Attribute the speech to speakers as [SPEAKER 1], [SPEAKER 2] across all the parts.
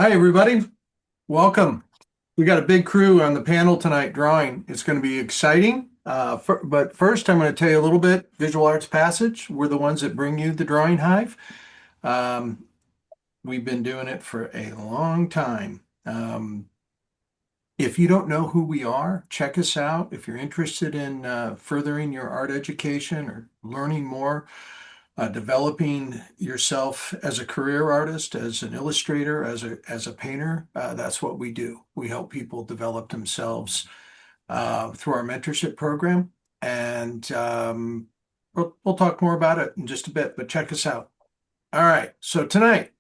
[SPEAKER 1] Hi, everybody. Welcome. We got a big crew on the panel tonight drawing. It's going to be exciting. But first, I'm going to tell you a little bit. Visual Arts Passage, we're the ones that bring you the Drawing Hive. Um, we've been doing it for a long time. If you don't know who we are, check us out. If you're interested in furthering your art education or learning more, developing yourself as a career artist, as an illustrator, as a painter. That's what we do. We help people develop themselves through our mentorship program, and we'll talk more about it in just a bit. But check us out. All right. So tonight,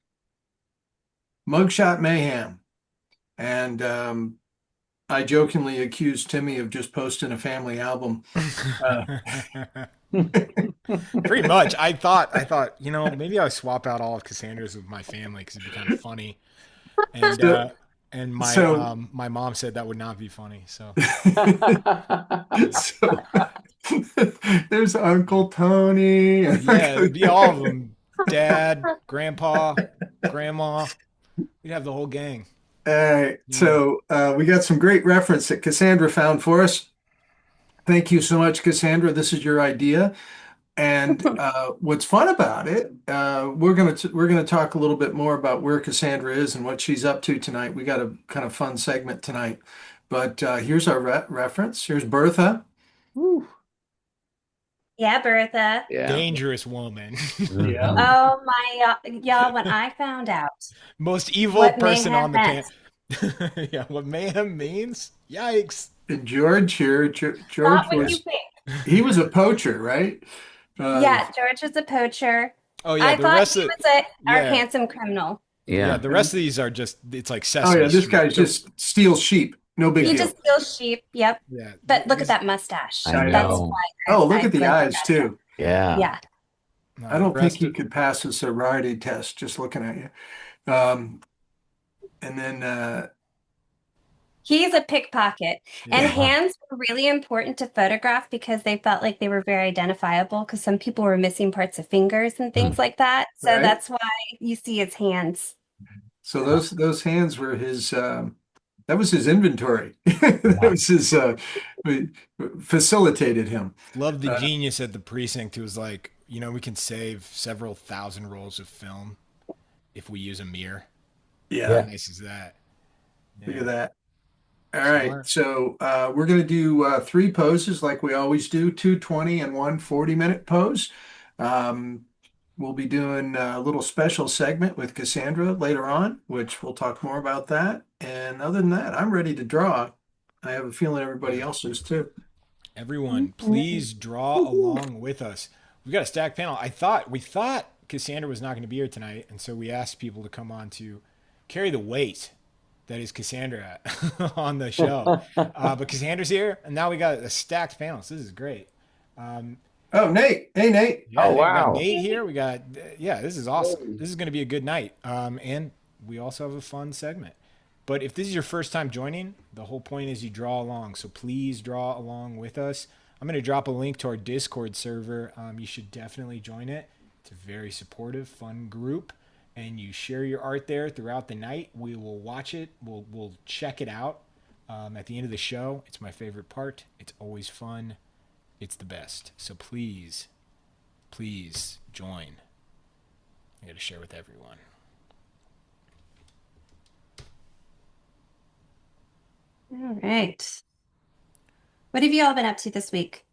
[SPEAKER 1] Mugshot Mayhem, and I jokingly accused Timmy of just posting a family album. Uh,
[SPEAKER 2] Pretty much. I thought, maybe I'll swap out all of Cassandra's with my family because it'd be kind of funny. And
[SPEAKER 1] so,
[SPEAKER 2] uh and my
[SPEAKER 1] so,
[SPEAKER 2] my mom said that would not be funny. So
[SPEAKER 1] so there's Uncle Tony.
[SPEAKER 2] yeah, it'd be all of them. Dad, grandpa, grandma. We'd have the whole gang.
[SPEAKER 1] All right.
[SPEAKER 2] Yeah.
[SPEAKER 1] So we got some great reference that Cassandra found for us. Thank you so much, Cassandra. This is your idea. And what's fun about it, we're gonna talk a little bit more about where Cassandra is and what she's up to tonight. We got a kind of fun segment tonight. But here's our reference. Here's Bertha.
[SPEAKER 3] Woo.
[SPEAKER 4] Yeah, Bertha.
[SPEAKER 3] Yeah.
[SPEAKER 2] Dangerous woman.
[SPEAKER 1] Yeah.
[SPEAKER 3] Mhm.
[SPEAKER 4] Oh my, y'all, when I found out
[SPEAKER 2] Most evil
[SPEAKER 4] what
[SPEAKER 2] person
[SPEAKER 4] mayhem
[SPEAKER 2] on the
[SPEAKER 4] meant,
[SPEAKER 2] pan. Yeah, what mayhem means? Yikes.
[SPEAKER 1] And George here,
[SPEAKER 4] not
[SPEAKER 1] George
[SPEAKER 4] what you
[SPEAKER 1] was
[SPEAKER 4] think.
[SPEAKER 1] he was a poacher, right? Uh,
[SPEAKER 4] Yeah, George was a poacher.
[SPEAKER 2] Oh yeah,
[SPEAKER 4] I
[SPEAKER 2] the
[SPEAKER 4] thought
[SPEAKER 2] rest
[SPEAKER 4] he
[SPEAKER 2] of
[SPEAKER 4] was our
[SPEAKER 2] yeah.
[SPEAKER 4] handsome criminal.
[SPEAKER 2] Yeah,
[SPEAKER 3] Yeah.
[SPEAKER 2] the rest of these are just it's like
[SPEAKER 1] oh
[SPEAKER 2] Sesame
[SPEAKER 1] yeah, this
[SPEAKER 2] Street.
[SPEAKER 1] guy just steals sheep. No big
[SPEAKER 4] He
[SPEAKER 1] deal.
[SPEAKER 4] just steals sheep. Yep.
[SPEAKER 2] Yeah,
[SPEAKER 4] But look at
[SPEAKER 2] these
[SPEAKER 4] that mustache.
[SPEAKER 3] I
[SPEAKER 1] I
[SPEAKER 4] That's
[SPEAKER 1] know.
[SPEAKER 3] know.
[SPEAKER 4] why
[SPEAKER 1] Oh, look
[SPEAKER 4] I
[SPEAKER 1] at the
[SPEAKER 4] blink
[SPEAKER 1] eyes
[SPEAKER 4] at that.
[SPEAKER 1] too.
[SPEAKER 3] Yeah.
[SPEAKER 4] Yeah.
[SPEAKER 1] I
[SPEAKER 2] the
[SPEAKER 1] don't think
[SPEAKER 2] rest
[SPEAKER 1] he
[SPEAKER 2] of
[SPEAKER 1] could pass a sobriety test just looking at you. And then
[SPEAKER 4] He's a pickpocket. And
[SPEAKER 2] yeah.
[SPEAKER 3] Yeah.
[SPEAKER 4] hands were really important to photograph because they felt like they were very identifiable because some people were missing parts of fingers and things
[SPEAKER 3] Mm.
[SPEAKER 4] like that. So
[SPEAKER 1] right.
[SPEAKER 4] that's why you see his hands.
[SPEAKER 1] So
[SPEAKER 3] Yeah.
[SPEAKER 1] those hands were his. That was his inventory. That
[SPEAKER 3] Yeah.
[SPEAKER 1] was his. Facilitated him.
[SPEAKER 2] Love the
[SPEAKER 1] Uh,
[SPEAKER 2] genius at the precinct who was like, we can save several thousand rolls of film if we use a mirror. How
[SPEAKER 1] yeah.
[SPEAKER 3] Yeah.
[SPEAKER 2] nice is that?
[SPEAKER 1] Look
[SPEAKER 2] Yeah.
[SPEAKER 1] at that. All right.
[SPEAKER 2] Smart.
[SPEAKER 1] So we're going to do three poses like we always do, two 20 and one 40-minute pose. Um, we'll be doing a little special segment with Cassandra later on, which we'll talk more about that. And other than that, I'm ready to draw. I have a feeling everybody
[SPEAKER 2] Yeah.
[SPEAKER 1] else is too.
[SPEAKER 2] Everyone, please draw along with us. We've got a stacked panel. We thought Cassandra was not going to be here tonight, and so we asked people to come on to carry the weight that is Cassandra on the show. But Cassandra's here, and now we got a stacked panel. So this is great. Um,
[SPEAKER 1] Oh, Nate. Hey, Nate.
[SPEAKER 2] yeah,
[SPEAKER 3] Oh,
[SPEAKER 2] we got
[SPEAKER 3] wow.
[SPEAKER 2] Nate here. We got yeah, this is awesome. This is going to be a good night. And we also have a fun segment. But if this is your first time joining, the whole point is you draw along. So please draw along with us. I'm going to drop a link to our Discord server. You should definitely join it. It's a very supportive, fun group, and you share your art there throughout the night. We will watch it. We'll check it out at the end of the show. It's my favorite part. It's always fun. It's the best. So please join. I got to share with everyone.
[SPEAKER 4] All right. What have you all been up to this week?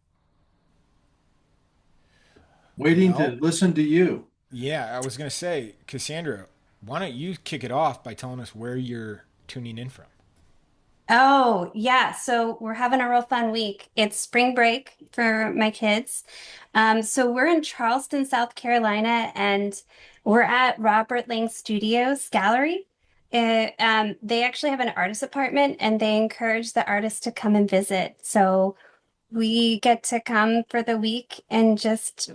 [SPEAKER 1] Waiting to
[SPEAKER 2] Well,
[SPEAKER 1] listen to you.
[SPEAKER 2] yeah, I was going to say, Cassandra, why don't you kick it off by telling us where you're tuning in from?
[SPEAKER 4] Oh, yeah. So we're having a real fun week. It's spring break for my kids. So we're in Charleston, South Carolina, and we're at Robert Lang Studios Gallery. They actually have an artist apartment and they encourage the artists to come and visit. So we get to come for the week and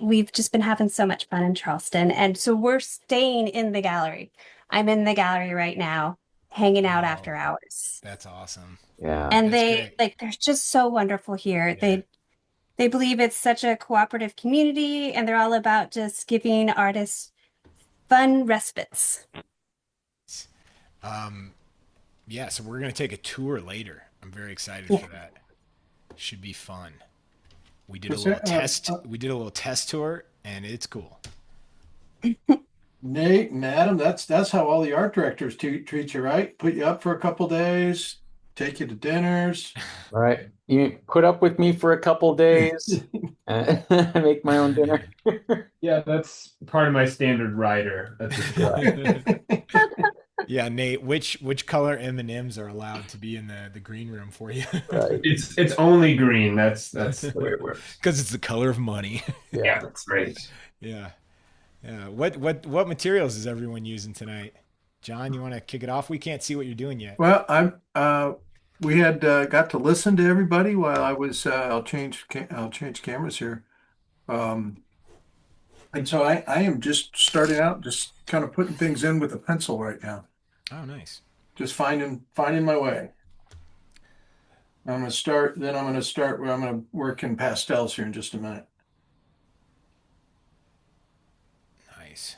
[SPEAKER 4] we've just been having so much fun in Charleston. And so we're staying in the gallery. I'm in the gallery right now, hanging out
[SPEAKER 2] Oh,
[SPEAKER 4] after hours.
[SPEAKER 2] that's awesome.
[SPEAKER 3] Yeah.
[SPEAKER 4] And
[SPEAKER 2] That's
[SPEAKER 4] they
[SPEAKER 2] great.
[SPEAKER 4] like they're just so wonderful here.
[SPEAKER 2] Yeah.
[SPEAKER 4] They believe it's such a cooperative community and they're all about just giving artists fun respites.
[SPEAKER 2] Yeah, so we're gonna take a tour later. I'm very excited
[SPEAKER 4] Yeah.
[SPEAKER 2] for that. Should be fun. We did a
[SPEAKER 1] Because,
[SPEAKER 2] little test. We did a little test tour, and it's cool.
[SPEAKER 1] Nate and Adam, that's how all the art directors treat you, right? Put you up for a couple days, take you to dinners.
[SPEAKER 3] All right. You put up with me for a couple days and I make my own dinner.
[SPEAKER 5] Yeah, that's part of my standard rider at the show.
[SPEAKER 2] Yeah, Nate, which color M&Ms are allowed to be in the green room for you?
[SPEAKER 3] Right.
[SPEAKER 5] It's only green. That's the way it works.
[SPEAKER 2] Because it's the color of money.
[SPEAKER 5] Yeah, that's right.
[SPEAKER 2] Yeah. Yeah. What materials is everyone using tonight? John, you want to kick it off? We can't see what you're doing yet.
[SPEAKER 1] Well, we had got to listen to everybody while I was. I'll change cameras here. Um, and so I am just starting out, just kind of putting things in with a pencil right now,
[SPEAKER 2] Oh, nice.
[SPEAKER 1] just finding my way. I'm going to start. Then I'm going to start where I'm going to work in pastels here in just a minute.
[SPEAKER 2] Nice.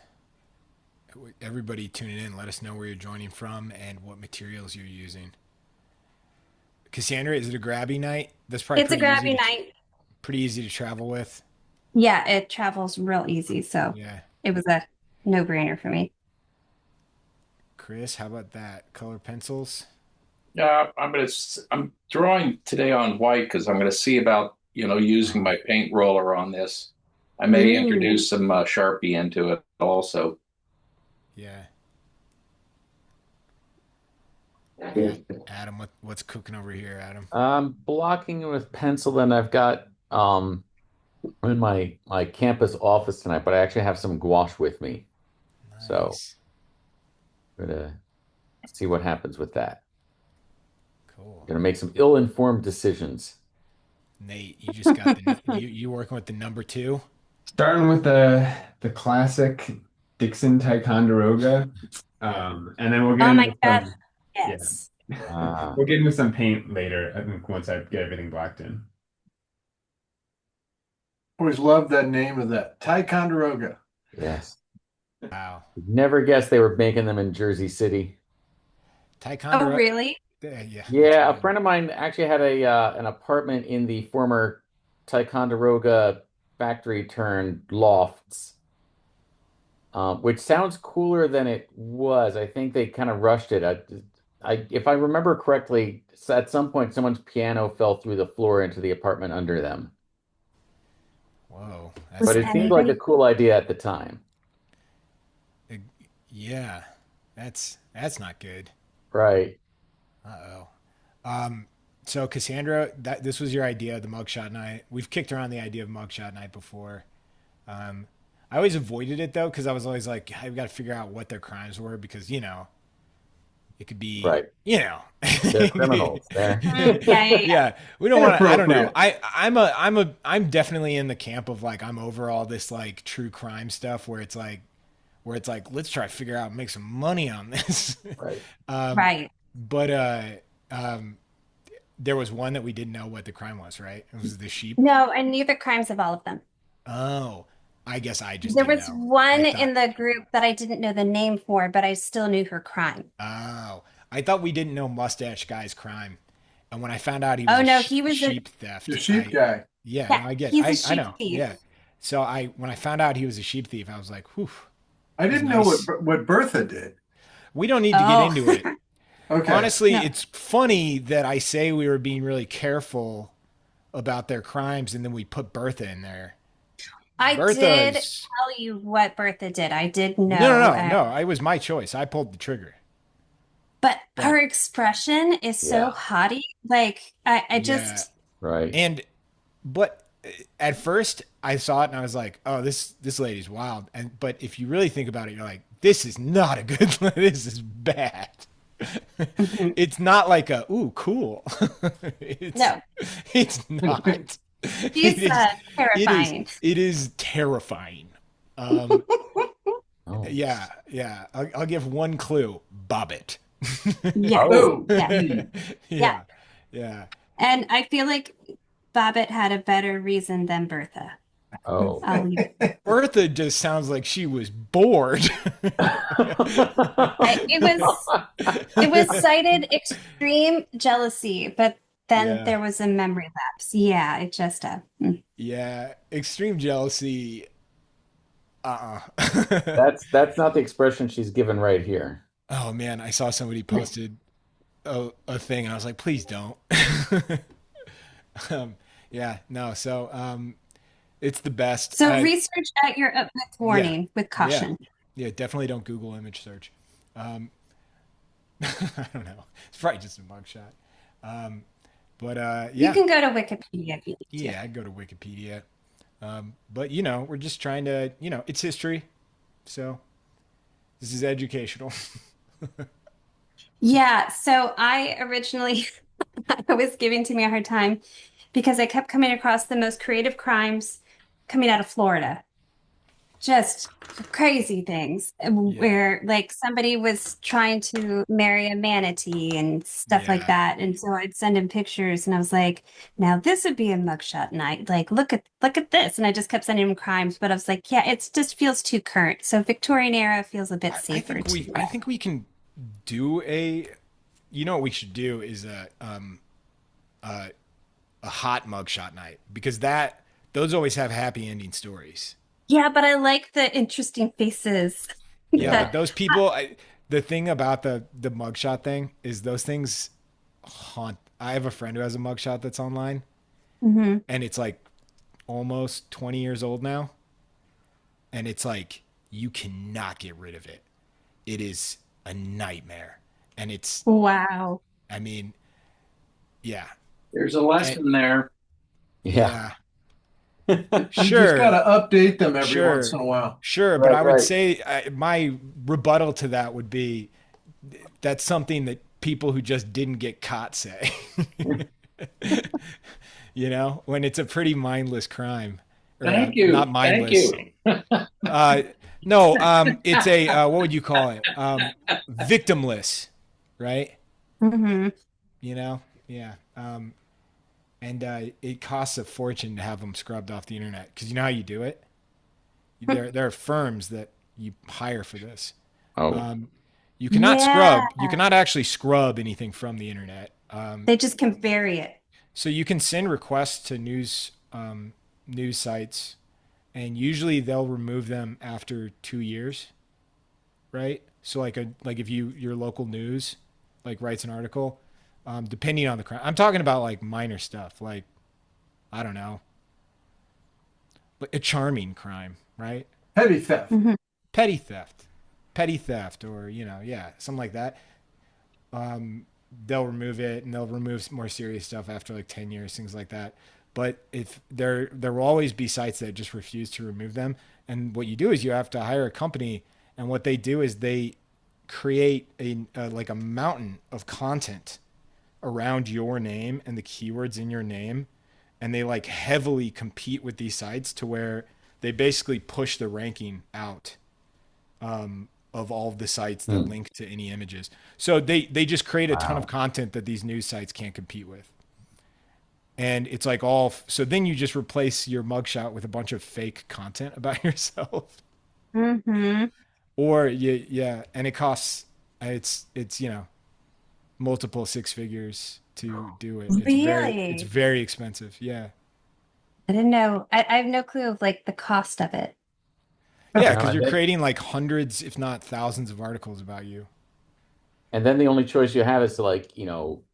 [SPEAKER 2] Everybody tuning in, let us know where you're joining from and what materials you're using. Cassandra, is it a grabby night? That's probably
[SPEAKER 4] It's a grabby night.
[SPEAKER 2] pretty easy to travel with.
[SPEAKER 4] Yeah, it travels real easy. So
[SPEAKER 2] Yeah.
[SPEAKER 4] it was a no-brainer for me.
[SPEAKER 2] Chris, how about that? Color pencils?
[SPEAKER 6] Yeah, I'm drawing today on white because I'm gonna see about, using my paint roller on this. I may
[SPEAKER 4] Ooh.
[SPEAKER 6] introduce some Sharpie into it also.
[SPEAKER 2] Yeah. Adam, what's cooking over here, Adam?
[SPEAKER 3] I'm blocking it with pencil and I've got I'm in my campus office tonight, but I actually have some gouache with me. So
[SPEAKER 2] Nice.
[SPEAKER 3] I'm gonna see what happens with that.
[SPEAKER 2] Cool.
[SPEAKER 3] Gonna make some ill-informed decisions.
[SPEAKER 2] Nate, you just got you working with the number 2?
[SPEAKER 5] Starting with the classic Dixon Ticonderoga, and then we'll get
[SPEAKER 4] Oh my
[SPEAKER 5] into
[SPEAKER 4] gosh.
[SPEAKER 5] some,
[SPEAKER 4] Yes.
[SPEAKER 5] we'll get into some paint later. I think once I get everything blocked in.
[SPEAKER 1] Always loved that name of that Ticonderoga.
[SPEAKER 3] Yes.
[SPEAKER 2] Wow.
[SPEAKER 3] Never guessed they were making them in Jersey City.
[SPEAKER 4] Oh,
[SPEAKER 2] Ticonderoga.
[SPEAKER 4] really?
[SPEAKER 2] Yeah.
[SPEAKER 3] Yeah, a friend of mine actually had an apartment in the former Ticonderoga factory turned lofts, which sounds cooler than it was. I think they kind of rushed it. If I remember correctly, at some point someone's piano fell through the floor into the apartment under them.
[SPEAKER 2] Whoa.
[SPEAKER 3] But it seemed like a cool idea at the time.
[SPEAKER 2] Yeah. That's not good.
[SPEAKER 3] Right.
[SPEAKER 2] Uh-oh. So Cassandra, this was your idea, the mugshot night. We've kicked around the idea of mugshot night before. I always avoided it though, because I was always like, I've got to figure out what their crimes were because, it could be,
[SPEAKER 3] Right. They're criminals.
[SPEAKER 2] Yeah. We don't want to, I don't know.
[SPEAKER 1] Inappropriate.
[SPEAKER 2] I'm definitely in the camp of like, I'm over all this like true crime stuff where it's like, let's try to figure out, make some money on this.
[SPEAKER 3] Right.
[SPEAKER 4] Right.
[SPEAKER 2] But there was one that we didn't know what the crime was, right? It was the sheep.
[SPEAKER 4] No, I knew the crimes of all of them.
[SPEAKER 2] Oh, I guess I just
[SPEAKER 4] There
[SPEAKER 2] didn't
[SPEAKER 4] was
[SPEAKER 2] know.
[SPEAKER 4] one
[SPEAKER 2] I thought-
[SPEAKER 4] in the group that I didn't know the name for, but I still knew her crime.
[SPEAKER 2] Oh, I thought we didn't know Mustache Guy's crime, and when I found out he
[SPEAKER 4] Oh,
[SPEAKER 2] was
[SPEAKER 4] no,
[SPEAKER 2] a
[SPEAKER 4] he was a-
[SPEAKER 2] sheep theft.
[SPEAKER 1] The sheep guy.
[SPEAKER 2] Yeah,
[SPEAKER 4] Yeah,
[SPEAKER 2] no, I get.
[SPEAKER 4] he's a
[SPEAKER 2] I
[SPEAKER 4] sheep
[SPEAKER 2] know.
[SPEAKER 4] thief.
[SPEAKER 2] Yeah. So when I found out he was a sheep thief, I was like, whew.
[SPEAKER 1] I didn't know
[SPEAKER 2] Nice.
[SPEAKER 1] what Bertha did.
[SPEAKER 2] We don't need to
[SPEAKER 4] Oh.
[SPEAKER 2] get into it.
[SPEAKER 1] Okay.
[SPEAKER 2] Honestly,
[SPEAKER 4] No.
[SPEAKER 2] it's funny that I say we were being really careful about their crimes, and then we put Bertha in there.
[SPEAKER 4] I did
[SPEAKER 2] Bertha's.
[SPEAKER 4] tell you what Bertha did. I did know.
[SPEAKER 2] No. It was my choice. I pulled the trigger.
[SPEAKER 4] But her expression is so
[SPEAKER 3] Yeah.
[SPEAKER 4] haughty. Like, I just,
[SPEAKER 3] Right.
[SPEAKER 2] But at first I saw it and I was like, oh, this lady's wild. But if you really think about it, you're like, this is not a good, this is bad. It's not like ooh, cool.
[SPEAKER 4] no,
[SPEAKER 2] It's not.
[SPEAKER 4] she's
[SPEAKER 2] It is-
[SPEAKER 4] terrifying.
[SPEAKER 2] It is terrifying.
[SPEAKER 3] Oh.
[SPEAKER 2] Yeah. I'll give one clue. Bobbit.
[SPEAKER 4] Yeah.
[SPEAKER 1] Oh.
[SPEAKER 4] Yeah.
[SPEAKER 2] Yeah.
[SPEAKER 4] And I feel like Bobbitt had a better reason than Bertha.
[SPEAKER 3] Oh.
[SPEAKER 4] I'll leave it.
[SPEAKER 2] Bertha just sounds like she was bored.
[SPEAKER 4] It was cited extreme jealousy, but then
[SPEAKER 2] Yeah.
[SPEAKER 4] there was a memory lapse. Yeah, it just
[SPEAKER 2] Yeah. Extreme jealousy. Uh-uh.
[SPEAKER 3] That's not the expression she's given right here.
[SPEAKER 2] Oh man, I saw somebody posted a thing and I was like, please don't. um, yeah, no. So it's the best.
[SPEAKER 4] So research at your with
[SPEAKER 2] Yeah,
[SPEAKER 4] warning, with
[SPEAKER 2] yeah,
[SPEAKER 4] caution.
[SPEAKER 2] yeah. Definitely don't Google image search. Um, I don't know. It's probably just a mugshot. Um, but
[SPEAKER 4] You
[SPEAKER 2] yeah,
[SPEAKER 4] can go to Wikipedia if you need to.
[SPEAKER 2] yeah. I'd go to Wikipedia. But we're just trying to, it's history. So this is educational.
[SPEAKER 4] Yeah, so I originally I was giving to me a hard time because I kept coming across the most creative crimes coming out of Florida. Just crazy things
[SPEAKER 2] Yeah,
[SPEAKER 4] where like somebody was trying to marry a manatee and stuff like
[SPEAKER 2] yeah.
[SPEAKER 4] that. And so I'd send him pictures and I was like, now this would be a mugshot night. Like look at this. And I just kept sending him crimes, but I was like, yeah, it just feels too current. So Victorian era feels a bit
[SPEAKER 2] I
[SPEAKER 4] safer
[SPEAKER 2] think
[SPEAKER 4] to
[SPEAKER 2] I think we can do what we should do is a a hot mugshot night because those always have happy ending stories.
[SPEAKER 4] Yeah, but I like the interesting faces
[SPEAKER 2] Yeah, but
[SPEAKER 3] Yeah.
[SPEAKER 4] that
[SPEAKER 2] those people, the thing about the mugshot thing is those things haunt. I have a friend who has a mugshot that's online,
[SPEAKER 4] Mhm.
[SPEAKER 2] and it's like almost 20 years old now, and it's like you cannot get rid of it. It is a nightmare, and
[SPEAKER 4] Wow.
[SPEAKER 2] I mean, yeah,
[SPEAKER 6] There's a
[SPEAKER 2] and,
[SPEAKER 6] lesson there.
[SPEAKER 3] Yeah.
[SPEAKER 2] yeah,
[SPEAKER 1] You just got
[SPEAKER 2] sure,
[SPEAKER 1] to update them every once in
[SPEAKER 2] sure,
[SPEAKER 1] a while.
[SPEAKER 2] sure, but
[SPEAKER 3] Right,
[SPEAKER 2] I would
[SPEAKER 3] right.
[SPEAKER 2] say my rebuttal to that would be that's something that people who just didn't get caught say. When it's a pretty mindless crime, or
[SPEAKER 6] Thank
[SPEAKER 2] not
[SPEAKER 6] you. Thank
[SPEAKER 2] mindless.
[SPEAKER 6] you.
[SPEAKER 2] Uh, no, it's a what would you call it? Victimless, right?
[SPEAKER 4] Hmm.
[SPEAKER 2] Yeah. And it costs a fortune to have them scrubbed off the internet because you know how you do it. There are firms that you hire for this.
[SPEAKER 3] Oh.
[SPEAKER 2] Um, you cannot
[SPEAKER 4] Yeah.
[SPEAKER 2] scrub. You cannot actually scrub anything from the internet.
[SPEAKER 4] They just can bury it.
[SPEAKER 2] So you can send requests to news sites, and usually they'll remove them after 2 years, right? So like if your local news like writes an article, depending on the crime, I'm talking about like minor stuff, like I don't know, like a charming crime, right?
[SPEAKER 1] Petty theft.
[SPEAKER 4] Hmm.
[SPEAKER 2] Petty theft, or yeah, something like that. They'll remove it and they'll remove more serious stuff after like 10 years, things like that. But if there will always be sites that just refuse to remove them. And what you do is you have to hire a company, and what they do is they create like a mountain of content around your name and the keywords in your name, and they like heavily compete with these sites to where they basically push the ranking out of all of the sites that
[SPEAKER 3] Hmm.
[SPEAKER 2] link to any images. So they just create a ton of
[SPEAKER 3] Wow.
[SPEAKER 2] content that these news sites can't compete with. And it's like all so then you just replace your mugshot with a bunch of fake content about yourself.
[SPEAKER 4] Hmm.
[SPEAKER 2] Or yeah, and it costs it's multiple six figures to do it. It's
[SPEAKER 4] Really?
[SPEAKER 2] very expensive. Yeah.
[SPEAKER 4] I didn't know. I have no clue of like the cost of it.
[SPEAKER 2] Yeah,
[SPEAKER 3] No,
[SPEAKER 2] because you're creating like hundreds, if not thousands of articles about you.
[SPEAKER 3] and then the only choice you have is to like,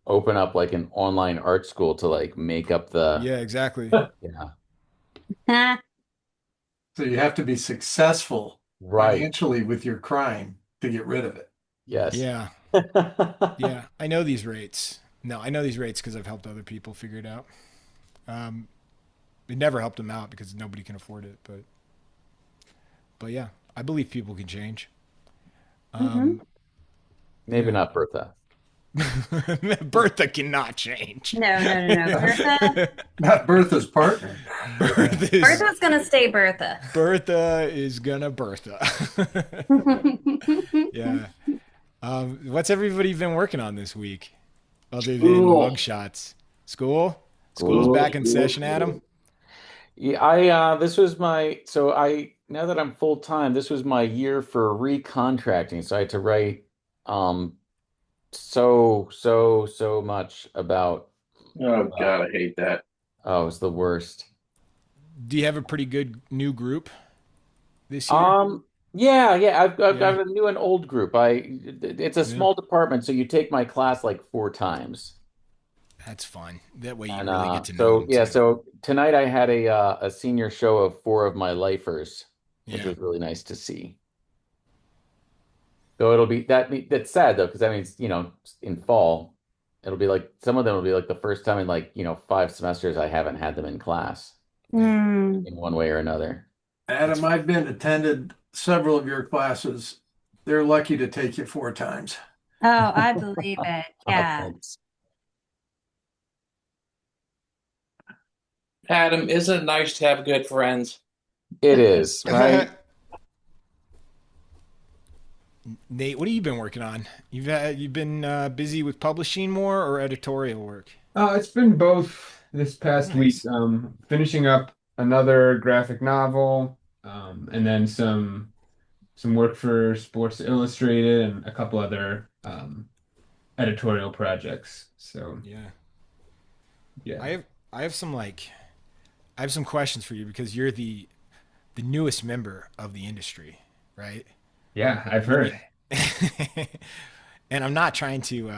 [SPEAKER 3] open up like an online art school to like make up the
[SPEAKER 2] Yeah, exactly.
[SPEAKER 3] yeah.
[SPEAKER 4] Huh?
[SPEAKER 1] So you have to be successful
[SPEAKER 3] Right.
[SPEAKER 1] financially with your crime to get rid of it.
[SPEAKER 3] Yes.
[SPEAKER 2] Yeah. Yeah, I know these rates. No, I know these rates because I've helped other people figure it out. Um, it never helped them out because nobody can afford it. But yeah, I believe people can change.
[SPEAKER 4] Hmm.
[SPEAKER 3] Maybe
[SPEAKER 2] Yeah,
[SPEAKER 3] not Bertha.
[SPEAKER 2] Bertha cannot change.
[SPEAKER 4] No, no, no, no. Bertha.
[SPEAKER 1] Not Bertha's partner.
[SPEAKER 4] Bertha's gonna stay Bertha.
[SPEAKER 2] Bertha is gonna Bertha. Yeah. What's everybody been working on this week, other than
[SPEAKER 6] School.
[SPEAKER 2] mugshots? School? School's
[SPEAKER 3] School,
[SPEAKER 2] back in
[SPEAKER 3] school,
[SPEAKER 2] session, Adam.
[SPEAKER 3] school. Yeah, I this was my so I now that I'm full time, this was my year for recontracting. So I had to write um so much about
[SPEAKER 6] Oh
[SPEAKER 3] uh,
[SPEAKER 6] God, I hate that.
[SPEAKER 3] oh, it's the worst.
[SPEAKER 2] Do you have a pretty good new group this year?
[SPEAKER 3] Um yeah, I've
[SPEAKER 2] Yeah.
[SPEAKER 3] got a new and old group. It's a
[SPEAKER 2] Yeah.
[SPEAKER 3] small department, so you take my class like four times.
[SPEAKER 2] That's fun. That way you
[SPEAKER 3] And
[SPEAKER 2] really get to know them too.
[SPEAKER 3] so tonight I had a senior show of four of my lifers, which
[SPEAKER 2] Yeah.
[SPEAKER 3] was really nice to see. Though that's sad though, because that means, in fall, it'll be like some of them will be like the first time in like, 5 semesters I haven't had them in class
[SPEAKER 2] Yeah.
[SPEAKER 4] Hmm.
[SPEAKER 3] in one way or another.
[SPEAKER 2] That's
[SPEAKER 1] Adam, I've been attended several of your classes. They're lucky to take you 4 times.
[SPEAKER 4] Oh, I believe it. Yeah.
[SPEAKER 3] Thanks.
[SPEAKER 6] Adam, isn't it nice to have good friends?
[SPEAKER 3] It is, right?
[SPEAKER 2] Nate, what have you been working on? You've been busy with publishing more or editorial work?
[SPEAKER 5] It's been both this past week.
[SPEAKER 2] Nice.
[SPEAKER 5] Finishing up another graphic novel, and then some work for Sports Illustrated and a couple other editorial projects. So
[SPEAKER 2] Yeah.
[SPEAKER 5] yeah,
[SPEAKER 2] I have I have some like I have some questions for you because you're the newest member of the industry, right?
[SPEAKER 5] yeah, I've
[SPEAKER 2] And you
[SPEAKER 5] heard.
[SPEAKER 2] and I'm not trying to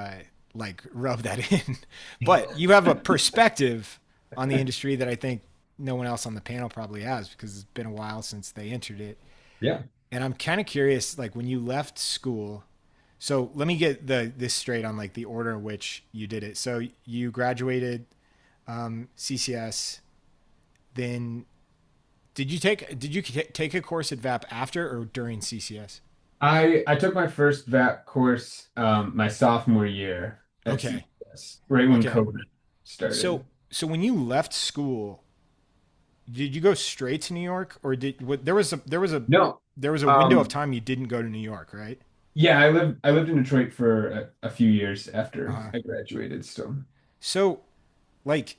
[SPEAKER 2] like rub that in, but you have a perspective on the industry that I think no one else on the panel probably has because it's been a while since they entered it.
[SPEAKER 5] Yeah.
[SPEAKER 2] And I'm kind of curious, like when you left school. So let me get this straight on like the order in which you did it. So you graduated CCS, then did you take a course at VAP after or during CCS?
[SPEAKER 5] I took my first VAP course my sophomore year at
[SPEAKER 2] Okay.
[SPEAKER 5] CCS, right when
[SPEAKER 2] Okay.
[SPEAKER 5] COVID started.
[SPEAKER 2] So when you left school, did you go straight to New York or there was a
[SPEAKER 5] No.
[SPEAKER 2] there was a window of
[SPEAKER 5] Um,
[SPEAKER 2] time you didn't go to New York, right?
[SPEAKER 5] yeah, I lived in Detroit for a few years after
[SPEAKER 2] Uh,
[SPEAKER 5] I graduated, so
[SPEAKER 2] so like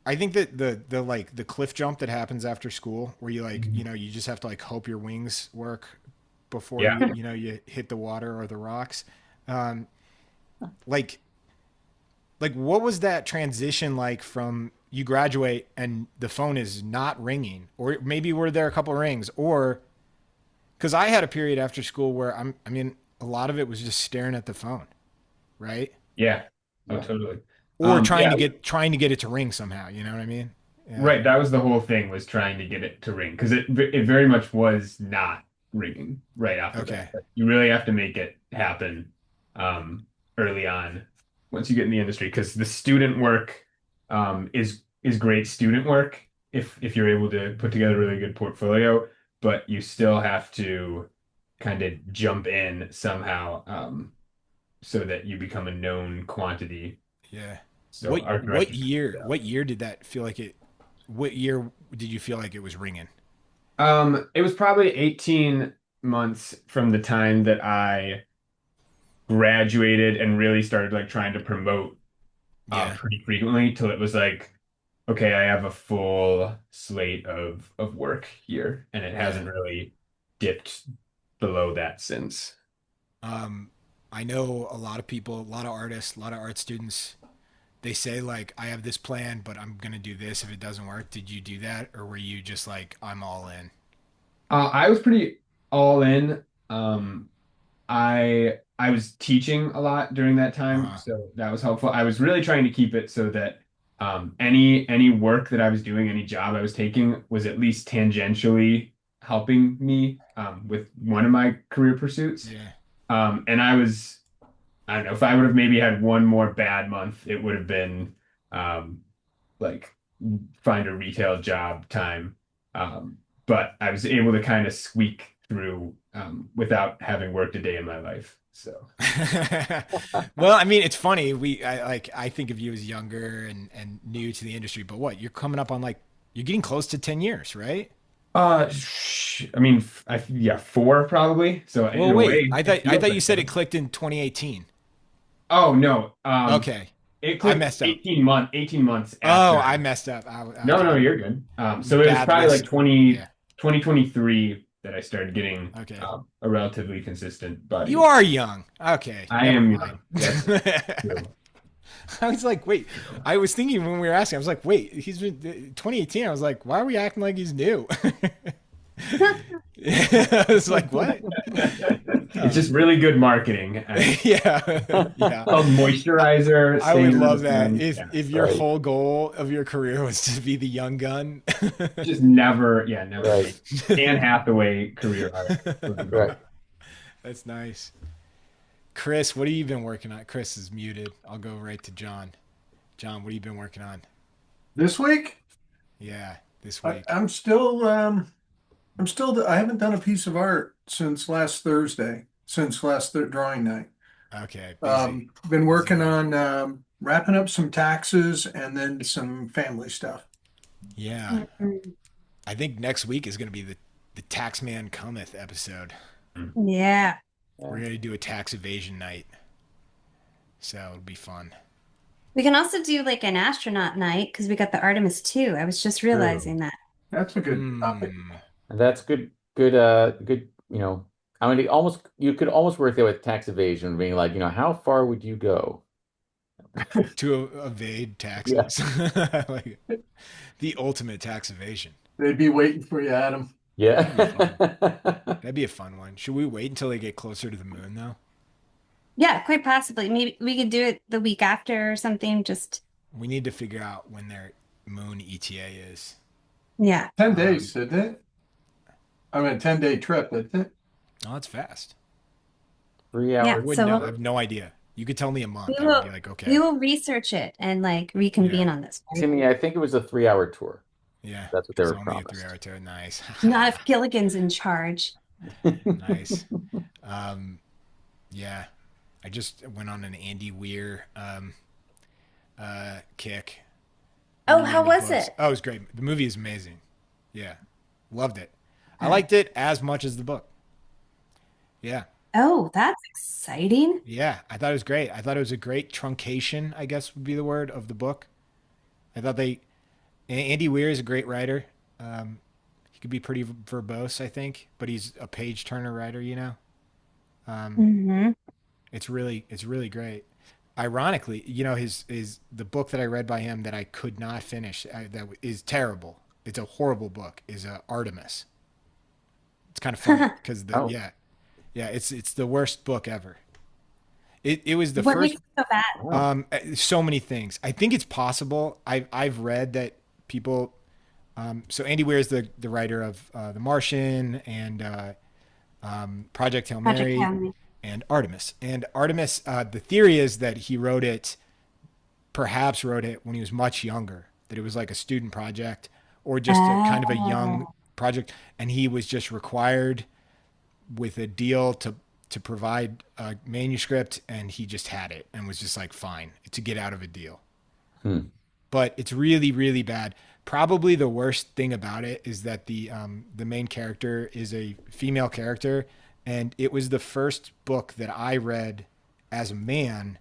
[SPEAKER 2] I think that the like the cliff jump that happens after school where you like,
[SPEAKER 5] Mhm.
[SPEAKER 2] you just have to like hope your wings work before
[SPEAKER 5] Yeah.
[SPEAKER 2] you hit the water or the rocks. Um, like what was that transition like from you graduate and the phone is not ringing or maybe were there a couple of rings or because I had a period after school where I mean a lot of it was just staring at the phone, right?
[SPEAKER 5] Yeah. Oh,
[SPEAKER 3] Yeah.
[SPEAKER 5] totally.
[SPEAKER 2] Or
[SPEAKER 5] Yeah,
[SPEAKER 2] trying to get it to ring somehow, you know what I mean? Yeah.
[SPEAKER 5] right. That was the whole thing was trying to get it to ring because it very much was not ringing right off the bat.
[SPEAKER 2] Okay.
[SPEAKER 5] But you really have to make it happen um, early on once you get in the industry because the student work is great student work if you're able to put together a really good portfolio, but you still have to kind of jump in somehow so that you become a known quantity.
[SPEAKER 2] Yeah.
[SPEAKER 5] So art
[SPEAKER 2] What
[SPEAKER 5] directors.
[SPEAKER 2] year? What year did that feel like it? What year did you feel like it was ringing?
[SPEAKER 5] It was probably 18 months from the time that I graduated and really started like trying to promote
[SPEAKER 2] Yeah.
[SPEAKER 5] pretty frequently till it was like, okay, I have a full slate of work here, and it
[SPEAKER 2] Yeah.
[SPEAKER 5] hasn't really dipped below that since.
[SPEAKER 2] Um, I know a lot of people, a lot of artists, a lot of art students. They say like, I have this plan, but I'm gonna do this if it doesn't work. Did you do that, or were you just like, I'm all in?
[SPEAKER 5] I was pretty all in. I was teaching a lot during that time,
[SPEAKER 2] Uh,
[SPEAKER 5] so that was helpful. I was really trying to keep it so that any work that I was doing, any job I was taking, was at least tangentially helping me with one of my career pursuits.
[SPEAKER 2] yeah.
[SPEAKER 5] And I don't know, if I would have maybe had one more bad month, it would have been um, like find a retail job time. Um, but I was able to kind of squeak through without having worked a day in my life. So
[SPEAKER 2] Well, I mean, it's funny. I think of you as younger and new to the industry, but what you're coming up on like you're getting close to 10 years, right?
[SPEAKER 5] I mean, yeah, four probably. So in
[SPEAKER 2] Well,
[SPEAKER 5] a
[SPEAKER 2] wait.
[SPEAKER 5] way,
[SPEAKER 2] I
[SPEAKER 5] it
[SPEAKER 2] thought
[SPEAKER 5] feels
[SPEAKER 2] you
[SPEAKER 5] like
[SPEAKER 2] said it
[SPEAKER 5] that.
[SPEAKER 2] clicked in 2018.
[SPEAKER 5] Oh no.
[SPEAKER 2] Okay.
[SPEAKER 5] It
[SPEAKER 2] I
[SPEAKER 5] took
[SPEAKER 2] messed up.
[SPEAKER 5] 18 months
[SPEAKER 2] Oh,
[SPEAKER 5] after.
[SPEAKER 2] I messed up.
[SPEAKER 5] No, no,
[SPEAKER 2] Okay.
[SPEAKER 5] you're good. So it was
[SPEAKER 2] Bad
[SPEAKER 5] probably like
[SPEAKER 2] list. Yeah.
[SPEAKER 5] 2023 that I started getting
[SPEAKER 2] Okay.
[SPEAKER 5] a relatively consistent
[SPEAKER 2] You
[SPEAKER 5] body.
[SPEAKER 2] are young. Okay.
[SPEAKER 5] I
[SPEAKER 2] Never
[SPEAKER 5] am
[SPEAKER 2] mind.
[SPEAKER 5] young. That's true.
[SPEAKER 2] I was like, wait. I was thinking when we were asking, I was like, wait, he's been 2018. I was like, why are we acting like he's new? I was like, what?
[SPEAKER 5] It's just really good marketing.
[SPEAKER 2] Yeah. Yeah.
[SPEAKER 5] Called moisturizer,
[SPEAKER 2] I would
[SPEAKER 5] stays in the
[SPEAKER 2] love that
[SPEAKER 5] sun.
[SPEAKER 2] if
[SPEAKER 5] Yeah.
[SPEAKER 2] your
[SPEAKER 3] Right.
[SPEAKER 2] whole goal of your career was to be the young gun.
[SPEAKER 5] Just never, yeah, never.
[SPEAKER 3] Right.
[SPEAKER 5] Anne Hathaway career arc was the
[SPEAKER 3] Right.
[SPEAKER 5] goal.
[SPEAKER 2] That's nice. Chris, what have you been working on? Chris is muted. I'll go right to John. John, what have you been working on?
[SPEAKER 1] This week,
[SPEAKER 2] Yeah, this week.
[SPEAKER 1] I haven't done a piece of art since last Thursday, since last drawing night.
[SPEAKER 2] Okay, busy.
[SPEAKER 1] Been
[SPEAKER 2] Busy
[SPEAKER 1] working
[SPEAKER 2] guy.
[SPEAKER 1] on wrapping up some taxes and then some family stuff.
[SPEAKER 2] Yeah. I think next week is going to be the Tax Man Cometh episode.
[SPEAKER 4] Yeah.
[SPEAKER 2] We're going to do a tax evasion night. So it'll be fun.
[SPEAKER 4] We can also do like an astronaut night because we got the Artemis 2. I was just realizing that.
[SPEAKER 1] That's a good topic.
[SPEAKER 3] And that's good, good, I mean, you could almost work there with tax evasion, being like, how far would you go?
[SPEAKER 2] To evade taxes. Like the ultimate tax evasion.
[SPEAKER 1] They'd be waiting for you, Adam.
[SPEAKER 3] Yeah.
[SPEAKER 2] That'd be a fun one. Should we wait until they get closer to the moon, though?
[SPEAKER 4] Yeah, quite possibly. Maybe we could do it the week after or something. Just,
[SPEAKER 2] We need to figure out when their moon ETA is.
[SPEAKER 4] yeah.
[SPEAKER 1] 10 days, isn't it? I mean, a 10-day trip, isn't it?
[SPEAKER 2] Oh, that's fast.
[SPEAKER 3] 3
[SPEAKER 4] Yeah,
[SPEAKER 2] I
[SPEAKER 3] hours.
[SPEAKER 2] wouldn't know. I
[SPEAKER 4] so
[SPEAKER 2] have no idea. You could tell me a month.
[SPEAKER 4] we
[SPEAKER 2] I would
[SPEAKER 4] will
[SPEAKER 2] be like,
[SPEAKER 4] we
[SPEAKER 2] okay.
[SPEAKER 4] will research it and like reconvene
[SPEAKER 2] Yeah.
[SPEAKER 4] on this. Right?
[SPEAKER 3] Timmy, I think it was a 3-hour tour.
[SPEAKER 2] Yeah.
[SPEAKER 3] That's what they
[SPEAKER 2] It's
[SPEAKER 3] were
[SPEAKER 2] only a
[SPEAKER 3] promised.
[SPEAKER 2] 3-hour tour. Nice.
[SPEAKER 4] Not if Gilligan's in charge.
[SPEAKER 2] Nice. Yeah. I just went on an Andy Weir kick.
[SPEAKER 4] Oh,
[SPEAKER 2] Really
[SPEAKER 4] how
[SPEAKER 2] into
[SPEAKER 4] was
[SPEAKER 2] books.
[SPEAKER 4] it?
[SPEAKER 2] Oh, it was great. The movie is amazing. Yeah. Loved it. I liked it as much as the book. Yeah.
[SPEAKER 4] Oh, that's exciting.
[SPEAKER 2] Yeah. I thought it was great. I thought it was a great truncation, I guess would be the word, of the book. I thought Andy Weir is a great writer. He could be pretty verbose, I think, but he's a page turner writer,
[SPEAKER 4] Hmm.
[SPEAKER 2] It's really great. Ironically, his the book that I read by him that I could not finish, that is terrible. It's a horrible book. Is Artemis. It's kind of funny because
[SPEAKER 3] Oh.
[SPEAKER 2] yeah, it's the worst book ever. It was the
[SPEAKER 4] What
[SPEAKER 2] first.
[SPEAKER 4] makes it so bad?
[SPEAKER 2] So many things. I think it's possible. I've read that people. So Andy Weir is the writer of The Martian and Project Hail
[SPEAKER 4] Project
[SPEAKER 2] Mary
[SPEAKER 4] Hail Mary.
[SPEAKER 2] and Artemis. And Artemis, the theory is that he perhaps wrote it when he was much younger. That it was like a student project or just a kind of a young project, and he was just required with a deal to provide a manuscript, and he just had it and was just like fine to get out of a deal. But it's really, really bad. Probably the worst thing about it is that the main character is a female character, and it was the first book that I read as a man,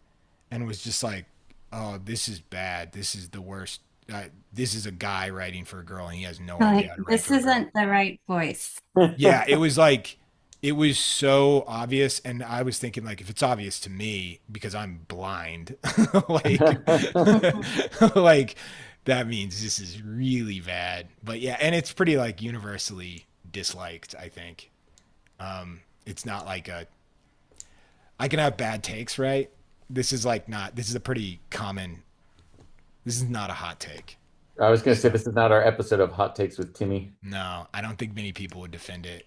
[SPEAKER 2] and was just like, oh, this is bad. This is the worst. This is a guy writing for a girl, and he has no
[SPEAKER 4] Like,
[SPEAKER 2] idea how to write
[SPEAKER 4] this
[SPEAKER 2] for a girl.
[SPEAKER 4] isn't the right voice.
[SPEAKER 2] Yeah, it was like it was so obvious, and I was thinking like if it's obvious to me because I'm blind, like like that means this is really bad. But yeah, and it's pretty like universally disliked, I think. It's not like I can have bad takes, right? This is a pretty common. This is not a hot take.
[SPEAKER 3] I was going to say, this is not our episode of Hot Takes with Timmy.
[SPEAKER 2] No, I don't think many people would defend it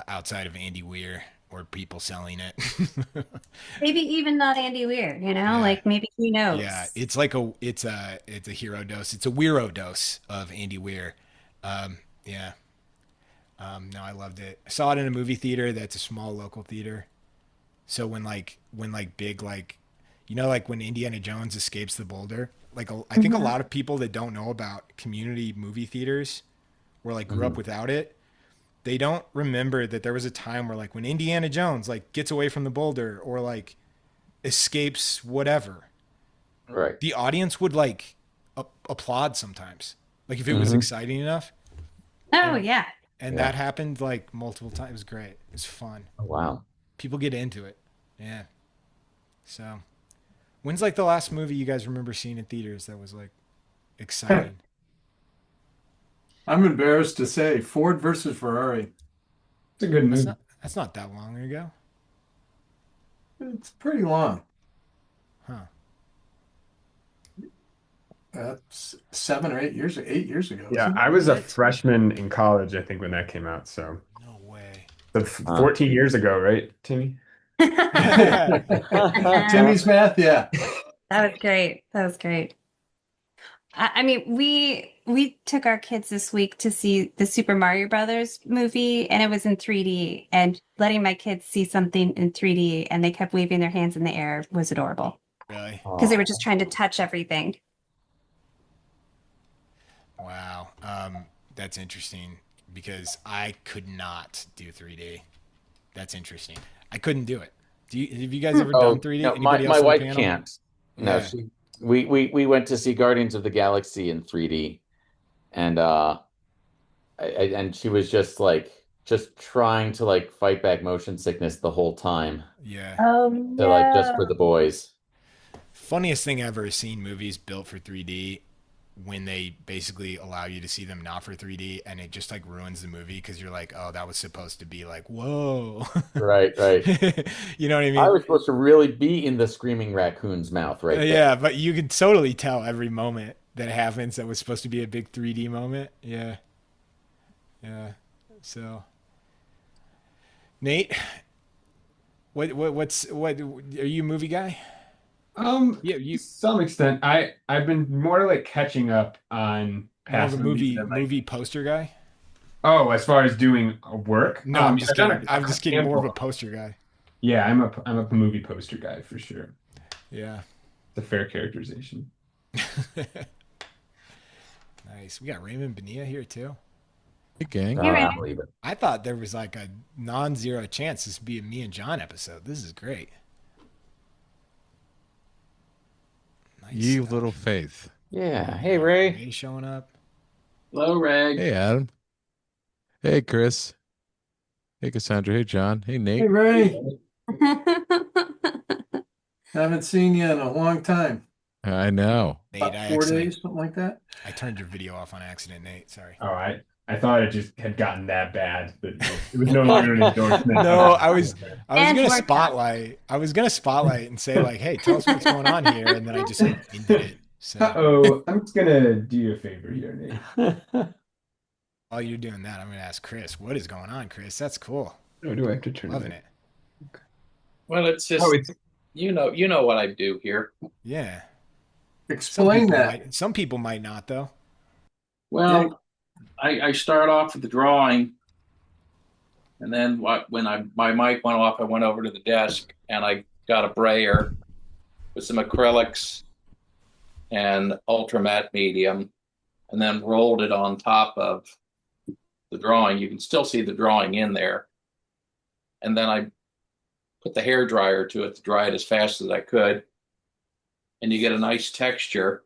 [SPEAKER 2] outside of Andy Weir or people selling it.
[SPEAKER 4] Maybe even not Andy Weir,
[SPEAKER 2] Yeah.
[SPEAKER 4] like maybe he knows.
[SPEAKER 2] Yeah, it's like it's a hero dose. It's a weirdo dose of Andy Weir. Yeah. No, I loved it. I saw it in a movie theater that's a small local theater. So when big like when Indiana Jones escapes the boulder, I think a lot of people that don't know about community movie theaters or like grew up without it, they don't remember that there was a time where like when Indiana Jones like gets away from the boulder or like escapes whatever,
[SPEAKER 3] Right.
[SPEAKER 2] the audience would like applaud sometimes, like if it was
[SPEAKER 3] Mhm.
[SPEAKER 2] exciting enough.
[SPEAKER 4] Oh,
[SPEAKER 2] And
[SPEAKER 4] yeah.
[SPEAKER 2] and
[SPEAKER 3] Yeah.
[SPEAKER 2] that happened like multiple times. It was great. It was fun.
[SPEAKER 3] Oh, wow.
[SPEAKER 2] People get into it. Yeah. So, when's like the last movie you guys remember seeing in theaters that was like exciting?
[SPEAKER 1] I'm embarrassed to say Ford versus Ferrari.
[SPEAKER 5] It's a good movie.
[SPEAKER 2] That's not that long ago.
[SPEAKER 1] It's pretty long.
[SPEAKER 2] Huh.
[SPEAKER 1] That's 7 or 8 years, 8 years ago.
[SPEAKER 5] Yeah,
[SPEAKER 1] Isn't
[SPEAKER 5] I was a
[SPEAKER 1] it?
[SPEAKER 5] freshman in college, I think, when that came out. So
[SPEAKER 2] No way.
[SPEAKER 5] 14 years ago, right, Timmy?
[SPEAKER 1] Timmy's math, yeah.
[SPEAKER 4] That was great. That was great. I mean, we took our kids this week to see the Super Mario Brothers movie, and it was in 3D. And letting my kids see something in 3D, and they kept waving their hands in the air was adorable
[SPEAKER 2] Really?
[SPEAKER 4] because they were just trying to touch everything.
[SPEAKER 2] Wow. That's interesting because I could not do 3D. That's interesting. I couldn't do it. Have you guys ever done 3D?
[SPEAKER 3] No,
[SPEAKER 2] Anybody
[SPEAKER 3] my
[SPEAKER 2] else on the
[SPEAKER 3] wife
[SPEAKER 2] panel?
[SPEAKER 3] can't. No,
[SPEAKER 2] Yeah.
[SPEAKER 3] we went to see Guardians of the Galaxy in 3D, and and she was just trying to like fight back motion sickness the whole time.
[SPEAKER 2] Yeah.
[SPEAKER 4] Oh
[SPEAKER 3] So like just
[SPEAKER 4] no.
[SPEAKER 3] for the boys.
[SPEAKER 2] Funniest thing ever is seeing movies built for 3D when they basically allow you to see them not for 3D and it just like ruins the movie because you're like, oh, that was supposed to be like, whoa.
[SPEAKER 3] Right, right.
[SPEAKER 2] You know what I
[SPEAKER 3] I
[SPEAKER 2] mean?
[SPEAKER 3] was supposed to really be in the screaming raccoon's mouth right there.
[SPEAKER 2] Yeah, but you could totally tell every moment that happens that was supposed to be a big 3D moment. Yeah. Yeah. So, Nate, what are you a movie guy? Yeah,
[SPEAKER 5] To
[SPEAKER 2] you
[SPEAKER 5] some extent, I've been more like catching up on
[SPEAKER 2] more of
[SPEAKER 5] past
[SPEAKER 2] a
[SPEAKER 5] movies
[SPEAKER 2] movie
[SPEAKER 5] that like.
[SPEAKER 2] movie poster guy?
[SPEAKER 5] Oh, as far as doing work,
[SPEAKER 2] No, I'm
[SPEAKER 5] yeah,
[SPEAKER 2] just
[SPEAKER 5] I've done
[SPEAKER 2] kidding. I'm just
[SPEAKER 5] a
[SPEAKER 2] kidding. More of a
[SPEAKER 5] handful.
[SPEAKER 2] poster guy.
[SPEAKER 5] Yeah, I'm a movie poster guy for sure.
[SPEAKER 2] Yeah.
[SPEAKER 5] It's a fair characterization.
[SPEAKER 2] Nice. We got Raymond Bonilla here too.
[SPEAKER 7] Hey, gang.
[SPEAKER 4] Hey, Ray.
[SPEAKER 3] I believe it.
[SPEAKER 2] I thought there was like a non-zero chance this would be a me and John episode. This is great. Nice
[SPEAKER 7] Ye
[SPEAKER 2] stuff.
[SPEAKER 7] little faith.
[SPEAKER 3] Yeah. Hey, Ray.
[SPEAKER 2] Ray showing up.
[SPEAKER 6] Hello, Reg.
[SPEAKER 7] Hey, Adam. Hey, Chris. Hey, Cassandra. Hey, John. Hey,
[SPEAKER 1] Hey,
[SPEAKER 7] Nate.
[SPEAKER 1] Ray. Haven't seen you in a long time.
[SPEAKER 7] I know.
[SPEAKER 2] Nate,
[SPEAKER 1] About 4 days, something like that.
[SPEAKER 2] I turned your video off on accident, Nate. Sorry.
[SPEAKER 5] Oh, I thought it just had gotten that bad that it was no longer an endorsement.
[SPEAKER 2] No, I was
[SPEAKER 4] And
[SPEAKER 2] gonna
[SPEAKER 4] worked out.
[SPEAKER 2] spotlight. I was gonna spotlight and say like, "Hey, tell us what's going on here," and then I just like ended it. So
[SPEAKER 5] Uh-oh, I'm just gonna do you a favor here, Nate.
[SPEAKER 2] while you're doing that, I'm gonna ask Chris, "What is going on, Chris? That's cool.
[SPEAKER 5] Oh, do I have to turn
[SPEAKER 2] Loving
[SPEAKER 5] it?
[SPEAKER 2] it.
[SPEAKER 6] Well, it's just
[SPEAKER 5] Oh, it's
[SPEAKER 6] you know what I do here.
[SPEAKER 2] Yeah.
[SPEAKER 1] Explain that.
[SPEAKER 2] Some people might not though.
[SPEAKER 6] Well, I start off with the drawing, and then when my mic went off, I went over to the desk and I got a brayer with some acrylics and ultra matte medium, and then rolled it on top of the drawing. You can still see the drawing in there, and then I put the hair dryer to it to dry it as fast as I could, and you get a nice texture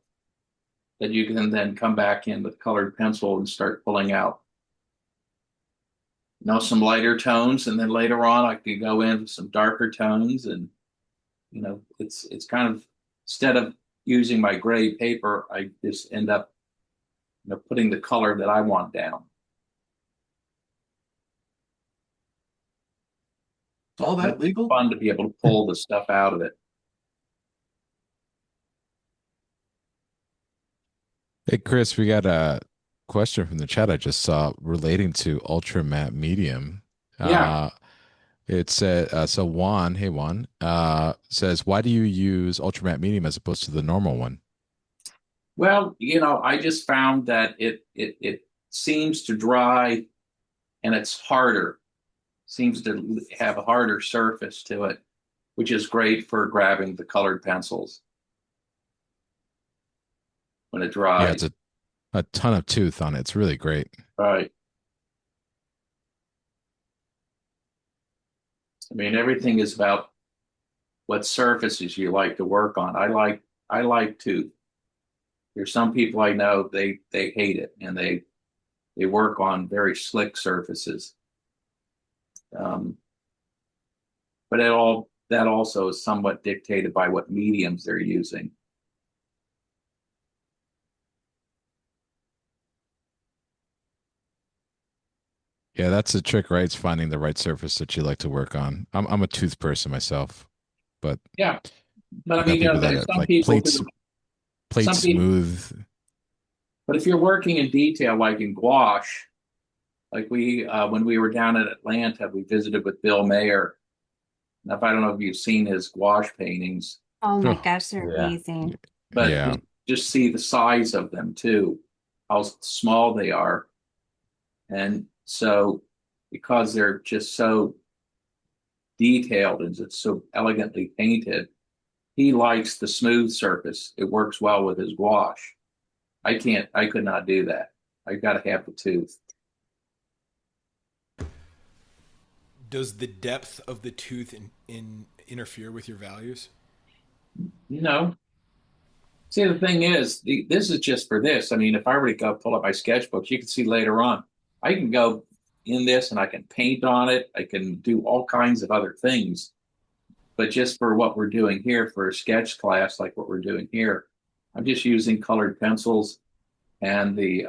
[SPEAKER 6] that you can then come back in with colored pencil and start pulling out. Some lighter tones, and then later on I could go in with some darker tones, and it's kind of, instead of using my gray paper, I just end up putting the color that I want down.
[SPEAKER 1] Is all that
[SPEAKER 6] It's
[SPEAKER 1] legal?
[SPEAKER 6] fun to be able to pull the stuff out of it.
[SPEAKER 7] Hey, Chris, we got a question from the chat I just saw relating to Ultra Matte Medium.
[SPEAKER 6] Yeah.
[SPEAKER 7] It said, so Juan, hey Juan, says, why do you use Ultra Matte Medium as opposed to the normal one?
[SPEAKER 6] Well, I just found that it seems to dry, and it's harder. Seems to have a harder surface to it, which is great for grabbing the colored pencils when it dries.
[SPEAKER 7] Yeah, it's a ton of tooth on it. It's really great.
[SPEAKER 6] Right. I mean, everything is about what surfaces you like to work on. I I like tooth. There's some people I know they hate it and they work on very slick surfaces. Um, but that also is somewhat dictated by what mediums they're using.
[SPEAKER 7] Yeah, that's the trick, right? It's finding the right surface that you like to work on. I'm a tooth person myself, but
[SPEAKER 6] Yeah, but I
[SPEAKER 7] you got
[SPEAKER 6] mean,
[SPEAKER 7] people that
[SPEAKER 6] there's
[SPEAKER 7] are
[SPEAKER 6] some
[SPEAKER 7] like
[SPEAKER 6] people
[SPEAKER 7] plates
[SPEAKER 6] who
[SPEAKER 7] plate
[SPEAKER 6] some people.
[SPEAKER 7] smooth.
[SPEAKER 6] But if you're working in detail, like in gouache, like we when we were down in Atlanta, we visited with Bill Mayer. Now, if I don't know if you've seen his gouache paintings,
[SPEAKER 4] Oh my
[SPEAKER 7] Oh,
[SPEAKER 4] gosh, they're
[SPEAKER 3] Yeah.
[SPEAKER 4] amazing.
[SPEAKER 6] but
[SPEAKER 7] yeah.
[SPEAKER 6] just see the size of them too, how small they are. And so, because they're just so detailed and it's so elegantly painted, he likes the smooth surface. It works well with his gouache. I could not do that. I got to have the tooth.
[SPEAKER 2] Does the depth of the tooth interfere with your values?
[SPEAKER 6] You know, see, the thing is, this is just for this. I mean, if I were to go pull up my sketchbooks, you can see later on, I can go in this and I can paint on it. I can do all kinds of other things. But just for what we're doing here for a sketch class, like what we're doing here, I'm just using colored pencils and the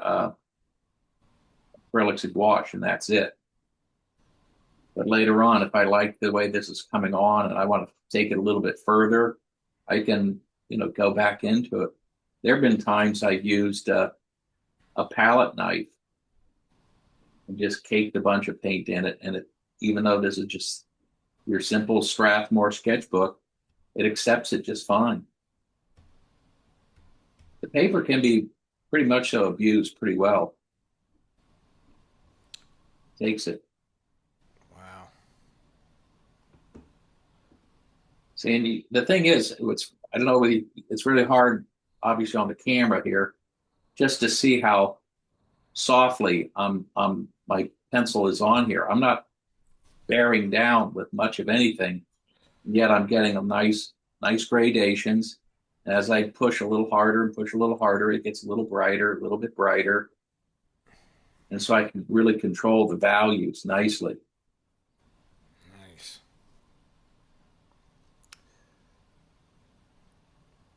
[SPEAKER 6] acrylics and gouache, and that's it. But later on, if I like the way this is coming on and I want to take it a little bit further, I can, go back into it. There have been times I've used a palette knife and just caked a bunch of paint in it. And even though this is just your simple Strathmore sketchbook, it accepts it just fine. The paper can be pretty much so abused pretty well. Takes it.
[SPEAKER 2] Wow.
[SPEAKER 6] See, and the thing is, I don't know whether it's really hard, obviously on the camera here, just to see how softly my pencil is on here. I'm not bearing down with much of anything, yet I'm getting a nice gradations. And as I push a little harder and push a little harder, it gets a little brighter, a little bit brighter. And so I can really control the values nicely.
[SPEAKER 2] Nice.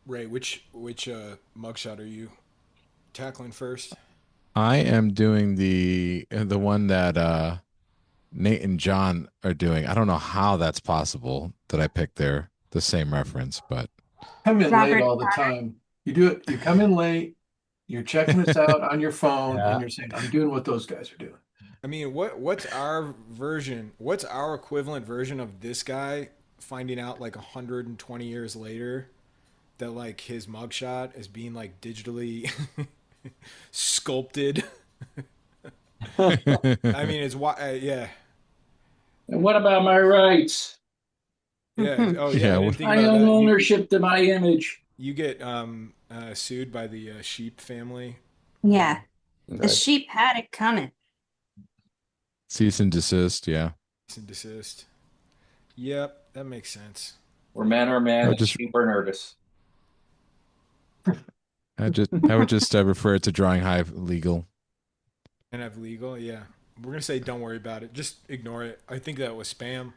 [SPEAKER 2] Ray, which mugshot are you tackling first?
[SPEAKER 7] I am doing the one that Nate and John are doing. I don't know how that's possible that I picked the same reference, but
[SPEAKER 1] Come in late
[SPEAKER 4] Robert,
[SPEAKER 1] all the time. You do it, you come in late, you're checking us out on your phone,
[SPEAKER 3] Yeah.
[SPEAKER 1] and you're saying, I'm doing what those guys are doing.
[SPEAKER 2] I mean, what's our version? What's our equivalent version of this guy finding out like 120 years later that like his mugshot is being like digitally sculpted? I mean, it's why, yeah,
[SPEAKER 6] And what about my rights?
[SPEAKER 2] yeah. Oh yeah,
[SPEAKER 7] Yeah,
[SPEAKER 2] I
[SPEAKER 7] what-
[SPEAKER 2] didn't think
[SPEAKER 6] I
[SPEAKER 2] about
[SPEAKER 6] own
[SPEAKER 2] that.
[SPEAKER 6] ownership to my image.
[SPEAKER 2] You get sued by the sheep family.
[SPEAKER 4] yeah, the
[SPEAKER 3] Right.
[SPEAKER 4] sheep had it coming.
[SPEAKER 7] cease and desist. Yeah,
[SPEAKER 2] Cease and desist. Yep, that makes sense.
[SPEAKER 6] Where men are mad
[SPEAKER 7] I
[SPEAKER 6] and
[SPEAKER 7] just
[SPEAKER 6] sheep are nervous.
[SPEAKER 7] I would just refer to drawing Hive legal.
[SPEAKER 2] And have legal, yeah. We're gonna say don't worry about it. Just ignore it. I think that was spam.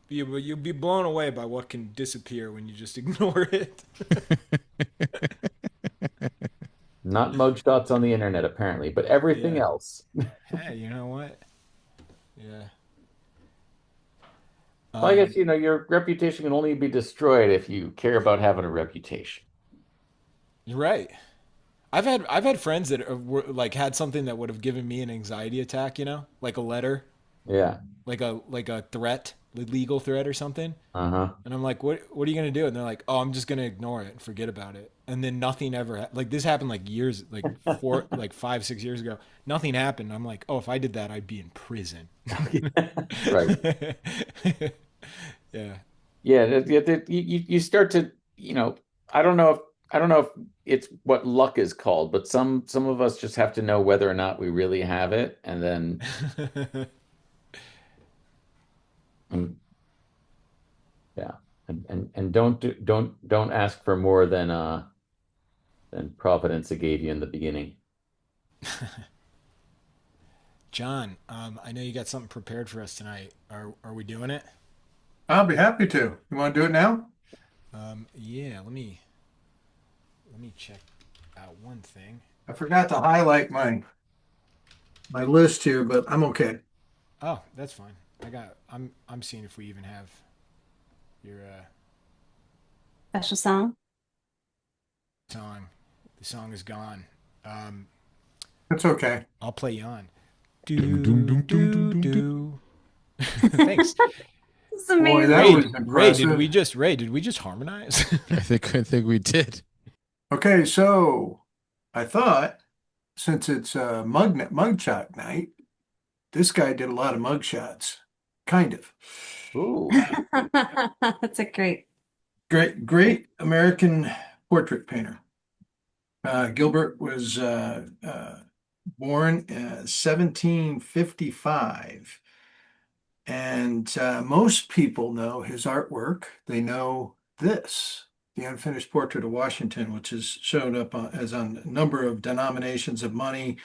[SPEAKER 2] You'll be blown away by what can disappear when you just ignore it.
[SPEAKER 3] Not mugshots on the internet, apparently, but everything
[SPEAKER 2] Yeah.
[SPEAKER 3] else.
[SPEAKER 2] Hey, you know what? Yeah.
[SPEAKER 3] Well, I guess, your reputation can only be destroyed if you care about having a reputation.
[SPEAKER 2] You're right. I've had friends that were like had something that would have given me an anxiety attack. Like a letter,
[SPEAKER 3] Yeah.
[SPEAKER 2] like a threat, a legal threat or something.
[SPEAKER 3] Uh-huh.
[SPEAKER 2] And I'm like, what are you gonna do? And they're like, oh, I'm just gonna ignore it and forget about it. And then nothing ever like this happened like years, like 5, 6 years ago. Nothing happened. I'm like, oh, if I did that, I'd be in prison.
[SPEAKER 3] Right.
[SPEAKER 2] Yeah.
[SPEAKER 3] Yeah, you start to, I don't know if it's what luck is called, but some of us just have to know whether or not we really have it, and then yeah. And don't ask for more than Providence gave you in the beginning.
[SPEAKER 2] John, I know you got something prepared for us tonight. Are we doing it?
[SPEAKER 1] I'll be happy to. You want to do it now?
[SPEAKER 2] Yeah. Let me check out one thing.
[SPEAKER 1] I forgot to highlight my list here, but I'm okay.
[SPEAKER 2] Oh, that's fine. I'm seeing if we even have your
[SPEAKER 4] Special song.
[SPEAKER 2] song. The song is gone.
[SPEAKER 1] That's okay.
[SPEAKER 2] I'll play you on.
[SPEAKER 7] Doom,
[SPEAKER 2] Do
[SPEAKER 7] doom, doom,
[SPEAKER 2] do
[SPEAKER 7] doom, doom,
[SPEAKER 2] do. Thanks.
[SPEAKER 4] This is
[SPEAKER 1] Boy,
[SPEAKER 4] amazing.
[SPEAKER 1] that
[SPEAKER 2] Ray,
[SPEAKER 1] was
[SPEAKER 2] Ray,
[SPEAKER 1] impressive.
[SPEAKER 2] did we just harmonize?
[SPEAKER 7] I think we did.
[SPEAKER 1] Okay, so I thought since it's mugshot night, this guy did a lot of mugshots. Kind of.
[SPEAKER 3] Ooh.
[SPEAKER 4] That's a great.
[SPEAKER 1] Great American portrait painter. Gilbert was born in 1755. And most people know his artwork. They know this, the unfinished portrait of Washington, which has showed up as on a number of denominations of money,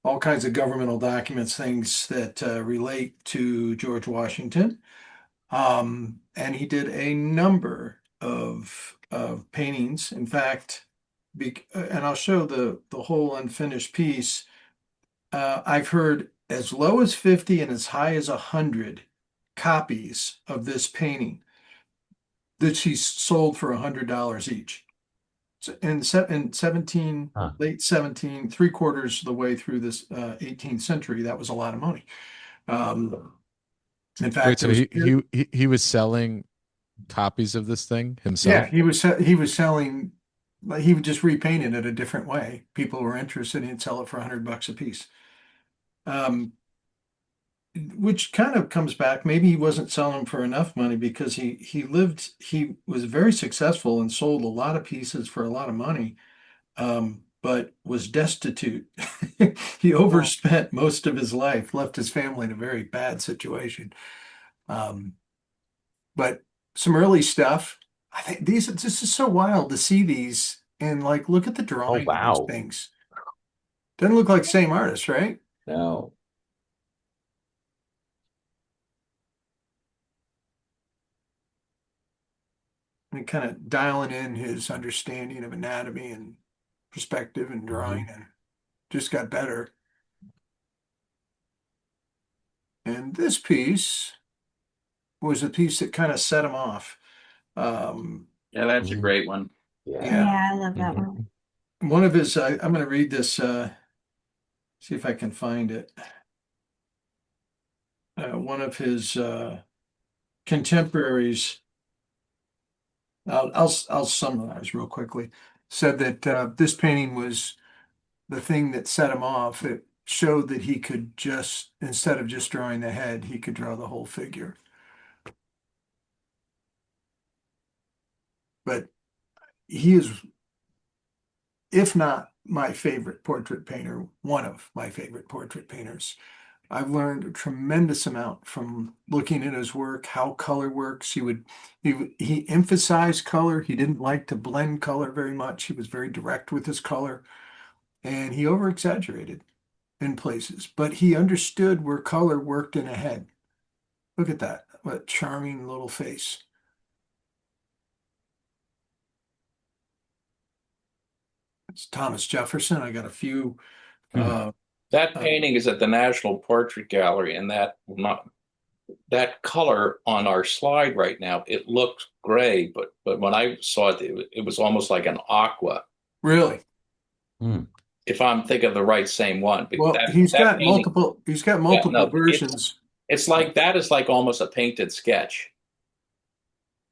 [SPEAKER 1] all kinds of governmental documents, things that relate to George Washington. And he did a number of paintings. In fact, and I'll show the whole unfinished piece. I've heard as low as 50 and as high as 100 copies of this painting that she sold for $100 each. So in 17,
[SPEAKER 3] Huh.
[SPEAKER 1] late 17, three-quarters of the way through this 18th century, that was a lot of money. In
[SPEAKER 7] Wait,
[SPEAKER 1] fact,
[SPEAKER 7] so
[SPEAKER 1] there's
[SPEAKER 7] he was selling copies of this thing
[SPEAKER 1] yeah,
[SPEAKER 7] himself?
[SPEAKER 1] he was selling, like, he would just repaint it a different way. People were interested, he'd sell it for $100 a piece. Which kind of comes back. Maybe he wasn't selling for enough money because he was very successful and sold a lot of pieces for a lot of money, but was destitute. He overspent most of his life, left his family in a very bad situation. Um, but some early stuff. I think this is so wild to see these and like look at the
[SPEAKER 3] Oh,
[SPEAKER 1] drawing of these
[SPEAKER 3] wow.
[SPEAKER 1] things. Doesn't look like same artist, right?
[SPEAKER 3] No.
[SPEAKER 1] And kind of dialing in his understanding of anatomy and perspective and drawing, and just got better. And this piece was the piece that kind of set him off.
[SPEAKER 6] Yeah, that's a
[SPEAKER 3] Mhm.
[SPEAKER 6] great one.
[SPEAKER 3] Yeah.
[SPEAKER 1] Yeah,
[SPEAKER 4] I love that one.
[SPEAKER 1] one of his, I'm going to read this, see if I can find it. One of his contemporaries, I'll summarize real quickly, said that this painting was the thing that set him off. It showed that he could just, instead of just drawing the head, he could draw the whole figure. But he is, if not my favorite portrait painter, one of my favorite portrait painters. I've learned a tremendous amount from looking at his work, how color works. He emphasized color. He didn't like to blend color very much. He was very direct with his color, and he over exaggerated in places, but he understood where color worked in a head. Look at that. What a charming little face. It's Thomas Jefferson. I got a few. Uh,
[SPEAKER 6] That
[SPEAKER 1] uh,
[SPEAKER 6] painting is at the National Portrait Gallery, and that color on our slide right now, it looks gray, but when I saw it, it was almost like an aqua.
[SPEAKER 1] really?
[SPEAKER 3] Hmm.
[SPEAKER 6] If I'm thinking of the right same one, but
[SPEAKER 1] Well,
[SPEAKER 6] that painting,
[SPEAKER 1] he's got
[SPEAKER 6] yeah,
[SPEAKER 1] multiple
[SPEAKER 6] no,
[SPEAKER 1] versions.
[SPEAKER 6] it's like that is like almost a painted sketch,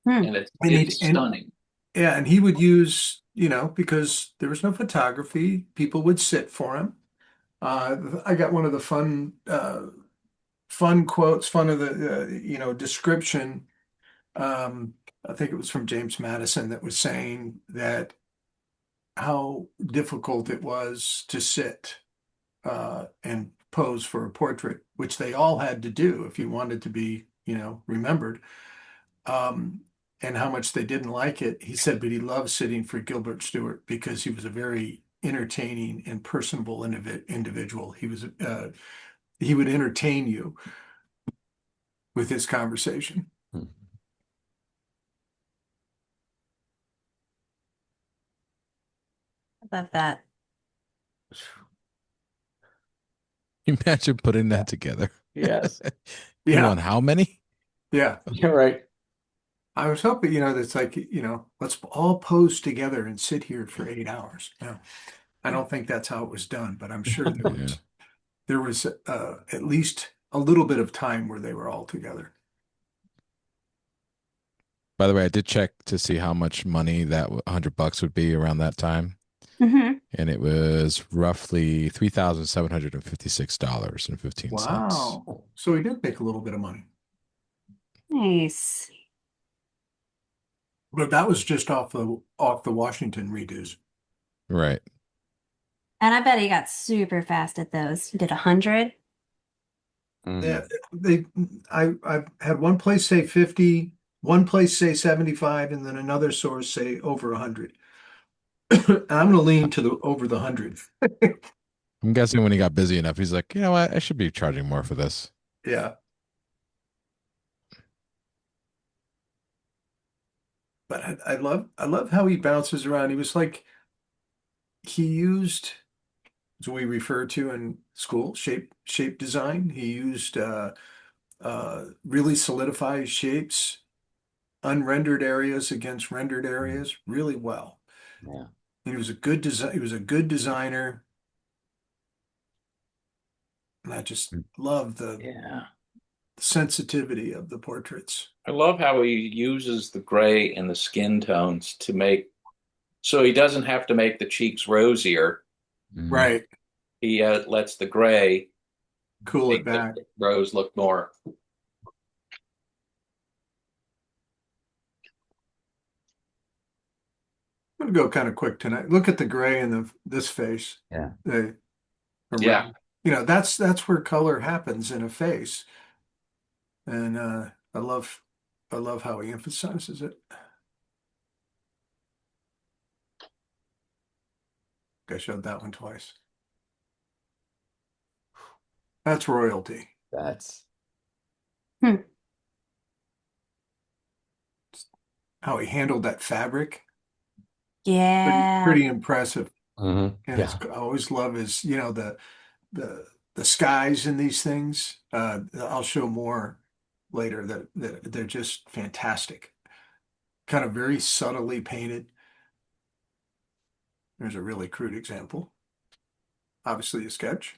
[SPEAKER 4] Hmm.
[SPEAKER 6] and
[SPEAKER 1] And
[SPEAKER 6] it's
[SPEAKER 1] and
[SPEAKER 6] stunning.
[SPEAKER 1] yeah, and he would use, because there was no photography, people would sit for him. I got one of the fun quotes, fun of the description. I think it was from James Madison that was saying that how difficult it was to sit and pose for a portrait, which they all had to do if you wanted to be, remembered. Um, and how much they didn't like it. He said, but he loved sitting for Gilbert Stuart because he was a very entertaining and personable individual. He would entertain you with his conversation.
[SPEAKER 3] Hmm.
[SPEAKER 4] I love that.
[SPEAKER 7] Imagine putting that together.
[SPEAKER 3] Yes.
[SPEAKER 7] You
[SPEAKER 1] Yeah.
[SPEAKER 7] want how many?
[SPEAKER 1] Yeah.
[SPEAKER 3] You're right.
[SPEAKER 1] I was hoping, that's like, let's all pose together and sit here for 8 hours. No, I don't think that's how it was done, but I'm sure
[SPEAKER 7] Yeah.
[SPEAKER 1] there was at least a little bit of time where they were all together.
[SPEAKER 7] By the way, I did check to see how much money that $100 would be around that time,
[SPEAKER 4] Hmm.
[SPEAKER 7] and it was roughly $3,756.15.
[SPEAKER 1] Wow. So he did make a little bit of money.
[SPEAKER 4] Nice.
[SPEAKER 1] But that was just off the Washington redos.
[SPEAKER 7] Right.
[SPEAKER 4] And I bet he got super fast at those. He did 100.
[SPEAKER 1] Yeah, I had one place say 50, one place say 75, and then another source say over 100. I'm going to lean to the over the 100.
[SPEAKER 7] I'm guessing when he got busy enough, he's like, you know what? I should be charging more for this.
[SPEAKER 1] Yeah. But I love how he bounces around. He was like he used, as we refer to in school, shape design. He used really solidified shapes, unrendered areas against rendered areas really well.
[SPEAKER 3] Yeah.
[SPEAKER 1] He was a good designer. And I just love the
[SPEAKER 3] Yeah.
[SPEAKER 1] sensitivity of the portraits.
[SPEAKER 6] I love how he uses the gray and the skin tones to make, so he doesn't have to make the cheeks rosier.
[SPEAKER 1] Right.
[SPEAKER 6] He lets the gray
[SPEAKER 1] Cool it
[SPEAKER 6] make the
[SPEAKER 1] back.
[SPEAKER 6] rose look more.
[SPEAKER 1] I'm gonna go kind of quick tonight. Look at the gray in this face.
[SPEAKER 3] Yeah.
[SPEAKER 1] They are
[SPEAKER 6] Yeah.
[SPEAKER 1] that's where color happens in a face. And I love how he emphasizes it. I showed that one twice. That's royalty.
[SPEAKER 3] That's
[SPEAKER 1] How he handled that fabric.
[SPEAKER 4] Yeah.
[SPEAKER 1] Pretty impressive.
[SPEAKER 3] Mhm.
[SPEAKER 1] And
[SPEAKER 3] Yeah.
[SPEAKER 1] I always love his, the skies in these things. I'll show more later that they're just fantastic. Kind of very subtly painted. There's a really crude example. Obviously a sketch.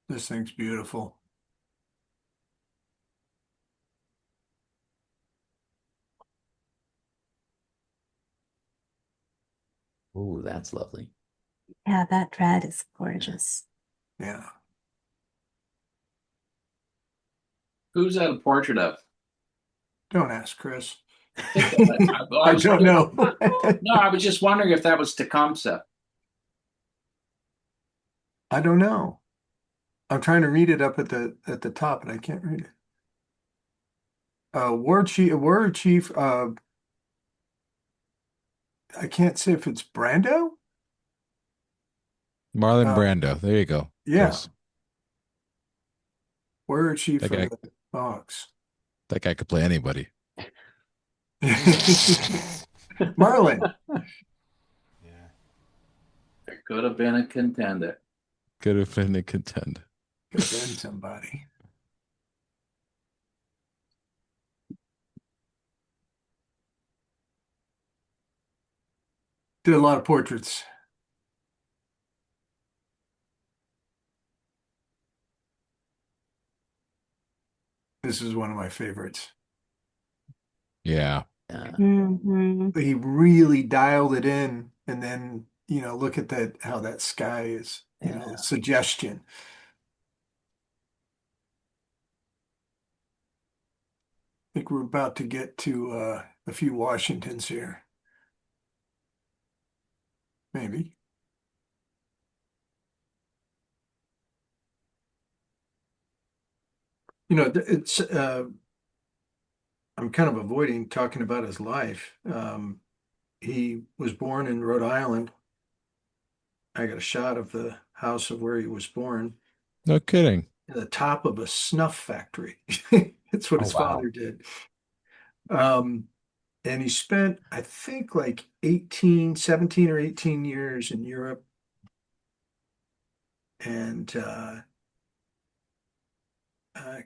[SPEAKER 1] This thing's beautiful.
[SPEAKER 3] Ooh, that's lovely.
[SPEAKER 4] Yeah, that red is gorgeous.
[SPEAKER 1] Yeah.
[SPEAKER 6] Who's that a portrait of?
[SPEAKER 1] Don't ask Chris.
[SPEAKER 6] I
[SPEAKER 1] I don't know.
[SPEAKER 6] No, I was just wondering if that was Tecumseh.
[SPEAKER 1] I don't know. I'm trying to read it up at the top, and I can't read it. War chief. I can't say if it's Brando.
[SPEAKER 7] Marlon
[SPEAKER 1] Uh,
[SPEAKER 7] Brando. There you go.
[SPEAKER 1] Yeah,
[SPEAKER 7] Chris.
[SPEAKER 1] War chief
[SPEAKER 7] That
[SPEAKER 1] of
[SPEAKER 7] guy,
[SPEAKER 1] the Fox.
[SPEAKER 7] that guy could play anybody.
[SPEAKER 1] Marlon.
[SPEAKER 2] Yeah.
[SPEAKER 6] It could have been a contender.
[SPEAKER 7] Could have been a contender.
[SPEAKER 1] Could have been somebody. Did a lot of portraits. This is one of my favorites.
[SPEAKER 7] Yeah.
[SPEAKER 4] Hmm.
[SPEAKER 1] He really dialed it in, and then look at that how that sky is,
[SPEAKER 3] Yeah.
[SPEAKER 1] suggestion. I think we're about to get to a few Washingtons here. maybe. You know, it's I'm kind of avoiding talking about his life. He was born in Rhode Island. I got a shot of the house of where he was born,
[SPEAKER 7] No kidding.
[SPEAKER 1] in the top of a snuff factory. That's what
[SPEAKER 3] Oh,
[SPEAKER 1] his
[SPEAKER 3] wow.
[SPEAKER 1] father did. And he spent, I think, like 17 or 18 years in Europe. And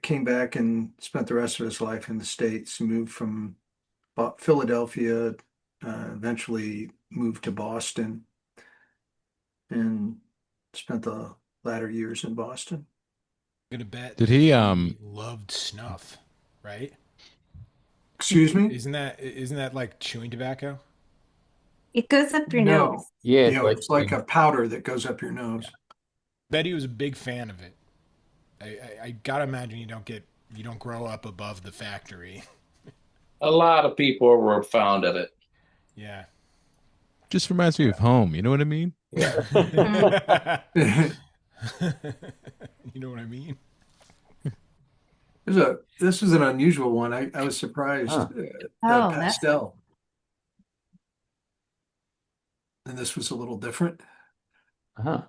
[SPEAKER 1] came back and spent the rest of his life in the States. He moved from Philadelphia, eventually moved to Boston, and spent the latter years in Boston.
[SPEAKER 2] I'm gonna bet
[SPEAKER 7] Did he
[SPEAKER 2] loved snuff, right?
[SPEAKER 1] Excuse me?
[SPEAKER 2] Isn't that like chewing tobacco?
[SPEAKER 4] It goes up your
[SPEAKER 1] No.
[SPEAKER 4] nose.
[SPEAKER 3] Yeah,
[SPEAKER 1] You know, it's like a powder that goes up your nose.
[SPEAKER 2] Bet he was a big fan of it. I gotta imagine you don't grow up above the factory.
[SPEAKER 6] A lot of people were fond of it.
[SPEAKER 2] Yeah.
[SPEAKER 7] just reminds me of home? You know what I mean?
[SPEAKER 3] yeah.
[SPEAKER 2] You know what I mean?
[SPEAKER 1] This is an unusual one. I was surprised.
[SPEAKER 3] Huh.
[SPEAKER 4] Oh, that's
[SPEAKER 1] Pastel. And this was a little different.
[SPEAKER 3] Uh-huh.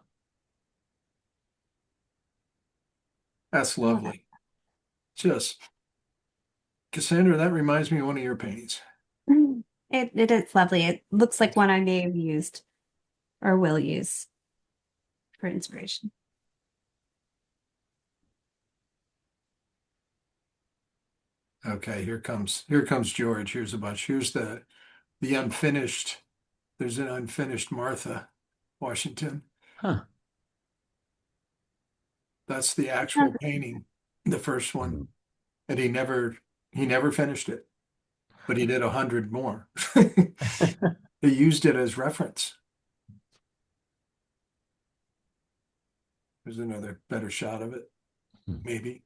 [SPEAKER 1] That's lovely. Just Cassandra, that reminds me of one of your paintings.
[SPEAKER 4] it is lovely. It looks like one I may have used or will use for inspiration.
[SPEAKER 1] Okay, here comes George. Here's a bunch. Here's the unfinished. There's an unfinished Martha Washington.
[SPEAKER 3] Huh.
[SPEAKER 1] That's the actual painting, the first one. And he never finished it, but he did 100 more. He used it as reference. There's another better shot of it, maybe.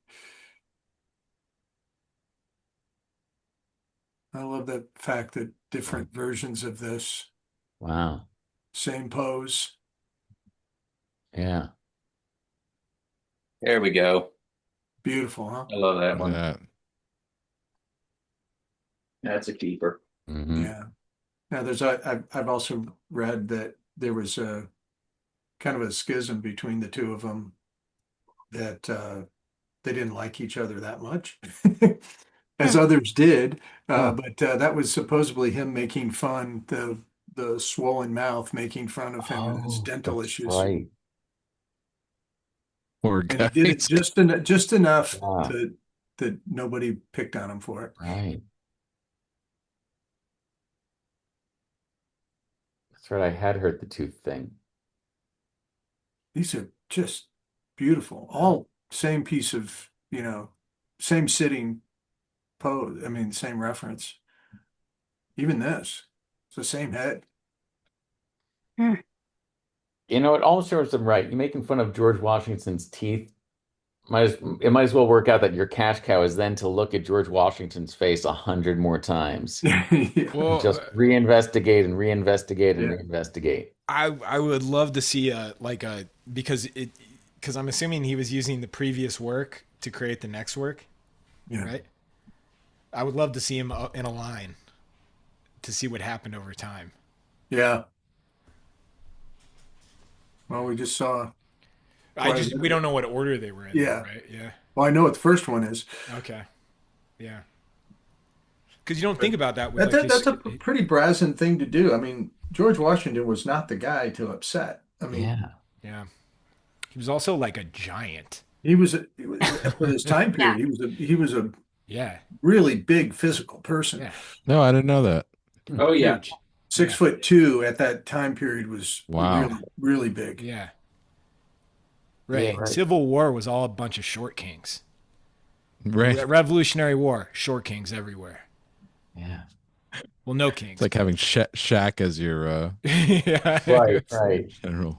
[SPEAKER 1] I love the fact that different versions of this,
[SPEAKER 3] Wow.
[SPEAKER 1] same pose.
[SPEAKER 3] Yeah.
[SPEAKER 6] There we go.
[SPEAKER 1] Beautiful, huh?
[SPEAKER 6] I love that
[SPEAKER 7] Look
[SPEAKER 6] one.
[SPEAKER 7] at that.
[SPEAKER 6] That's a keeper.
[SPEAKER 3] Mhm.
[SPEAKER 1] Yeah. Now I've also read that there was a kind of a schism between the two of them, that they didn't like each other that much, as others did. But that was supposedly him making fun, the swollen mouth, making fun of him and his dental
[SPEAKER 3] that's
[SPEAKER 1] issues.
[SPEAKER 3] right.
[SPEAKER 7] Poor
[SPEAKER 1] And he did it
[SPEAKER 7] guys.
[SPEAKER 1] just enough
[SPEAKER 3] Yeah.
[SPEAKER 1] that nobody picked on him for it.
[SPEAKER 3] Right. That's right. I had heard the tooth thing.
[SPEAKER 1] These are just beautiful. All same piece of, same sitting pose. I mean, same reference. Even this, it's the same head.
[SPEAKER 3] You know, it almost serves them right. You're making fun of George Washington's teeth. It might as well work out that your cash cow is then to look at George Washington's face 100 more times.
[SPEAKER 1] Yeah.
[SPEAKER 2] Well,
[SPEAKER 3] Just reinvestigate and reinvestigate and
[SPEAKER 1] Yeah.
[SPEAKER 3] reinvestigate.
[SPEAKER 2] I would love to see because I'm assuming he was using the previous work to create the next work,
[SPEAKER 1] Yeah.
[SPEAKER 2] right? I would love to see him in a line to see what happened over time.
[SPEAKER 1] Yeah. Well, we just saw.
[SPEAKER 2] We don't know what order they were in.
[SPEAKER 1] Yeah.
[SPEAKER 2] Right. Yeah.
[SPEAKER 1] Well, I know what the first one is.
[SPEAKER 2] Okay. Yeah. Because you don't think about that with
[SPEAKER 1] That's a pretty brazen thing to do. I mean, George Washington was not the guy to upset. I mean,
[SPEAKER 2] Yeah. He was also like a giant.
[SPEAKER 1] he was for this time period. He was a
[SPEAKER 2] Yeah.
[SPEAKER 1] really big physical person.
[SPEAKER 2] Yeah.
[SPEAKER 7] No, I didn't know that.
[SPEAKER 6] Oh, yeah.
[SPEAKER 2] Huge.
[SPEAKER 1] 6'2" at that time period was
[SPEAKER 7] Wow.
[SPEAKER 1] really, really big.
[SPEAKER 2] Yeah. Right.
[SPEAKER 3] Yeah, right.
[SPEAKER 2] Civil War was all a bunch of short kings.
[SPEAKER 7] Right.
[SPEAKER 2] Revolutionary War, short kings everywhere.
[SPEAKER 3] Yeah.
[SPEAKER 2] Well, no kings.
[SPEAKER 7] It's like having Shaq as your
[SPEAKER 2] yeah.
[SPEAKER 3] Right.
[SPEAKER 7] general.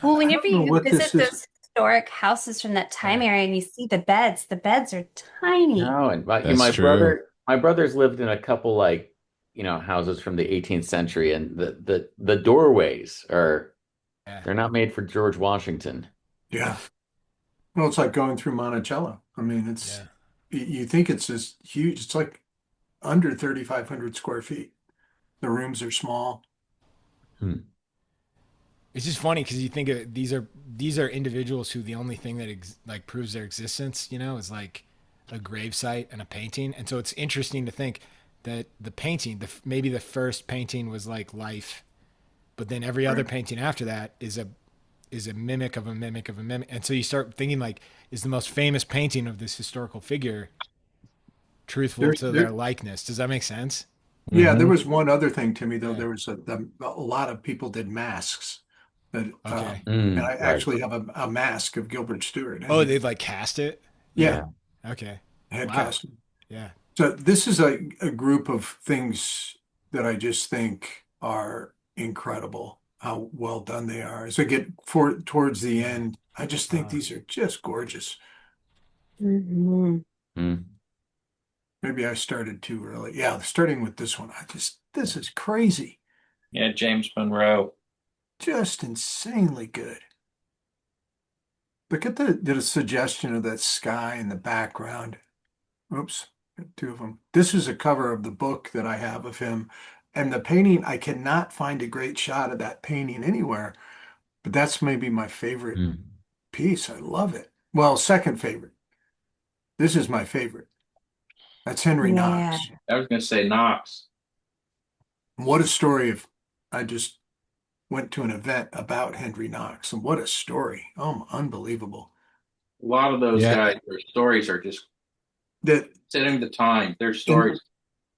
[SPEAKER 4] Well, whenever
[SPEAKER 1] I don't know
[SPEAKER 4] you
[SPEAKER 1] what
[SPEAKER 4] visit
[SPEAKER 1] this is.
[SPEAKER 4] those historic houses from that time area and you see the beds are tiny.
[SPEAKER 3] No, and my
[SPEAKER 7] That's true.
[SPEAKER 3] brothers lived in a couple like houses from the 18th century, and the doorways are
[SPEAKER 2] Yeah.
[SPEAKER 3] they're not made for George Washington.
[SPEAKER 1] Yeah. Well, it's like going through Monticello. I mean, it's
[SPEAKER 2] Yeah.
[SPEAKER 1] you think it's this huge. It's like under 3,500 square feet. The rooms are small.
[SPEAKER 3] Hmm.
[SPEAKER 2] It's just funny because you think these are individuals who the only thing that like proves their existence, is like a gravesite and a painting. And so it's interesting to think that the painting, maybe the first painting was like life, but then every other
[SPEAKER 1] Right.
[SPEAKER 2] painting after that is a mimic of a mimic of a mimic. And so you start thinking like, is the most famous painting of this historical figure truthful
[SPEAKER 1] There's
[SPEAKER 2] to their
[SPEAKER 1] there.
[SPEAKER 2] likeness? Does that make sense?
[SPEAKER 1] Yeah, there
[SPEAKER 7] Hmm.
[SPEAKER 1] was one other thing, Timmy, though.
[SPEAKER 2] Yeah.
[SPEAKER 1] There was a lot of people did masks that,
[SPEAKER 2] Okay.
[SPEAKER 1] and I
[SPEAKER 3] Right.
[SPEAKER 1] actually have a mask of Gilbert Stuart, and
[SPEAKER 2] Oh, they'd like cast it.
[SPEAKER 1] yeah,
[SPEAKER 3] Yeah.
[SPEAKER 2] Okay.
[SPEAKER 1] head
[SPEAKER 2] Wow.
[SPEAKER 1] casting.
[SPEAKER 2] Yeah.
[SPEAKER 1] So this is a group of things that I just think are incredible, how well done they are. As I get towards the
[SPEAKER 2] Yeah.
[SPEAKER 1] end, I just think
[SPEAKER 2] Uh,
[SPEAKER 1] these are just gorgeous.
[SPEAKER 4] Mhm.
[SPEAKER 3] Hmm.
[SPEAKER 1] Maybe I started too early. Yeah, starting with this one, this is crazy.
[SPEAKER 6] Yeah, James Monroe.
[SPEAKER 1] Just insanely good. Look at the suggestion of that sky in the background. Oops, two of them. This is a cover of the book that I have of him. And the painting, I cannot find a great shot of that painting anywhere, but that's maybe my favorite
[SPEAKER 3] Hmm.
[SPEAKER 1] piece. I love it. Well, second favorite. This is my favorite. That's Henry
[SPEAKER 4] Yeah.
[SPEAKER 1] Knox.
[SPEAKER 6] I was going to say Knox.
[SPEAKER 1] What a story of, I just went to an event about Henry Knox, and what a story. Oh, unbelievable.
[SPEAKER 6] A lot of those
[SPEAKER 7] Yeah.
[SPEAKER 6] guys, their stories are just
[SPEAKER 1] That,
[SPEAKER 6] sitting the time. Their
[SPEAKER 1] and
[SPEAKER 6] stories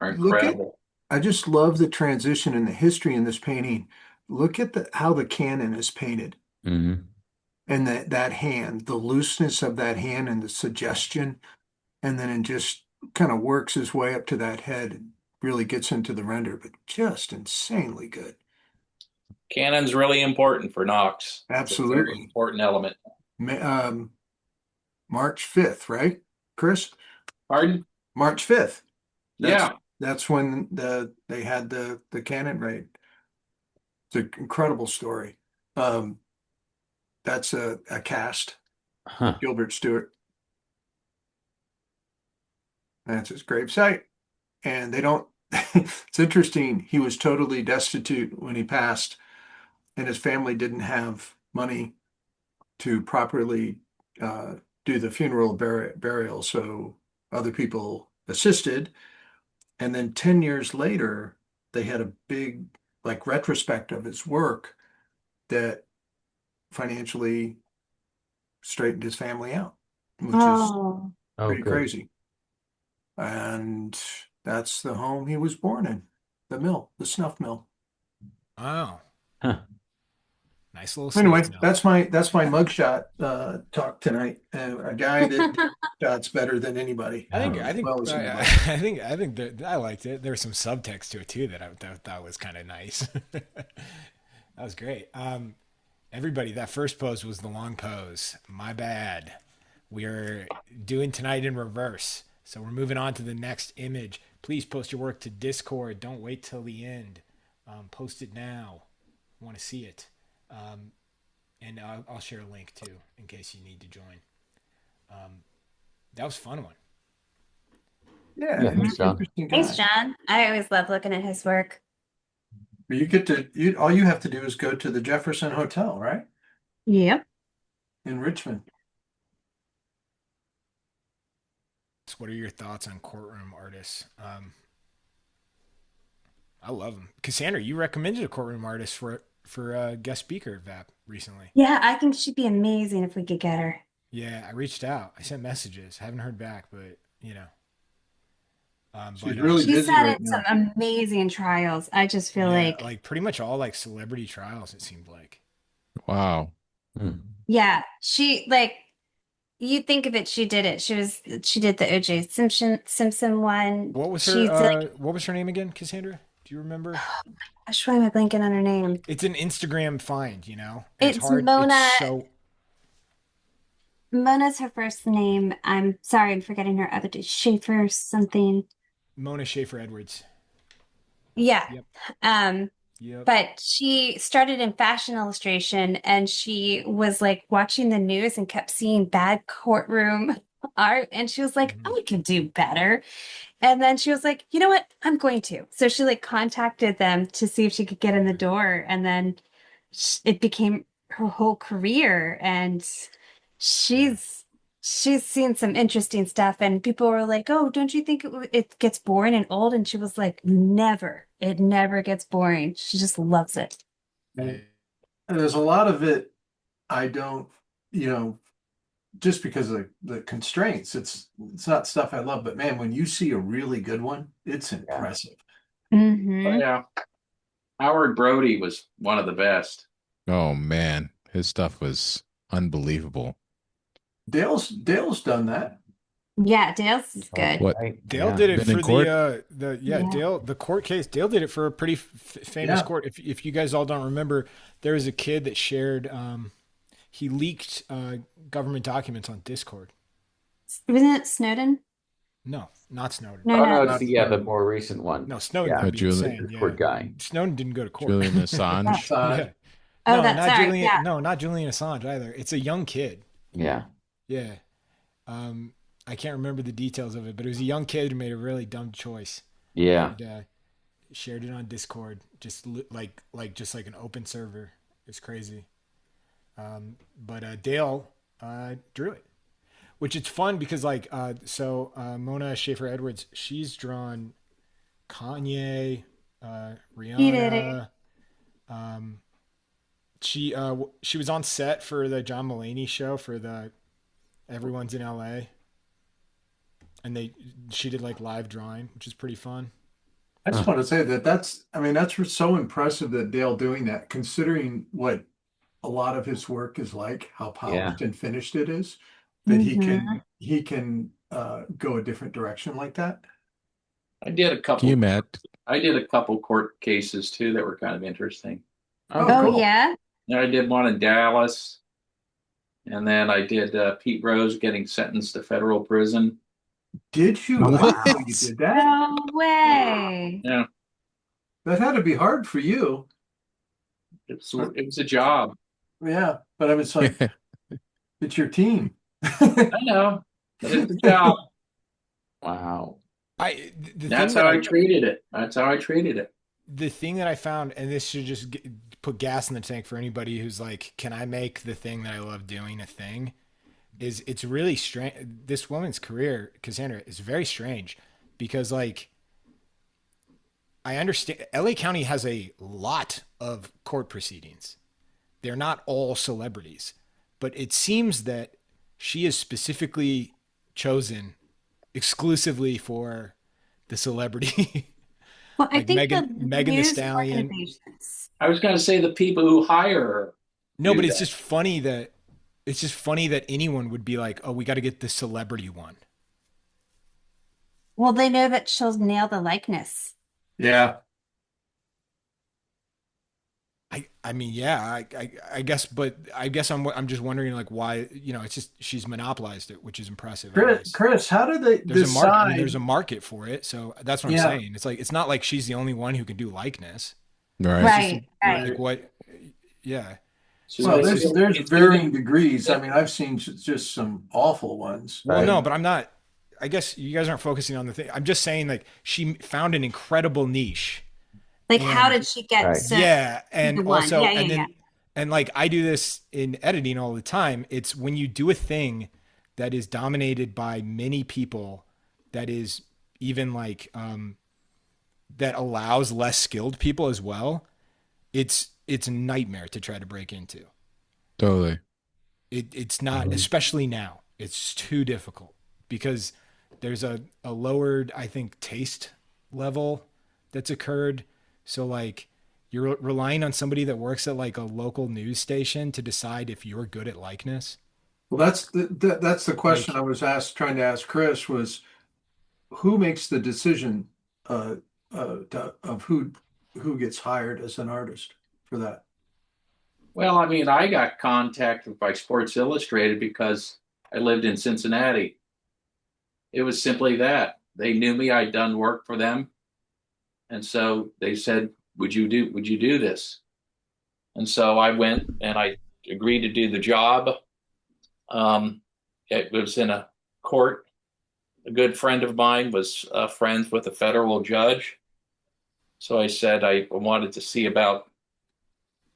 [SPEAKER 6] are
[SPEAKER 1] look at,
[SPEAKER 6] incredible.
[SPEAKER 1] I just love the transition and the history in this painting. Look at how the cannon is painted.
[SPEAKER 3] Hmm.
[SPEAKER 1] And that hand, the looseness of that hand and the suggestion, and then it just kind of works his way up to that head and really gets into the render, but just insanely good.
[SPEAKER 6] Cannon's really important for Knox. It's a very
[SPEAKER 1] Absolutely.
[SPEAKER 6] important element.
[SPEAKER 1] Um, March 5th, right, Chris?
[SPEAKER 6] Pardon?
[SPEAKER 1] March 5th. That's
[SPEAKER 6] Yeah.
[SPEAKER 1] that's when they had the cannon raid. It's an incredible story. Um, that's a cast,
[SPEAKER 3] Huh.
[SPEAKER 1] Gilbert Stuart. That's his gravesite. And they don't, it's interesting. He was totally destitute when he passed, and his family didn't have money to properly uh, do the funeral burial. So other people assisted. And then 10 years later, they had a big, like, retrospect of his work that financially straightened his family out, which is
[SPEAKER 4] Oh,
[SPEAKER 3] Oh,
[SPEAKER 1] pretty
[SPEAKER 3] good.
[SPEAKER 1] crazy. And that's the home he was born in, the mill, the snuff mill.
[SPEAKER 2] oh,
[SPEAKER 3] Huh.
[SPEAKER 2] nice little
[SPEAKER 1] Anyway,
[SPEAKER 2] snuff mill.
[SPEAKER 1] that's my mugshot talk tonight. A guy that shots better than anybody,
[SPEAKER 2] I think
[SPEAKER 3] Oh,
[SPEAKER 2] I
[SPEAKER 1] as
[SPEAKER 2] think
[SPEAKER 1] well as
[SPEAKER 2] I,
[SPEAKER 1] anybody.
[SPEAKER 2] I think that I liked it. There was some subtext to it too that I thought was kind of nice. That was great. Everybody, that first pose was the long pose. My bad. We are doing tonight in reverse. So we're moving on to the next image. Please post your work to Discord. Don't wait till the end. Post it now. I want to see it. Um, and I'll share a link too in case you need to join. That was a fun one.
[SPEAKER 1] Yeah,
[SPEAKER 3] yeah. Thanks, John.
[SPEAKER 1] interesting
[SPEAKER 4] thanks,
[SPEAKER 1] guy.
[SPEAKER 4] John. I always love looking at his work.
[SPEAKER 1] You get to all you have to do is go to the Jefferson Hotel, right?
[SPEAKER 4] Yep.
[SPEAKER 1] In Richmond.
[SPEAKER 2] So what are your thoughts on courtroom artists? I love them. Cassandra, you recommended a courtroom artist for a guest speaker at VAP recently.
[SPEAKER 4] Yeah, I think she'd be amazing if we could get her.
[SPEAKER 2] Yeah, I reached out. I sent messages. Haven't heard back, but
[SPEAKER 1] She's really
[SPEAKER 4] She
[SPEAKER 1] busy
[SPEAKER 4] sat
[SPEAKER 1] right
[SPEAKER 4] in some
[SPEAKER 1] now.
[SPEAKER 4] amazing trials. I just feel
[SPEAKER 2] yeah,
[SPEAKER 4] like,
[SPEAKER 2] like pretty much all like celebrity trials. It seemed like.
[SPEAKER 7] Wow.
[SPEAKER 3] Hmm.
[SPEAKER 4] yeah, you think of it, she did it. She did the OJ Simpson one.
[SPEAKER 2] What was her
[SPEAKER 4] She's like,
[SPEAKER 2] What was her name again, Cassandra? Do you remember?
[SPEAKER 4] gosh, why am I blanking on her name?
[SPEAKER 2] It's an Instagram find, and it's
[SPEAKER 4] It's
[SPEAKER 2] hard. It's
[SPEAKER 4] Mona.
[SPEAKER 2] so
[SPEAKER 4] Mona's her first name. I'm sorry, I'm forgetting her other Schaefer something.
[SPEAKER 2] Mona Schaefer Edwards.
[SPEAKER 4] Yeah.
[SPEAKER 2] Yep.
[SPEAKER 4] Um,
[SPEAKER 2] Yep.
[SPEAKER 4] but she started in fashion illustration and she was like watching the news and kept seeing bad courtroom art. And she was like,
[SPEAKER 2] Mhm.
[SPEAKER 4] I could do better. And then she was like, you know what? I'm going to. So she like contacted them to see if she could get in the door. And then it became her whole career. And
[SPEAKER 2] Yeah.
[SPEAKER 4] she's seen some interesting stuff. And people were like, oh, don't you think it gets boring and old? And she was like, never. It never gets boring. She just loves it.
[SPEAKER 1] And there's a lot of it I don't, you know, just because of the constraints. It's not stuff I love, but man, when you see a really good one, it's
[SPEAKER 3] Yeah.
[SPEAKER 1] impressive.
[SPEAKER 6] But
[SPEAKER 4] Hmm.
[SPEAKER 6] yeah, Howard Brody was one of the best.
[SPEAKER 7] Oh man, his stuff was unbelievable.
[SPEAKER 1] Dale's done that.
[SPEAKER 4] Yeah, Dale's is good.
[SPEAKER 7] What?
[SPEAKER 3] Right.
[SPEAKER 2] Dale
[SPEAKER 3] Yeah.
[SPEAKER 2] did it
[SPEAKER 7] Been in
[SPEAKER 2] for
[SPEAKER 7] court?
[SPEAKER 2] yeah,
[SPEAKER 4] Yeah.
[SPEAKER 2] Dale, the court case. Dale did it for a pretty famous
[SPEAKER 1] Yeah.
[SPEAKER 2] court. If you guys all don't remember, there was a kid that shared he leaked government documents on Discord.
[SPEAKER 4] Wasn't it Snowden?
[SPEAKER 2] No, not Snowden.
[SPEAKER 4] No,
[SPEAKER 3] Oh
[SPEAKER 4] no.
[SPEAKER 3] no,
[SPEAKER 1] Not
[SPEAKER 3] the more recent one.
[SPEAKER 2] No, Snowden,
[SPEAKER 3] Yeah,
[SPEAKER 2] that'd be
[SPEAKER 7] Julie-
[SPEAKER 2] insane.
[SPEAKER 3] the
[SPEAKER 2] Yeah.
[SPEAKER 3] court guy.
[SPEAKER 2] Snowden didn't go to court.
[SPEAKER 7] Julian Assange.
[SPEAKER 2] Yeah.
[SPEAKER 4] Oh,
[SPEAKER 2] No,
[SPEAKER 4] that's
[SPEAKER 2] not
[SPEAKER 4] sorry.
[SPEAKER 2] Julian.
[SPEAKER 4] Yeah.
[SPEAKER 2] No, not Julian Assange either. It's a young kid.
[SPEAKER 3] Yeah.
[SPEAKER 2] Yeah. I can't remember the details of it, but it was a young kid who made a really dumb choice
[SPEAKER 3] Yeah.
[SPEAKER 2] and shared it on Discord, just just like an open server. It's crazy. But Dale drew it, which it's fun because Mona Schaefer Edwards, she's drawn Kanye,
[SPEAKER 4] He did it.
[SPEAKER 2] Rihanna. Um, she was on set for the John Mulaney show for the Everyone's in LA, and she did like live drawing, which is pretty fun.
[SPEAKER 1] I just want to say I mean, that's so impressive that Dale doing that, considering what a lot of his work is like, how
[SPEAKER 3] Yeah.
[SPEAKER 1] polished and finished it is, that
[SPEAKER 4] Mhm.
[SPEAKER 1] he can go a different direction like that.
[SPEAKER 6] I did a couple.
[SPEAKER 7] You met.
[SPEAKER 6] I did a couple court cases too that were kind of interesting.
[SPEAKER 1] Oh,
[SPEAKER 4] Oh,
[SPEAKER 1] cool.
[SPEAKER 4] yeah.
[SPEAKER 6] I did one in Dallas, and then I did Pete Rose getting sentenced to federal prison.
[SPEAKER 1] Did you?
[SPEAKER 7] What?
[SPEAKER 1] I didn't know you did that?
[SPEAKER 4] No way.
[SPEAKER 6] Yeah,
[SPEAKER 1] That had to be hard for you.
[SPEAKER 6] it was a job.
[SPEAKER 1] Yeah, but I was like, it's your team.
[SPEAKER 6] I know, but it's a job.
[SPEAKER 3] Wow.
[SPEAKER 6] That's how I treated it. That's how I treated it.
[SPEAKER 2] The thing that I found, and this should just put gas in the tank for anybody who's like, can I make the thing that I love doing a thing? Is it's really strange. This woman's career, Cassandra, is very strange because like I understand LA County has a lot of court proceedings. They're not all celebrities, but it seems that she is specifically chosen exclusively for the celebrity.
[SPEAKER 4] Well, I
[SPEAKER 2] Like
[SPEAKER 4] think
[SPEAKER 2] Megan the
[SPEAKER 4] news
[SPEAKER 2] Stallion.
[SPEAKER 4] organizations.
[SPEAKER 6] I was going to say the people who hire her.
[SPEAKER 2] No,
[SPEAKER 6] do
[SPEAKER 2] but it's
[SPEAKER 6] that.
[SPEAKER 2] just funny that anyone would be like, "Oh, we got to get the celebrity one."
[SPEAKER 4] Well, they know that she'll nail the likeness.
[SPEAKER 1] Yeah.
[SPEAKER 2] I mean, yeah, I guess, but I guess I'm just wondering like why, it's just she's monopolized it, which is impressive. I guess.
[SPEAKER 1] Chris, how did they
[SPEAKER 2] There's a market. I mean,
[SPEAKER 1] decide?
[SPEAKER 2] there's a market for it, so that's what I'm
[SPEAKER 1] Yeah.
[SPEAKER 2] saying. It's like it's not like she's the only one who can do likeness.
[SPEAKER 7] Right.
[SPEAKER 4] Right, right.
[SPEAKER 2] Like what? Yeah.
[SPEAKER 6] So
[SPEAKER 1] Well,
[SPEAKER 6] it's-
[SPEAKER 1] there's
[SPEAKER 6] it's
[SPEAKER 1] varying
[SPEAKER 6] even-
[SPEAKER 1] degrees. I mean, I've seen just some awful ones.
[SPEAKER 2] Well,
[SPEAKER 3] Right.
[SPEAKER 2] no, but I'm not. I guess you guys aren't focusing on the thing. I'm just saying like she found an incredible niche.
[SPEAKER 4] Like,
[SPEAKER 2] And-
[SPEAKER 4] how did she get
[SPEAKER 3] Right.
[SPEAKER 4] so
[SPEAKER 2] Yeah, and
[SPEAKER 4] the one.
[SPEAKER 2] also
[SPEAKER 4] Yeah, yeah,
[SPEAKER 2] and then
[SPEAKER 4] yeah.
[SPEAKER 2] and like I do this in editing all the time. It's when you do a thing that is dominated by many people, that is even like that allows less skilled people as well. It's a nightmare to try to break into.
[SPEAKER 7] Totally.
[SPEAKER 2] It's not, especially now. It's too difficult because there's a lowered, I think, taste level that's occurred. So like you're relying on somebody that works at like a local news station to decide if you're good at likeness.
[SPEAKER 1] Well, that's the question I was trying to ask Chris was who makes the decision of who gets hired as an artist for that?
[SPEAKER 6] Well, I mean, I got contacted by Sports Illustrated because I lived in Cincinnati. It was simply that. They knew me. I'd done work for them. And so they said, would you do this? And so I went and I agreed to do the job. It was in a court. A good friend of mine was friends with a federal judge. So I said I wanted to see about,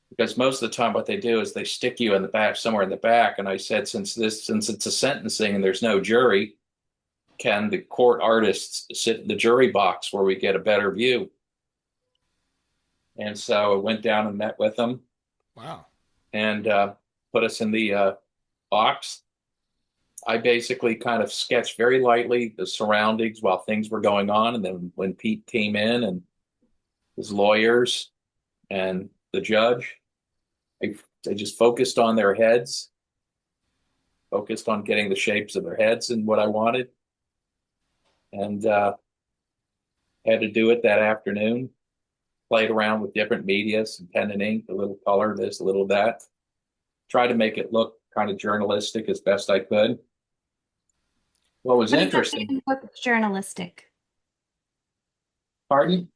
[SPEAKER 6] because most of the time what they do is they stick you in the back, somewhere in the back. And I said, since it's a sentencing and there's no jury, can the court artists sit in the jury box where we get a better view? And so I went down and met with them.
[SPEAKER 2] Wow.
[SPEAKER 6] And put us in the box. I basically kind of sketched very lightly the surroundings while things were going on. And then when Pete came in and his lawyers and the judge, I just focused on their heads, focused on getting the shapes of their heads and what I wanted. And had to do it that afternoon. Played around with different media, some pen and ink, a little color, this, a little that. Tried to make it look kind of journalistic as best I could. What was interesting.
[SPEAKER 4] What's journalistic?
[SPEAKER 6] Pardon?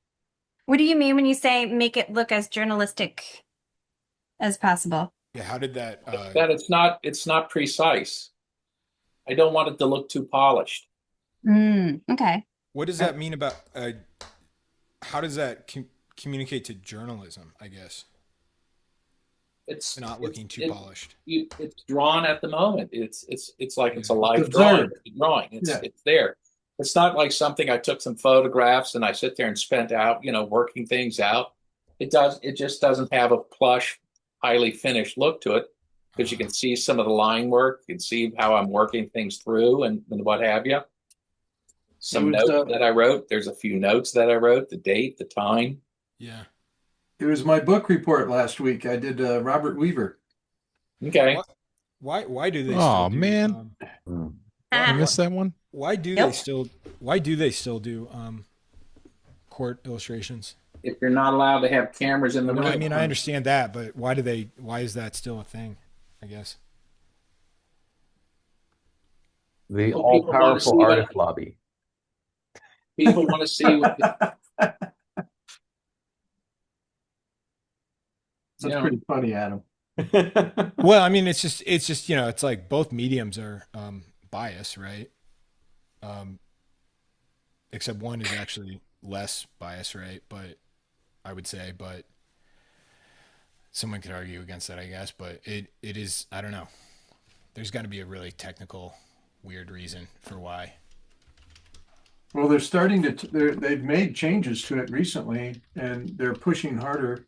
[SPEAKER 4] What do you mean when you say make it look as journalistic as possible?
[SPEAKER 2] Yeah, how did that
[SPEAKER 6] That it's not precise. I don't want it to look too polished.
[SPEAKER 4] Okay.
[SPEAKER 2] what does that mean about how does that communicate to journalism, I guess?
[SPEAKER 6] It's
[SPEAKER 2] Not looking too polished.
[SPEAKER 6] It's drawn at the moment. It's like it's a live drawing. It's there. It's not like something I took some photographs and I sit there and spent out, working things out. It just doesn't have a plush, highly finished look to it, because you can see some of the line work, you can see how I'm working things through and what have you. Some notes that I wrote. There's a few notes that I wrote, the date, the time.
[SPEAKER 2] Yeah.
[SPEAKER 1] It was my book report last week. I did Robert Weaver.
[SPEAKER 6] Okay.
[SPEAKER 2] Why do they
[SPEAKER 7] Oh,
[SPEAKER 2] still do,
[SPEAKER 7] man. I missed that one.
[SPEAKER 2] why do they still do court illustrations?
[SPEAKER 6] If you're not allowed to have cameras in the room.
[SPEAKER 2] I mean, I understand that, but why is that still a thing, I guess?
[SPEAKER 3] The
[SPEAKER 6] Well, people wanna
[SPEAKER 3] all-powerful
[SPEAKER 6] see what-
[SPEAKER 3] artist lobby.
[SPEAKER 6] People want to see what
[SPEAKER 1] That's pretty funny, Adam.
[SPEAKER 2] Well, I mean, it's just it's like both mediums are biased, right? Except one is actually less biased, right? But I would say, but someone could argue against that, I guess. But it is, I don't know. There's got to be a really technical, weird reason for why.
[SPEAKER 1] Well, they're starting to, they've made changes to it recently, and they're pushing harder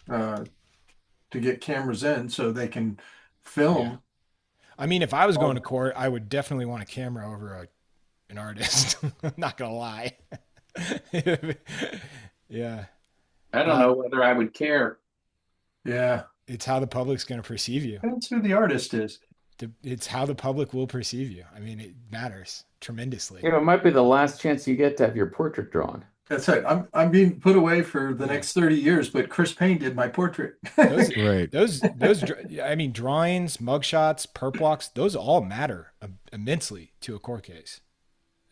[SPEAKER 1] to get cameras in so they can film.
[SPEAKER 2] Yeah. I mean, if I was going to court, I would definitely want a camera over an artist. I'm not gonna lie. Yeah.
[SPEAKER 6] I don't know whether I would care.
[SPEAKER 1] Yeah.
[SPEAKER 2] It's how the public's going to perceive you.
[SPEAKER 1] That's who the artist is.
[SPEAKER 2] It's how the public will perceive you. I mean, it matters tremendously.
[SPEAKER 3] It might be the last chance you get to have your portrait drawn.
[SPEAKER 1] That's right. I'm being put away for the next 30 years, but Chris Payne did my portrait.
[SPEAKER 7] Right.
[SPEAKER 2] Those, I mean, drawings, mugshots, perp walks, those all matter immensely to a court case.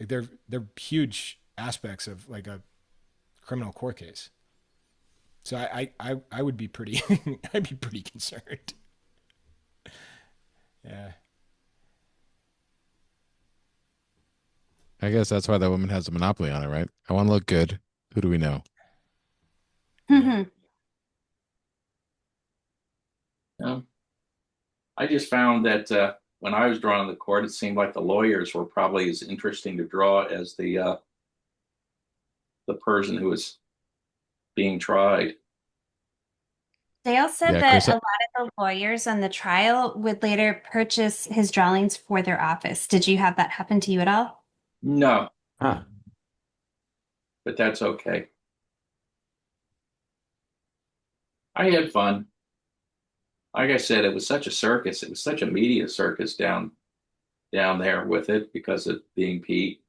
[SPEAKER 2] Like they're huge aspects of like a criminal court case. So I would be pretty, I'd be pretty concerned. Yeah.
[SPEAKER 7] I guess that's why that woman has a monopoly on it, right? I want to look good. Who do we know?
[SPEAKER 6] I just found that when I was drawing the court, it seemed like the lawyers were probably as interesting to draw as the person who was being tried.
[SPEAKER 4] Dale said
[SPEAKER 7] Yeah,
[SPEAKER 4] that
[SPEAKER 7] Chris-
[SPEAKER 4] a lot of the lawyers on the trial would later purchase his drawings for their office. Did you have that happen to you at all?
[SPEAKER 6] No,
[SPEAKER 3] Huh.
[SPEAKER 6] but that's okay. I had fun. Like I said, it was such a circus. It was such a media circus down there with it because of being Pete.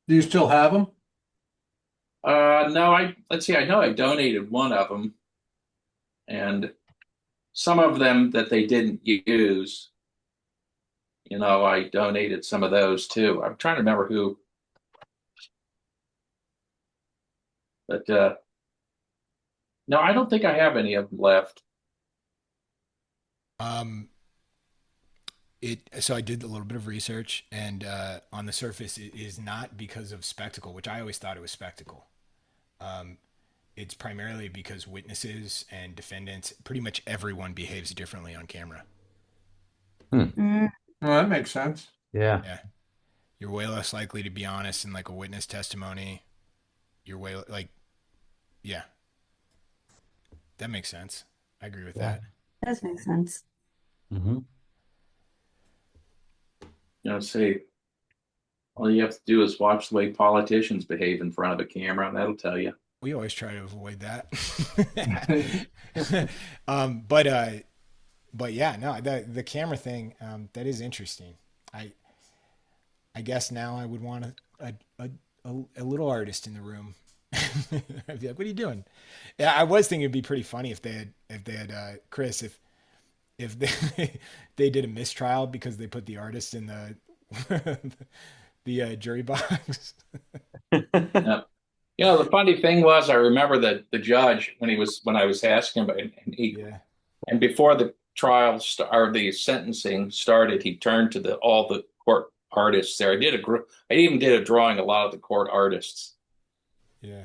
[SPEAKER 1] Do you still have them?
[SPEAKER 6] No, let's see. I know I donated one of them, and some of them that they didn't use. I donated some of those too. I'm trying to remember who But no, I don't think I have any of them left.
[SPEAKER 2] Um, so I did a little bit of research, and on the surface, it is not because of spectacle, which I always thought it was spectacle. Um, it's primarily because witnesses and defendants, pretty much everyone behaves differently on camera.
[SPEAKER 4] Mm.
[SPEAKER 1] Well, that makes sense.
[SPEAKER 3] Yeah.
[SPEAKER 2] Yeah, you're way less likely to be honest in like a witness testimony. You're way like, yeah, that makes sense. I agree with that.
[SPEAKER 4] Does make sense.
[SPEAKER 3] Mm-hmm.
[SPEAKER 6] See, all you have to do is watch the way politicians behave in front of a camera, and that'll tell you.
[SPEAKER 2] We always try to avoid that. But yeah, no, the camera thing, that is interesting. I I guess now I would want a little artist in the room. I'd be like, "What are you doing?" Yeah, I was thinking it'd be pretty funny if they had Chris, if they they did a mistrial because they put the artist in the the jury box.
[SPEAKER 6] Yeah. The funny thing was, I remember that the judge when I was asking about it,
[SPEAKER 2] Yeah.
[SPEAKER 6] and before the trial or the sentencing started, he turned to all the court artists there. I even did a drawing a lot of the court artists.
[SPEAKER 2] Yeah.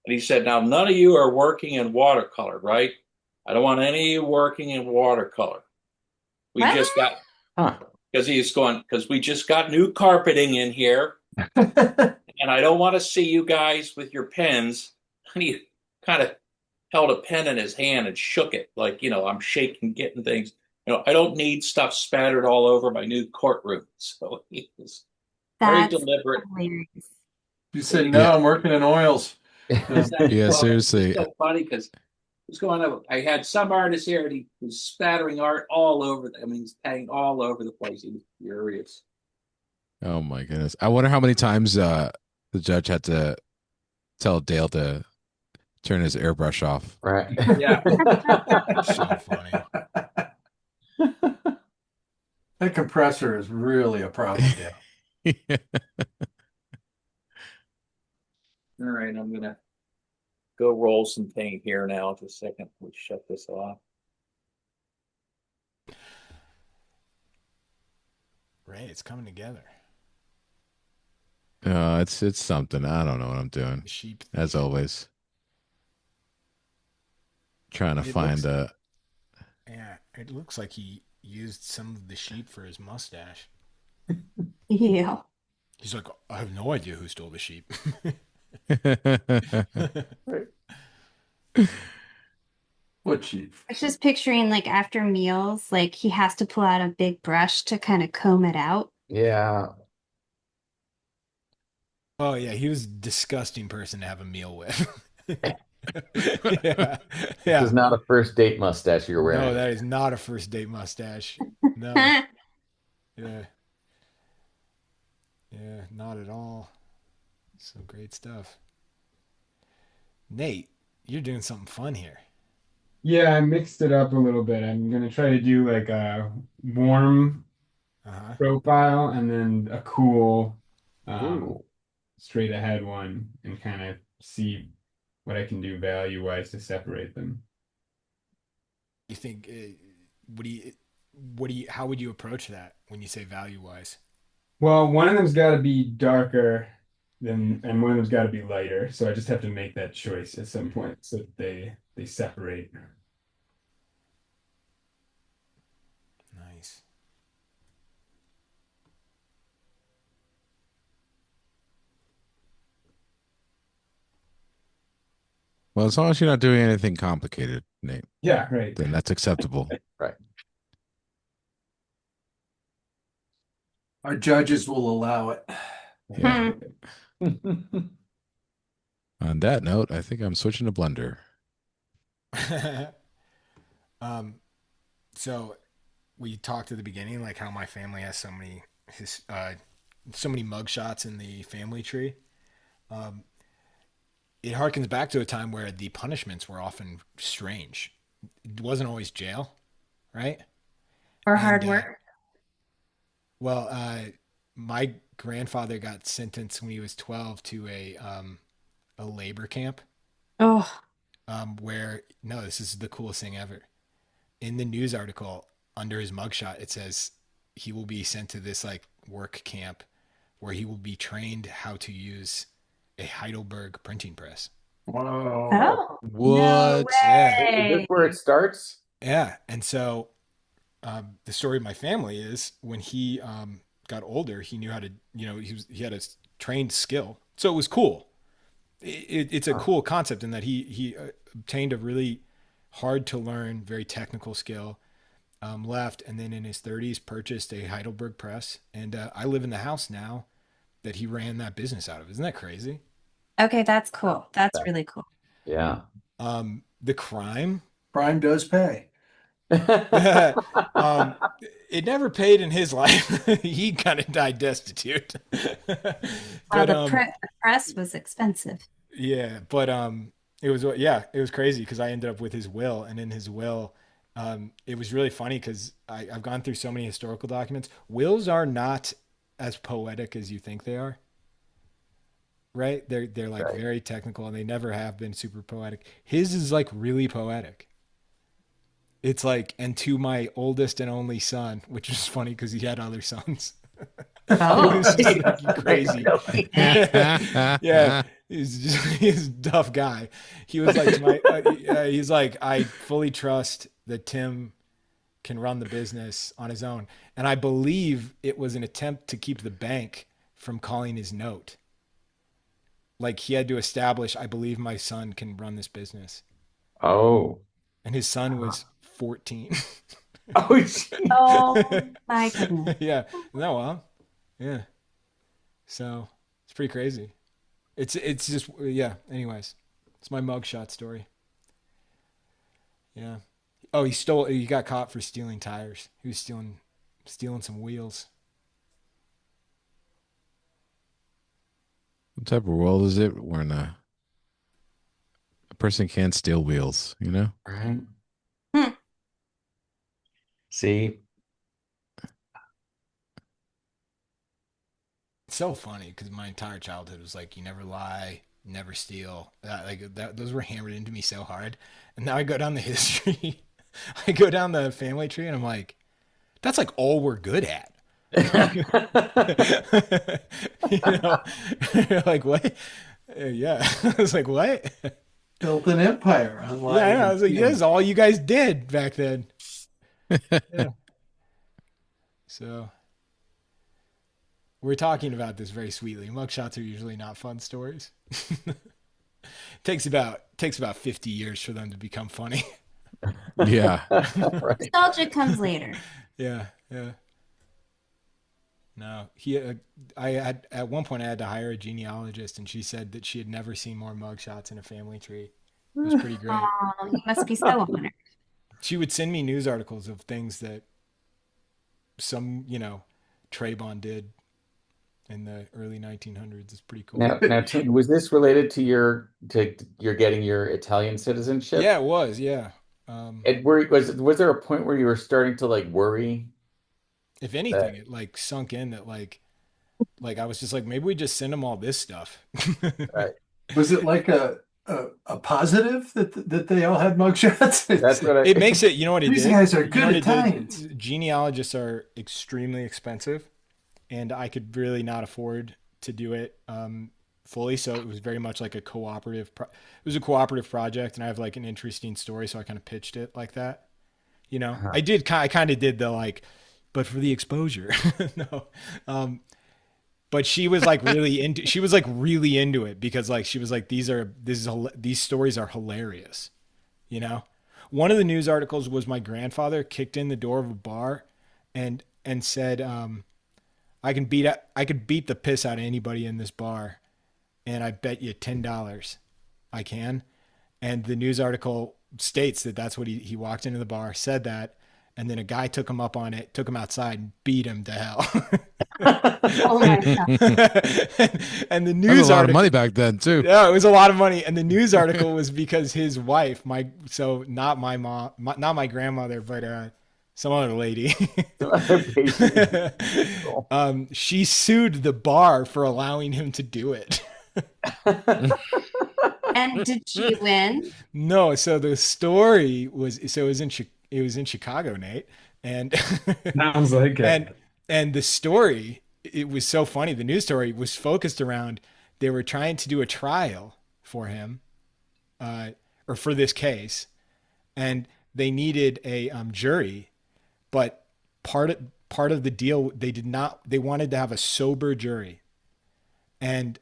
[SPEAKER 6] He said, now none of you are working in watercolor, right? I don't want any of you working in watercolor. We
[SPEAKER 4] What?
[SPEAKER 6] just got
[SPEAKER 3] Huh.
[SPEAKER 6] because we just got new carpeting in here, and I don't want to see you guys with your pens. And he kind of held a pen in his hand and shook it like, I'm shaking, getting things. I don't need stuff spattered all over my new courtroom. So he was very
[SPEAKER 4] That's
[SPEAKER 6] deliberate.
[SPEAKER 4] hilarious.
[SPEAKER 1] You said, no,
[SPEAKER 7] Yeah.
[SPEAKER 1] I'm working in oils.
[SPEAKER 7] Yeah, seriously.
[SPEAKER 6] It's so funny because what's going on? I had some artist here and he was spattering art all over. He's painting all over the place. He was furious.
[SPEAKER 7] Oh my goodness. I wonder how many times the judge had to tell Dale to turn his airbrush off.
[SPEAKER 3] Right.
[SPEAKER 6] Yeah.
[SPEAKER 2] So funny.
[SPEAKER 1] That compressor is really a problem, Dale.
[SPEAKER 6] All right, I'm gonna go roll some paint here now. Just a second. We shut this off.
[SPEAKER 2] Right, it's coming together.
[SPEAKER 7] It's something. I don't know what I'm doing.
[SPEAKER 2] The sheep.
[SPEAKER 7] As always. Trying to find a
[SPEAKER 2] Yeah, it looks like he used some of the sheep for his mustache.
[SPEAKER 4] Yeah.
[SPEAKER 2] He's like, I have no idea who stole the sheep.
[SPEAKER 1] What chief?
[SPEAKER 4] I was just picturing like after meals, like he has to pull out a big brush to kind of comb it out.
[SPEAKER 3] Yeah.
[SPEAKER 2] Oh yeah, he was a disgusting person to have a meal with. Yeah.
[SPEAKER 3] This is not a first date mustache you're wearing.
[SPEAKER 2] No, that is not a first date mustache. No. Yeah. Yeah, not at all. So great stuff. Nate, you're doing something fun here.
[SPEAKER 8] Yeah, I mixed it up a little bit. I'm gonna try to do like a warm
[SPEAKER 2] Uh-huh.
[SPEAKER 8] profile and then a cool,
[SPEAKER 3] Ooh.
[SPEAKER 8] straight ahead one, and kind of see what I can do value wise to separate them.
[SPEAKER 2] You think how would you approach that when you say value wise?
[SPEAKER 8] Well, one of them's got to be darker and one of them's got to be lighter. So I just have to make that choice at some point so that they separate.
[SPEAKER 2] Nice.
[SPEAKER 7] Well, as long as you're not doing anything complicated, Nate,
[SPEAKER 8] Yeah, right.
[SPEAKER 7] then that's acceptable.
[SPEAKER 3] Right.
[SPEAKER 1] Our judges will allow it.
[SPEAKER 7] Yeah. On that note, I think I'm switching to Blender.
[SPEAKER 2] So we talked at the beginning, like how my family has so many mugshots in the family tree. It harkens back to a time where the punishments were often strange. It wasn't always jail, right?
[SPEAKER 4] Or
[SPEAKER 2] And
[SPEAKER 4] hard work.
[SPEAKER 2] well, my grandfather got sentenced when he was 12 to a labor camp.
[SPEAKER 4] Oh,
[SPEAKER 2] Where no, this is the coolest thing ever. In the news article under his mugshot, it says he will be sent to this like work camp where he will be trained how to use a Heidelberg printing press.
[SPEAKER 1] Wow.
[SPEAKER 4] oh, no
[SPEAKER 7] What?
[SPEAKER 2] Yeah.
[SPEAKER 3] Is this
[SPEAKER 4] way.
[SPEAKER 3] where it starts?
[SPEAKER 2] Yeah. And so the story of my family is when he got older, he knew how to, he had a trained skill. So it was cool. It's a cool concept in that he obtained a really hard to learn, very technical skill, left, and then in his 30s purchased a Heidelberg press. And I live in the house now that he ran that business out of. Isn't that crazy?
[SPEAKER 4] Okay, that's cool. That's really cool.
[SPEAKER 3] Yeah.
[SPEAKER 2] The crime,
[SPEAKER 1] Crime does pay.
[SPEAKER 2] it never paid in his life. He kind of died destitute. But
[SPEAKER 4] The press was expensive.
[SPEAKER 2] yeah, but it was crazy because I ended up with his will, and in his will, it was really funny because I've gone through so many historical documents. Wills are not as poetic as you think they are. Right? They're like
[SPEAKER 3] Right.
[SPEAKER 2] very technical, and they never have been super poetic. His is like really poetic. It's like, and to my oldest and only son, which is funny because he had other sons.
[SPEAKER 4] Oh,
[SPEAKER 2] It was just like crazy. Yeah, he's a tough guy. He was like, he's like, I fully trust that Tim can run the business on his own, and I believe it was an attempt to keep the bank from calling his note. Like he had to establish, I believe my son can run this business,
[SPEAKER 3] Oh.
[SPEAKER 2] and his son was 14.
[SPEAKER 3] Oh, geez.
[SPEAKER 4] oh my goodness.
[SPEAKER 2] Yeah, no, well, yeah. So it's pretty crazy. It's just yeah. Anyways, it's my mugshot story. Yeah. Oh, he got caught for stealing tires. He was stealing some wheels.
[SPEAKER 7] What type of world is it when a person can't steal wheels, you know?
[SPEAKER 3] Right.
[SPEAKER 4] Hmm.
[SPEAKER 3] See,
[SPEAKER 2] It's so funny because my entire childhood was like, you never lie, never steal. Those were hammered into me so hard. And now I go down the history, I go down the family tree, and I'm like, that's like all we're good at. You know, like what? Yeah, I was like, what?
[SPEAKER 1] Built an empire.
[SPEAKER 2] Yeah, I was like, this is all you guys did back then. Yeah. So we're talking about this very sweetly. Mugshots are usually not fun stories. Takes about 50 years for them to become funny.
[SPEAKER 7] Yeah.
[SPEAKER 3] right.
[SPEAKER 4] Nostalgia comes later.
[SPEAKER 2] Yeah, yeah. No, I had at one point I had to hire a genealogist, and she said that she had never seen more mugshots in a family tree. It was pretty great.
[SPEAKER 4] Oh, you must be so honored.
[SPEAKER 2] She would send me news articles of things that some, Trayvon did in the early 1900s. It's pretty cool.
[SPEAKER 3] Now, Tim, was this related to your getting your Italian citizenship?
[SPEAKER 2] Yeah, it was. Yeah.
[SPEAKER 3] Was there a point where you were starting to like worry?
[SPEAKER 2] If anything, it like sunk in that like I was just like, maybe we just send them all this stuff.
[SPEAKER 3] Right.
[SPEAKER 1] Was it like a positive that they all had mugshots?
[SPEAKER 3] That's what
[SPEAKER 2] It makes it, you know what it
[SPEAKER 1] These
[SPEAKER 2] did?
[SPEAKER 1] guys are
[SPEAKER 2] You know what
[SPEAKER 1] good
[SPEAKER 2] it did?
[SPEAKER 1] Italians.
[SPEAKER 2] Genealogists are extremely expensive, and I could really not afford to do it fully. So it was very much like it was a cooperative project, and I have like an interesting story, so I kind of pitched it like that. I kind of did the like, but for the exposure. No. But she was like really into it because like she was like, these stories are hilarious. One of the news articles was my grandfather kicked in the door of a bar and said, I could beat the piss out of anybody in this bar, and I bet you $10 I can. And the news article states that that's what he walked into the bar, said that, and then a guy took him up on it, took him outside, and beat him to hell.
[SPEAKER 4] Oh my God.
[SPEAKER 2] And the
[SPEAKER 7] That
[SPEAKER 2] news
[SPEAKER 7] was a lot of
[SPEAKER 2] article,
[SPEAKER 7] money back then too.
[SPEAKER 2] yeah, it was a lot of money. And the news article was because his wife, not my mom, not my grandmother, but some other lady, she sued the bar for allowing him to do it.
[SPEAKER 4] And did she win?
[SPEAKER 2] No, so the story was so it was in Chicago, Nate, and
[SPEAKER 8] Sounds like
[SPEAKER 2] and
[SPEAKER 8] it.
[SPEAKER 2] and the story, it was so funny. The news story was focused around they were trying to do a trial for him, or for this case, and they needed a jury, but part of the deal, they wanted to have a sober jury, and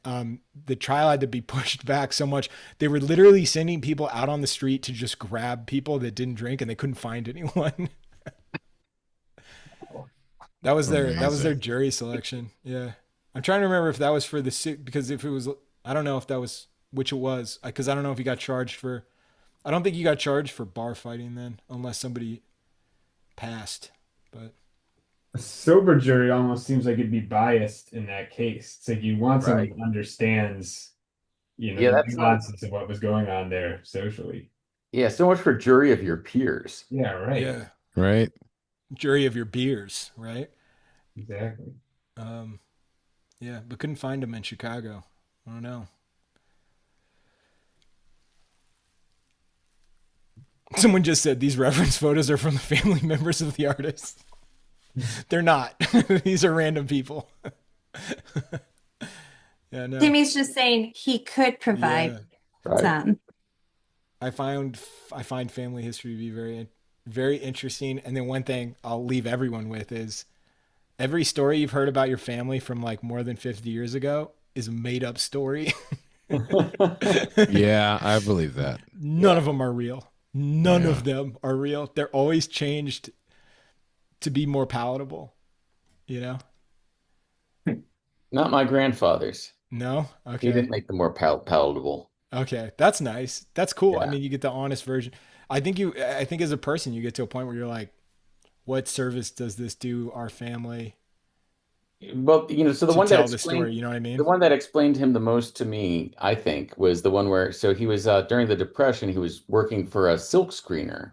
[SPEAKER 2] the trial had to be pushed back so much. They were literally sending people out on the street to just grab people that didn't drink, and they couldn't find anyone. That was their
[SPEAKER 7] Amazing.
[SPEAKER 2] jury selection. Yeah. I'm trying to remember if that was for the because if it was, I don't know if that was which it was, because I don't know if he got charged for. I don't think he got charged for bar fighting then, unless somebody passed. But
[SPEAKER 8] A sober jury almost seems like it'd be biased in that case. It's like you want someone
[SPEAKER 3] Right.
[SPEAKER 8] who understands,
[SPEAKER 3] Yeah,
[SPEAKER 8] the
[SPEAKER 3] that's not.
[SPEAKER 8] nuances of what was going on there socially.
[SPEAKER 3] Yeah, so much for jury of your peers.
[SPEAKER 8] Yeah, right.
[SPEAKER 2] yeah,
[SPEAKER 7] Right?
[SPEAKER 2] jury of your beers, right?
[SPEAKER 8] Exactly.
[SPEAKER 2] Um, yeah, but couldn't find him in Chicago. I don't know. Someone just said these reference photos are from the family members of the artist. They're not. These are random people. Yeah, no.
[SPEAKER 4] Timmy's just saying he could
[SPEAKER 2] Yeah.
[SPEAKER 4] provide
[SPEAKER 3] Right.
[SPEAKER 4] some.
[SPEAKER 2] I find family history to be very interesting. And then one thing I'll leave everyone with is every story you've heard about your family from like more than 50 years ago is a made up story.
[SPEAKER 7] Yeah, I believe that.
[SPEAKER 2] None of them are real. None
[SPEAKER 7] Yeah.
[SPEAKER 2] of them are real. They're always changed to be more palatable, you know?
[SPEAKER 3] Not my grandfather's.
[SPEAKER 2] No?
[SPEAKER 3] He
[SPEAKER 2] Okay.
[SPEAKER 3] didn't make them more palatable.
[SPEAKER 2] Okay. That's nice. That's cool. I
[SPEAKER 3] Yeah.
[SPEAKER 2] mean, you get the honest version. I think as a person you get to a point where you're like, what service does this do our family
[SPEAKER 3] Well, so the
[SPEAKER 2] to
[SPEAKER 3] one that
[SPEAKER 2] tell the story,
[SPEAKER 3] explained
[SPEAKER 2] you know what I
[SPEAKER 3] the
[SPEAKER 2] mean?
[SPEAKER 3] one that explained him the most to me, I think, was the one where so he was during the Depression, he was working for a silk screener.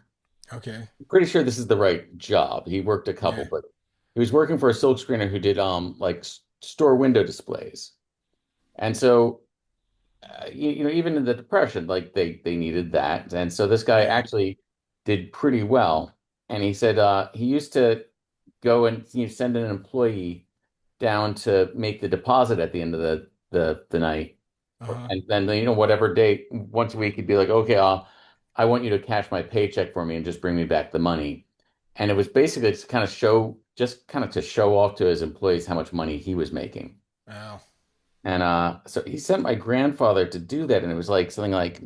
[SPEAKER 2] Okay.
[SPEAKER 3] Pretty sure this is the right job. He worked a couple,
[SPEAKER 2] Yeah.
[SPEAKER 3] but he was working for a silk screener who did like store window displays. And so even in the Depression, like they needed that. And so this guy
[SPEAKER 2] Yeah.
[SPEAKER 3] actually did pretty well. And he said he used to go and send an employee down to make the deposit at the end of the night.
[SPEAKER 2] Uh-huh.
[SPEAKER 3] And then whatever day once a week he'd be like, okay, I want you to cash my paycheck for me and just bring me back the money. And it was basically to kind of to show off to his employees how much money he was making.
[SPEAKER 2] Wow.
[SPEAKER 3] And so he sent my grandfather to do that, and it was like something like,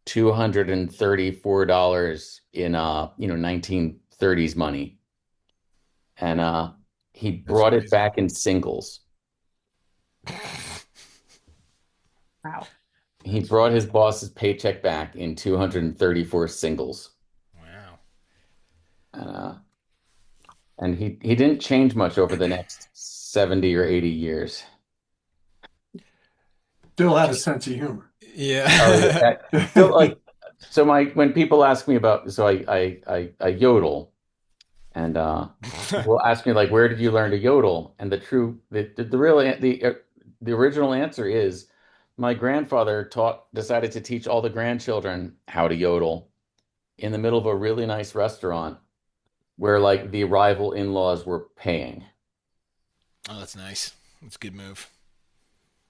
[SPEAKER 3] $234 in 1930s money. And he
[SPEAKER 2] That's
[SPEAKER 3] brought it
[SPEAKER 2] crazy.
[SPEAKER 3] back in singles.
[SPEAKER 4] Wow.
[SPEAKER 3] He brought his boss's paycheck back in 234 singles.
[SPEAKER 2] Wow.
[SPEAKER 3] And he didn't change much over the next 70 or 80 years.
[SPEAKER 1] Still had a sense of humor.
[SPEAKER 3] Oh,
[SPEAKER 2] Yeah.
[SPEAKER 3] yeah. Still, like, so when people ask me about, so I yodel, and people ask me like, where did you learn to yodel? And the original answer is my grandfather decided to teach all the grandchildren how to yodel in the middle of a really nice restaurant where like the rival in-laws were paying.
[SPEAKER 2] Oh, that's nice. That's a good move.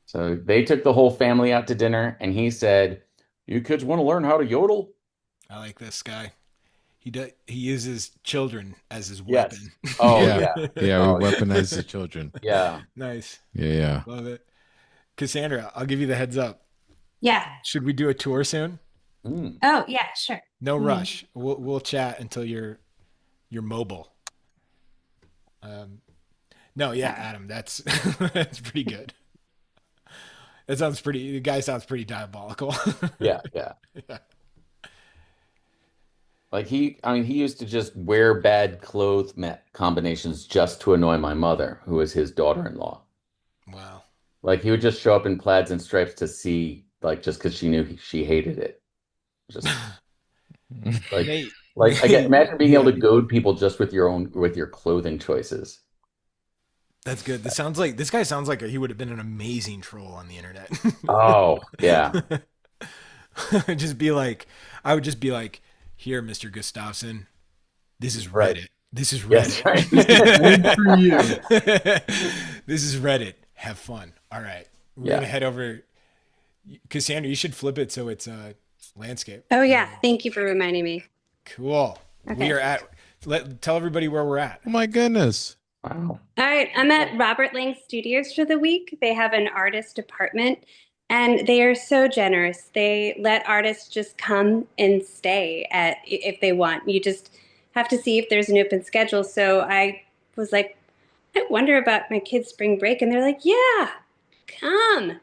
[SPEAKER 3] So they took the whole family out to dinner, and he said, "You kids want to learn how to yodel?"
[SPEAKER 2] I like this guy. He uses children as his
[SPEAKER 3] Yes.
[SPEAKER 2] weapon.
[SPEAKER 3] Oh
[SPEAKER 7] Yeah.
[SPEAKER 3] yeah.
[SPEAKER 7] Yeah,
[SPEAKER 3] Oh,
[SPEAKER 7] we weaponize the children.
[SPEAKER 3] yeah.
[SPEAKER 2] Nice.
[SPEAKER 7] Yeah.
[SPEAKER 2] Love it. Cassandra, I'll give you the heads up.
[SPEAKER 4] Yeah.
[SPEAKER 2] Should we do a tour soon?
[SPEAKER 3] Mm.
[SPEAKER 4] Oh, yeah, sure.
[SPEAKER 2] No
[SPEAKER 4] Mm.
[SPEAKER 2] rush. We'll chat until you're mobile. No, yeah, Adam, that's that's pretty good. The guy sounds pretty diabolical.
[SPEAKER 3] Yeah, yeah.
[SPEAKER 2] Yeah.
[SPEAKER 3] Like he used to just wear bad clothes combinations just to annoy my mother, who was his daughter-in-law.
[SPEAKER 2] Wow.
[SPEAKER 3] Like he would just show up in plaids and stripes to see, like just because she knew she hated it. Just like
[SPEAKER 2] Nate,
[SPEAKER 3] imagine being able
[SPEAKER 2] yeah,
[SPEAKER 3] to goad people just with your clothing choices.
[SPEAKER 2] that's good. This guy sounds like he would have been an amazing troll on the internet.
[SPEAKER 3] Oh, yeah.
[SPEAKER 2] just be like, I would just be like, here, Mr. Gustavson, this is
[SPEAKER 3] Right.
[SPEAKER 2] Reddit. This is
[SPEAKER 3] Yes,
[SPEAKER 2] Reddit.
[SPEAKER 1] Good for you.
[SPEAKER 2] This is Reddit. Have fun. All right. We're
[SPEAKER 3] Yeah.
[SPEAKER 2] gonna head over. Cassandra, you should flip it so it's landscape.
[SPEAKER 4] Oh yeah, thank you for reminding me.
[SPEAKER 2] Cool.
[SPEAKER 4] Okay.
[SPEAKER 2] We are at. Tell everybody where we're at.
[SPEAKER 7] Oh my goodness.
[SPEAKER 3] Wow.
[SPEAKER 4] All right, I'm at Robert Lang Studios for the week. They have an artist department and they are so generous. They let artists just come and stay if they want. You just have to see if there's an open schedule. So I was like, I wonder about my kids' spring break. And they're like, yeah, come.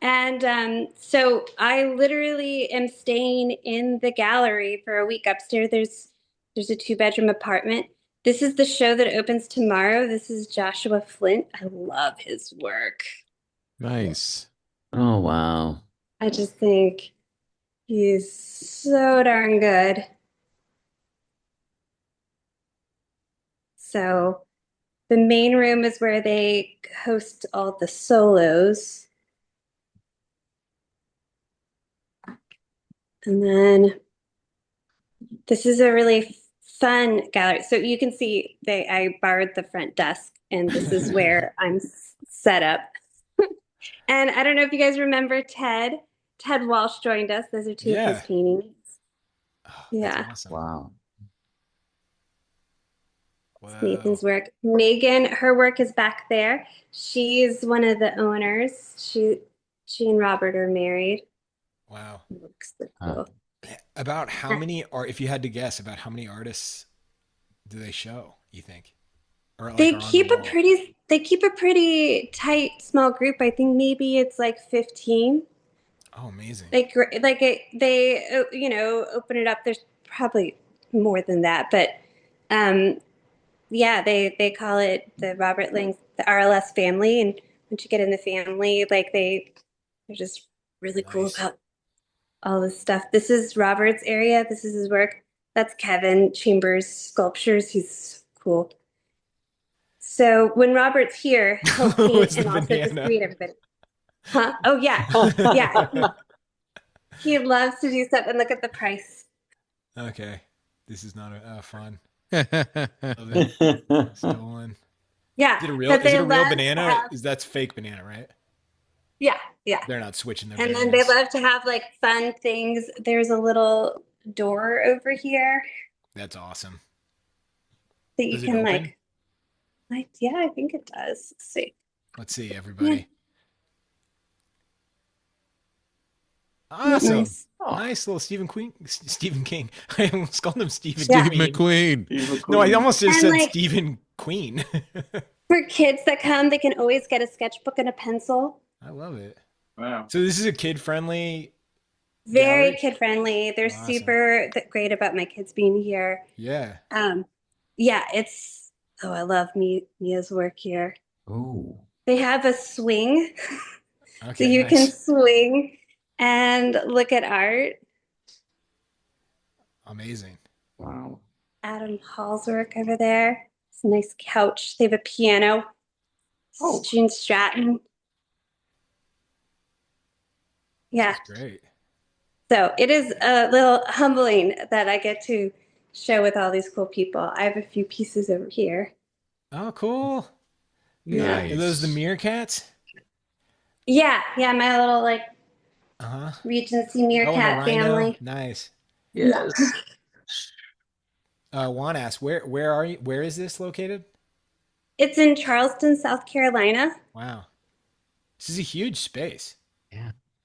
[SPEAKER 4] And so I literally am staying in the gallery for a week upstairs. There's a 2-bedroom apartment. This is the show that opens tomorrow. This is Joshua Flint. I love his work.
[SPEAKER 7] Nice.
[SPEAKER 3] Oh, wow.
[SPEAKER 4] I just think he's so darn good. So the main room is where they host all the solos. And then this is a really fun gallery. So you can see I borrowed the front desk, and this is where I'm set up. And I don't know if you guys remember Ted. Ted Walsh joined us. Those are two of his paintings.
[SPEAKER 2] Oh,
[SPEAKER 4] Yeah.
[SPEAKER 2] Awesome.
[SPEAKER 3] Wow.
[SPEAKER 2] Wow.
[SPEAKER 4] Nathan's work. Megan, her work is back there. She's one of the owners. She and Robert are married.
[SPEAKER 2] Wow.
[SPEAKER 4] Looks so cool.
[SPEAKER 2] About how many if you had to guess, about how many artists do they show, you think? Or
[SPEAKER 4] They
[SPEAKER 2] are on
[SPEAKER 4] keep
[SPEAKER 2] the
[SPEAKER 4] a pretty tight, small group. I think maybe it's like 15.
[SPEAKER 2] Oh, amazing.
[SPEAKER 4] They open it up. There's probably more than that, but yeah, they call it the Robert Lang, the RLS family. And once you get in the family, like they're just really cool
[SPEAKER 2] Nice.
[SPEAKER 4] about all this stuff. This is Robert's area. This is his work. That's Kevin Chambers' sculptures. He's cool. So when Robert's here, he'll
[SPEAKER 2] It's
[SPEAKER 4] paint
[SPEAKER 2] the
[SPEAKER 4] and also just
[SPEAKER 2] banana.
[SPEAKER 4] greet everybody. Huh? Oh yeah, yeah. He loves to do stuff and look at the price.
[SPEAKER 2] Okay. This is not fun.
[SPEAKER 7] Nice.
[SPEAKER 2] Love it. Stolen.
[SPEAKER 4] Yeah,
[SPEAKER 2] Is it a real
[SPEAKER 4] but they love to
[SPEAKER 2] banana?
[SPEAKER 4] have-
[SPEAKER 2] That's fake banana, right?
[SPEAKER 4] Yeah.
[SPEAKER 2] They're not switching their
[SPEAKER 4] And then
[SPEAKER 2] bananas.
[SPEAKER 4] they love to have like fun things. There's a little door over here
[SPEAKER 2] That's awesome.
[SPEAKER 4] that you
[SPEAKER 2] Does it
[SPEAKER 4] can
[SPEAKER 2] open?
[SPEAKER 4] yeah, I think it does. Let's see.
[SPEAKER 2] Let's see, everybody. Awesome.
[SPEAKER 4] Nice.
[SPEAKER 2] Nice little Stephen King. I almost called him Stephen
[SPEAKER 4] Yeah.
[SPEAKER 7] Steve
[SPEAKER 2] Queen.
[SPEAKER 7] McQueen.
[SPEAKER 2] No, I almost just
[SPEAKER 4] And,
[SPEAKER 2] said
[SPEAKER 4] like-
[SPEAKER 2] Stephen Queen.
[SPEAKER 4] For kids that come, they can always get a sketchbook and a pencil.
[SPEAKER 2] I love it.
[SPEAKER 6] Wow.
[SPEAKER 2] So this is a kid-friendly.
[SPEAKER 4] Very
[SPEAKER 2] Gallery?
[SPEAKER 4] kid friendly. They're
[SPEAKER 2] Awesome.
[SPEAKER 4] super great about my kids being here.
[SPEAKER 2] Yeah.
[SPEAKER 4] Yeah, I love Mia's work here.
[SPEAKER 3] Oh.
[SPEAKER 4] They have a swing, so
[SPEAKER 2] Okay.
[SPEAKER 4] you
[SPEAKER 2] Nice.
[SPEAKER 4] can swing and look at art.
[SPEAKER 2] Amazing.
[SPEAKER 3] Wow.
[SPEAKER 4] Adam Hall's work over there. It's a nice couch. They have a piano.
[SPEAKER 3] Oh.
[SPEAKER 4] Gene Stratton. Yeah.
[SPEAKER 2] That's great.
[SPEAKER 4] So it is a little humbling that I get to show with all these cool people. I have a few pieces over here.
[SPEAKER 2] Oh, cool.
[SPEAKER 4] Yeah.
[SPEAKER 2] Are those the meerkats?
[SPEAKER 4] Yeah, my little like
[SPEAKER 2] Uh-huh.
[SPEAKER 4] Regency
[SPEAKER 2] Oh, and a
[SPEAKER 4] meerkat
[SPEAKER 2] rhino.
[SPEAKER 4] family.
[SPEAKER 2] Nice.
[SPEAKER 3] Yes.
[SPEAKER 2] Juan asks, where are you? Where is this located?
[SPEAKER 4] It's in Charleston, South Carolina.
[SPEAKER 2] Wow. This is a huge space.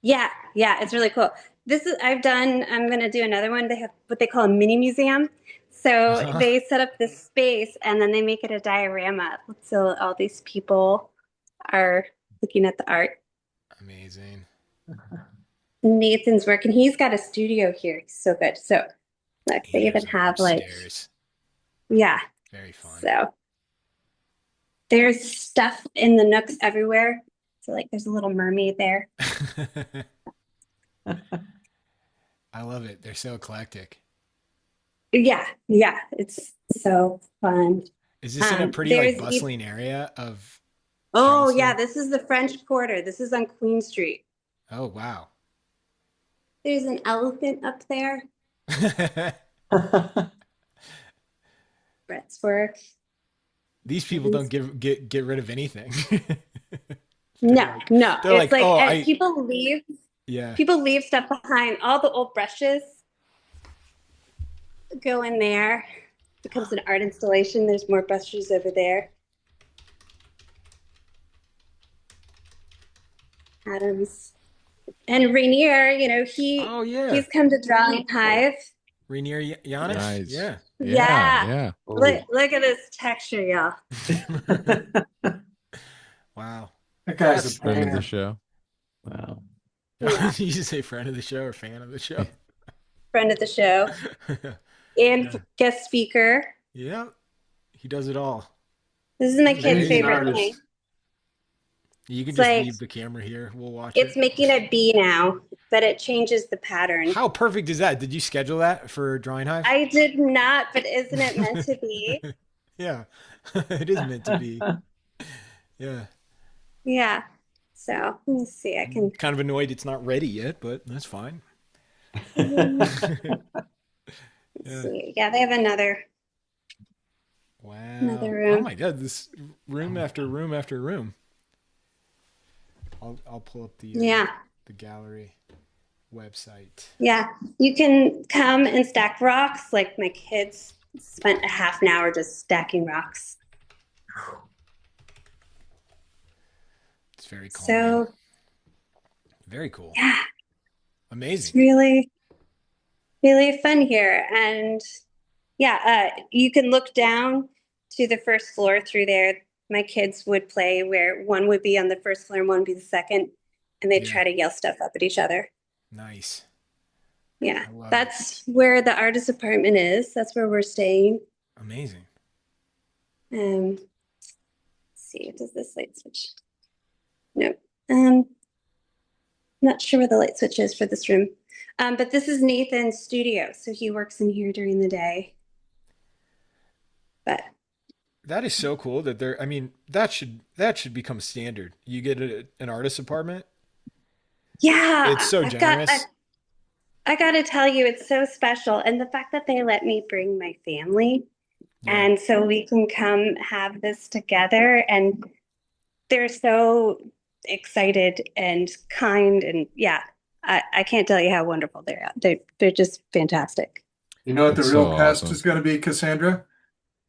[SPEAKER 4] Yeah, it's really cool. I'm gonna do another one. They have what they call a mini museum. So
[SPEAKER 2] Uh-huh.
[SPEAKER 4] they set up this space and then they make it a diorama. So all these people are looking at the art.
[SPEAKER 2] Amazing.
[SPEAKER 4] Nathan's work, and he's got a studio here. He's so good. So look, they even
[SPEAKER 2] Here's
[SPEAKER 4] have like,
[SPEAKER 2] upstairs.
[SPEAKER 4] yeah.
[SPEAKER 2] Very fun.
[SPEAKER 4] So there's stuff in the nooks everywhere. So like there's a little mermaid there.
[SPEAKER 2] I love it. They're so eclectic.
[SPEAKER 4] Yeah, it's so fun.
[SPEAKER 2] Is this in a pretty
[SPEAKER 4] there's
[SPEAKER 2] like bustling area of?
[SPEAKER 4] Oh
[SPEAKER 2] Charleston?
[SPEAKER 4] yeah, this is the French Quarter. This is on Queen Street.
[SPEAKER 2] Oh wow.
[SPEAKER 4] There's an elephant up there. Brett's work.
[SPEAKER 2] These people don't get rid of anything.
[SPEAKER 4] No, no.
[SPEAKER 2] They're
[SPEAKER 4] It's
[SPEAKER 2] like,
[SPEAKER 4] like
[SPEAKER 2] oh,
[SPEAKER 4] people leave.
[SPEAKER 2] yeah.
[SPEAKER 4] People leave stuff behind. All the old brushes go in there. Becomes an art installation. There's more brushes over there. Adams. And Rainier, he's come to Drawing Hive.
[SPEAKER 2] Rainier Giannis?
[SPEAKER 7] Nice.
[SPEAKER 2] Yeah.
[SPEAKER 7] Yeah.
[SPEAKER 4] Look at this texture, y'all.
[SPEAKER 2] Wow.
[SPEAKER 1] That guy's a
[SPEAKER 7] Friend of
[SPEAKER 1] painter.
[SPEAKER 7] the show.
[SPEAKER 3] Wow.
[SPEAKER 4] Yeah.
[SPEAKER 2] You just say friend of the show or fan of the show?
[SPEAKER 4] Friend of the show. And guest speaker.
[SPEAKER 2] Yeah. He does it all.
[SPEAKER 4] This is my
[SPEAKER 1] He's
[SPEAKER 4] kid's
[SPEAKER 1] an
[SPEAKER 4] favorite
[SPEAKER 1] artist.
[SPEAKER 4] thing.
[SPEAKER 2] You can
[SPEAKER 4] It's
[SPEAKER 2] just
[SPEAKER 4] like-
[SPEAKER 2] leave the camera here. We'll watch
[SPEAKER 4] It's
[SPEAKER 2] it.
[SPEAKER 4] making a bee now, but it changes the pattern.
[SPEAKER 2] How perfect is that? Did you schedule that for Drawing Hive?
[SPEAKER 4] I did not, but isn't it meant to be?
[SPEAKER 2] Yeah. It is meant to be. Yeah.
[SPEAKER 4] Yeah. So let me see. I can.
[SPEAKER 2] Kind of annoyed it's not ready yet, but that's fine.
[SPEAKER 4] Let's
[SPEAKER 2] Yeah.
[SPEAKER 4] see. Yeah, they have another.
[SPEAKER 2] Wow.
[SPEAKER 4] Another room.
[SPEAKER 2] Oh my God, this room after room after room. I'll pull up the
[SPEAKER 4] Yeah.
[SPEAKER 2] the gallery website.
[SPEAKER 4] Yeah. You can come and stack rocks. Like my kids spent a half an hour just stacking rocks.
[SPEAKER 2] It's very cool.
[SPEAKER 4] So
[SPEAKER 2] Very cool.
[SPEAKER 4] yeah, it's
[SPEAKER 2] Amazing.
[SPEAKER 4] really, really fun here. And yeah, you can look down to the first floor through there. My kids would play where one would be on the first floor and one would be the second, and they'd
[SPEAKER 2] Yeah.
[SPEAKER 4] try to yell stuff up at each other.
[SPEAKER 2] Nice.
[SPEAKER 4] Yeah,
[SPEAKER 2] I love
[SPEAKER 4] that's where the artist apartment is. That's where we're staying.
[SPEAKER 2] Amazing.
[SPEAKER 4] Let's see, does this light switch? No. Not sure where the light switch is for this room. But this is Nathan's studio, so he works in here during the day. But
[SPEAKER 2] That is so cool that I mean, that should become standard. You get an artist apartment.
[SPEAKER 4] yeah,
[SPEAKER 2] It's so generous.
[SPEAKER 4] I gotta tell you, it's so special. And the fact that they let me bring my family,
[SPEAKER 2] Yeah.
[SPEAKER 4] and so we can come have this together, and they're so excited and kind, and yeah, I can't tell you how wonderful they are. They're just fantastic.
[SPEAKER 1] You know what the
[SPEAKER 7] That's
[SPEAKER 1] real
[SPEAKER 7] so
[SPEAKER 1] test
[SPEAKER 7] awesome.
[SPEAKER 1] is going to be, Cassandra?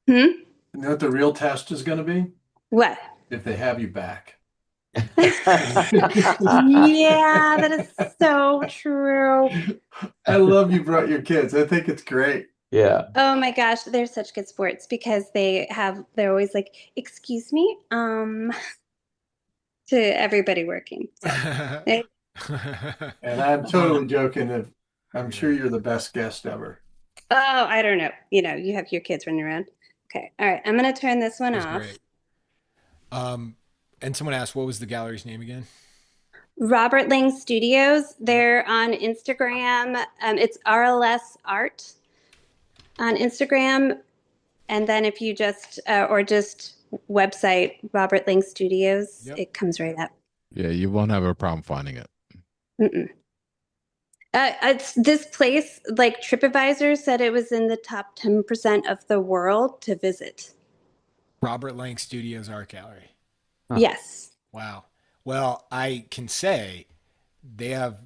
[SPEAKER 4] Hmm?
[SPEAKER 1] You know what the real test is going to be?
[SPEAKER 4] What?
[SPEAKER 1] If they have you back.
[SPEAKER 4] Yeah, that is so true.
[SPEAKER 1] I love you brought your kids. I think it's great.
[SPEAKER 3] Yeah.
[SPEAKER 4] Oh my gosh, they're such good sports because they're always like, excuse me, to everybody working. So,
[SPEAKER 1] And I'm totally joking. I'm sure you're the best guest ever.
[SPEAKER 4] oh, I don't know. You have your kids running around. Okay. All right. I'm going to turn this one
[SPEAKER 2] That's
[SPEAKER 4] off.
[SPEAKER 2] great. And someone asked, what was the gallery's name again?
[SPEAKER 4] Robert Lang Studios. They're on Instagram. It's RLS Art on Instagram. And then if you just website Robert Lang Studios,
[SPEAKER 2] Yep.
[SPEAKER 4] it comes right up.
[SPEAKER 7] Yeah, you won't have a problem finding it.
[SPEAKER 4] Mm-mm. It's this place, like TripAdvisor said it was in the top 10% of the world to visit.
[SPEAKER 2] Robert Lang Studios Art Gallery.
[SPEAKER 3] Huh.
[SPEAKER 4] Yes.
[SPEAKER 2] Wow. Well, I can say they have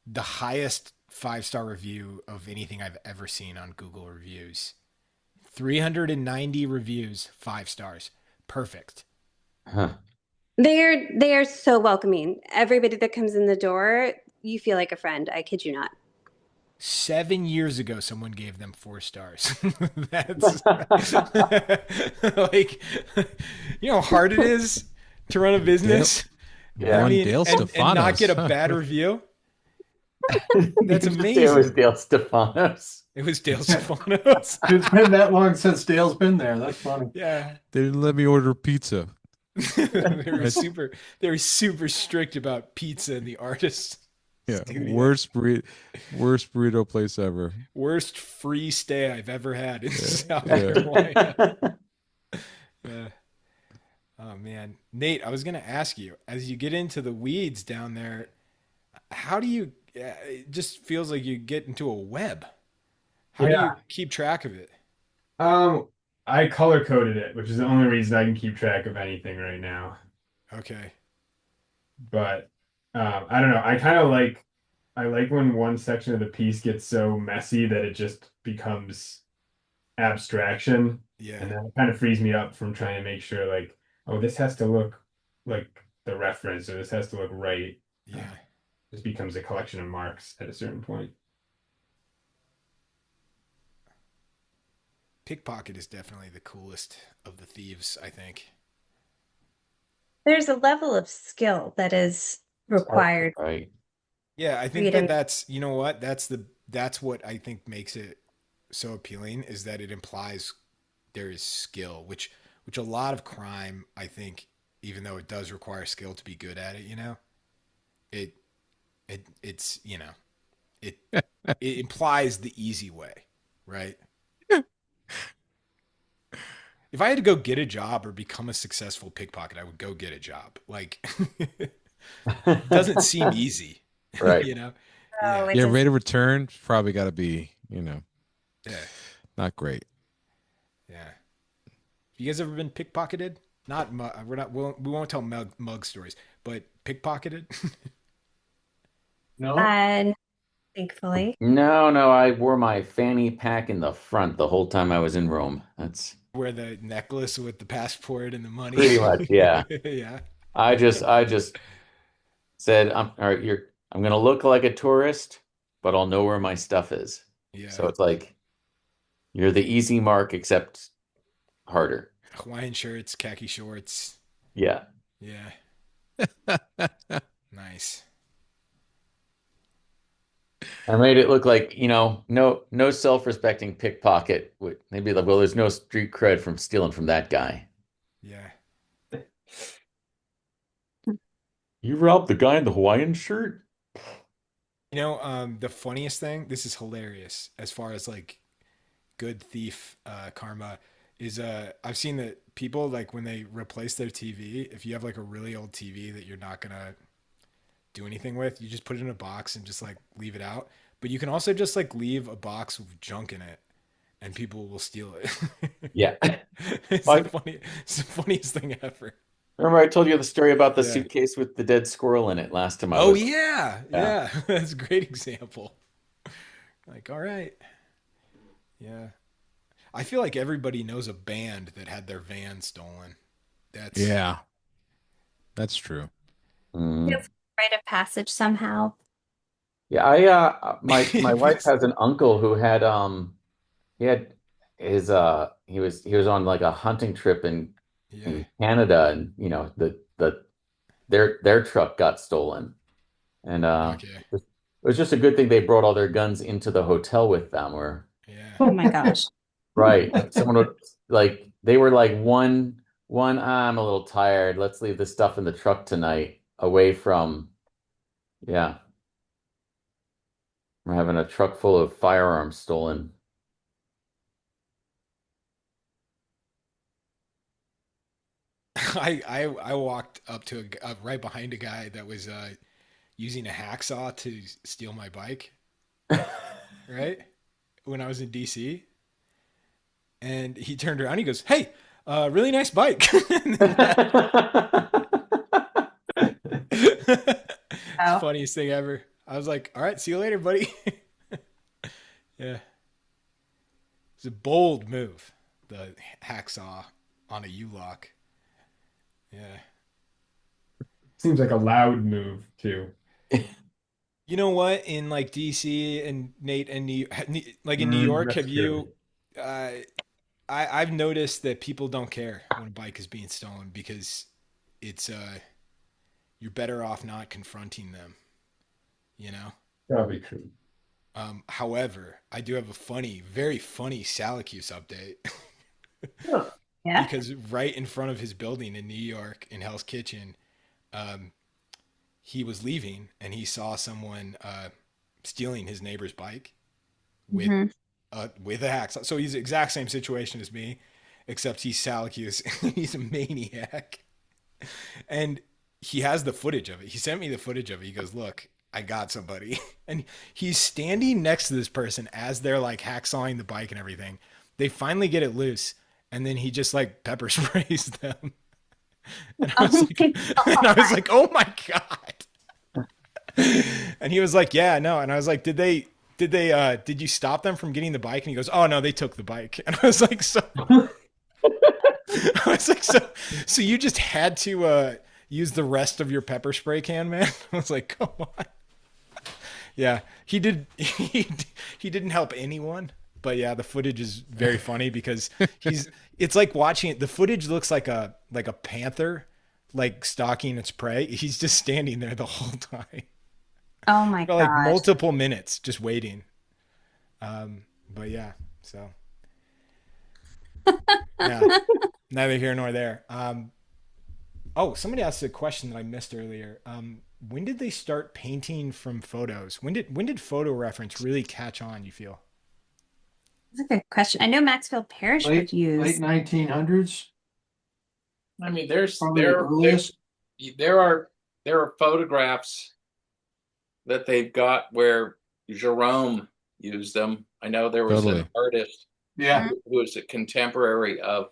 [SPEAKER 2] the highest 5-star review of anything I've ever seen on Google reviews. 390 reviews, 5 stars. Perfect.
[SPEAKER 3] Huh.
[SPEAKER 4] They are so welcoming. Everybody that comes in the door, you feel like a friend. I kid you not.
[SPEAKER 2] 7 years ago, someone gave them 4 stars. That's like, you know how hard it is to run a business.
[SPEAKER 3] Yeah.
[SPEAKER 7] One
[SPEAKER 2] I mean,
[SPEAKER 7] Dale
[SPEAKER 2] and not
[SPEAKER 7] Stefanos.
[SPEAKER 2] get a bad review. That's
[SPEAKER 3] It
[SPEAKER 2] amazing.
[SPEAKER 3] was Dale Stefanos.
[SPEAKER 2] It was Dale Stefanos.
[SPEAKER 1] It's been that long since Dale's been there. That's funny.
[SPEAKER 2] Yeah.
[SPEAKER 7] They didn't let me order pizza.
[SPEAKER 2] They were super strict about pizza and the artist.
[SPEAKER 7] Yeah,
[SPEAKER 2] studio.
[SPEAKER 7] worst burrito place ever.
[SPEAKER 2] Worst free stay I've ever had in South
[SPEAKER 7] Yeah.
[SPEAKER 2] Carolina. Yeah. Oh man, Nate, I was gonna ask you, as you get into the weeds down there, how do you yeah, it just feels like you get into a web. How do you
[SPEAKER 8] Yeah.
[SPEAKER 2] keep track of it?
[SPEAKER 8] Um, I color coded it, which is the only reason I can keep track of anything right now.
[SPEAKER 2] Okay.
[SPEAKER 8] But I don't know. I like when one section of the piece gets so messy that it just becomes abstraction,
[SPEAKER 2] Yeah.
[SPEAKER 8] and that kind of frees me up from trying to make sure like, oh, this has to look like the reference, or this has to look right.
[SPEAKER 2] Yeah.
[SPEAKER 8] This becomes a collection of marks at a certain point.
[SPEAKER 2] Pickpocket is definitely the coolest of the thieves, I think.
[SPEAKER 4] There's a level of skill that is required
[SPEAKER 3] Right.
[SPEAKER 2] Yeah, I
[SPEAKER 4] for you
[SPEAKER 2] think that
[SPEAKER 4] to.
[SPEAKER 2] that's, you know what? That's what I think makes it so appealing is that it implies there is skill, which a lot of crime, I think, even though it does require skill to be good at it, it it's, it it implies the easy way, right? If I had to go get a job or become a successful pickpocket, I would go get a job. Like it doesn't seem easy,
[SPEAKER 3] Right.
[SPEAKER 2] you know?
[SPEAKER 4] Oh,
[SPEAKER 2] Yeah.
[SPEAKER 4] it
[SPEAKER 7] Yeah,
[SPEAKER 4] does.
[SPEAKER 7] rate of return probably got to be,
[SPEAKER 2] Yeah.
[SPEAKER 7] not great.
[SPEAKER 2] Yeah. You guys ever been pickpocketed? Not we're not we won't tell mug stories, but pickpocketed.
[SPEAKER 6] No.
[SPEAKER 4] And thankfully,
[SPEAKER 3] No, no, I wore my fanny pack in the front the whole time I was in Rome. That's
[SPEAKER 2] Where the necklace with the passport and the money.
[SPEAKER 3] pretty much, yeah.
[SPEAKER 2] Yeah.
[SPEAKER 3] I just said, all right, I'm gonna look like a tourist, but I'll know where my stuff is.
[SPEAKER 2] Yeah.
[SPEAKER 3] So it's like you're the easy mark, except harder.
[SPEAKER 2] Hawaiian shirts, khaki shorts.
[SPEAKER 3] Yeah.
[SPEAKER 2] Yeah. Nice.
[SPEAKER 3] I made it look like, no self-respecting pickpocket would maybe like, well, there's no street cred from stealing from that guy.
[SPEAKER 2] Yeah.
[SPEAKER 3] You robbed the guy in the Hawaiian shirt?
[SPEAKER 2] The funniest thing, this is hilarious as far as like good thief karma is I've seen that people like when they replace their TV, if you have like a really old TV that you're not gonna do anything with, you just put it in a box and just like leave it out. But you can also just like leave a box with junk in it and people will steal it.
[SPEAKER 3] Yeah.
[SPEAKER 2] It's it's the funniest thing ever.
[SPEAKER 3] Remember I told you the story about the
[SPEAKER 2] Yeah.
[SPEAKER 3] suitcase with the dead squirrel in it last time I
[SPEAKER 2] Oh
[SPEAKER 3] was.
[SPEAKER 2] yeah.
[SPEAKER 3] Yeah.
[SPEAKER 2] Yeah. That's a great example. Like, all right. Yeah. I feel like everybody knows a band that had their van stolen. That's
[SPEAKER 7] Yeah, that's true.
[SPEAKER 3] Mm.
[SPEAKER 4] it's a rite of passage somehow.
[SPEAKER 3] Yeah, my wife has an uncle who had he had his he was on like a hunting trip
[SPEAKER 2] yeah.
[SPEAKER 3] in Canada, and their truck got stolen, and
[SPEAKER 2] Okay.
[SPEAKER 3] it was just a good thing they brought all their guns into the hotel with them. Or
[SPEAKER 2] Yeah.
[SPEAKER 4] Oh my gosh.
[SPEAKER 3] right, someone would like they were like I'm a little tired. Let's leave this stuff in the truck tonight, away from yeah. We're having a truck full of firearms stolen.
[SPEAKER 2] I walked up to right behind a guy that was using a hacksaw to steal my bike, right? When I was in DC, and he turned around, he goes, "Hey, really nice bike." And then it's the
[SPEAKER 4] Oh.
[SPEAKER 2] funniest thing ever. I was like, "All right, see you later, buddy." Yeah, it's a bold move, the hacksaw on a U-lock. Yeah.
[SPEAKER 8] Seems like a loud move too.
[SPEAKER 2] You know what? In like DC and Nate and like in New York,
[SPEAKER 8] That's
[SPEAKER 2] have
[SPEAKER 8] true.
[SPEAKER 2] you? Uh, I've noticed that people don't care when a bike is being stolen because it's you're better off not confronting them. You know.
[SPEAKER 8] Probably true.
[SPEAKER 2] However, I do have a funny, very funny Syracuse update
[SPEAKER 4] Yeah.
[SPEAKER 2] because right in front of his building in New York in Hell's Kitchen, um, he was leaving and he saw someone stealing his neighbor's bike with
[SPEAKER 4] Mhm.
[SPEAKER 2] with a hacksaw. So he's the exact same situation as me, except he's Syracuse. He's a maniac, and he has the footage of it. He sent me the footage of it. He goes, "Look, I got somebody. And he's standing next to this person as they're like hacksawing the bike and everything. They finally get it loose, and then he just like pepper sprays them. And I was like, and I was like, oh my God. And he was like, yeah, no. And I was like, did you stop them from getting the bike? And he goes, oh no, they took the bike. And I was like, so you just had to use the rest of your pepper spray can, man? I was like, come on. Yeah, he didn't help anyone. But yeah, the footage is very funny because it's like watching it. The footage looks like a panther, like stalking its prey. He's just standing there the whole time.
[SPEAKER 4] Oh my
[SPEAKER 2] For like
[SPEAKER 4] gosh.
[SPEAKER 2] multiple minutes just waiting. But yeah, so yeah, neither here nor there. Oh, somebody asked a question that I missed earlier. When did they start painting from photos? When did photo reference really catch on, you feel?
[SPEAKER 4] That's a good question. I know Maxfield Parrish would use.
[SPEAKER 1] Late 1900s,
[SPEAKER 6] I mean,
[SPEAKER 1] probably the earliest.
[SPEAKER 6] there are photographs that they've got where Jerome used them. I know there was
[SPEAKER 7] Totally.
[SPEAKER 6] an artist
[SPEAKER 1] Yeah,
[SPEAKER 6] who was a contemporary of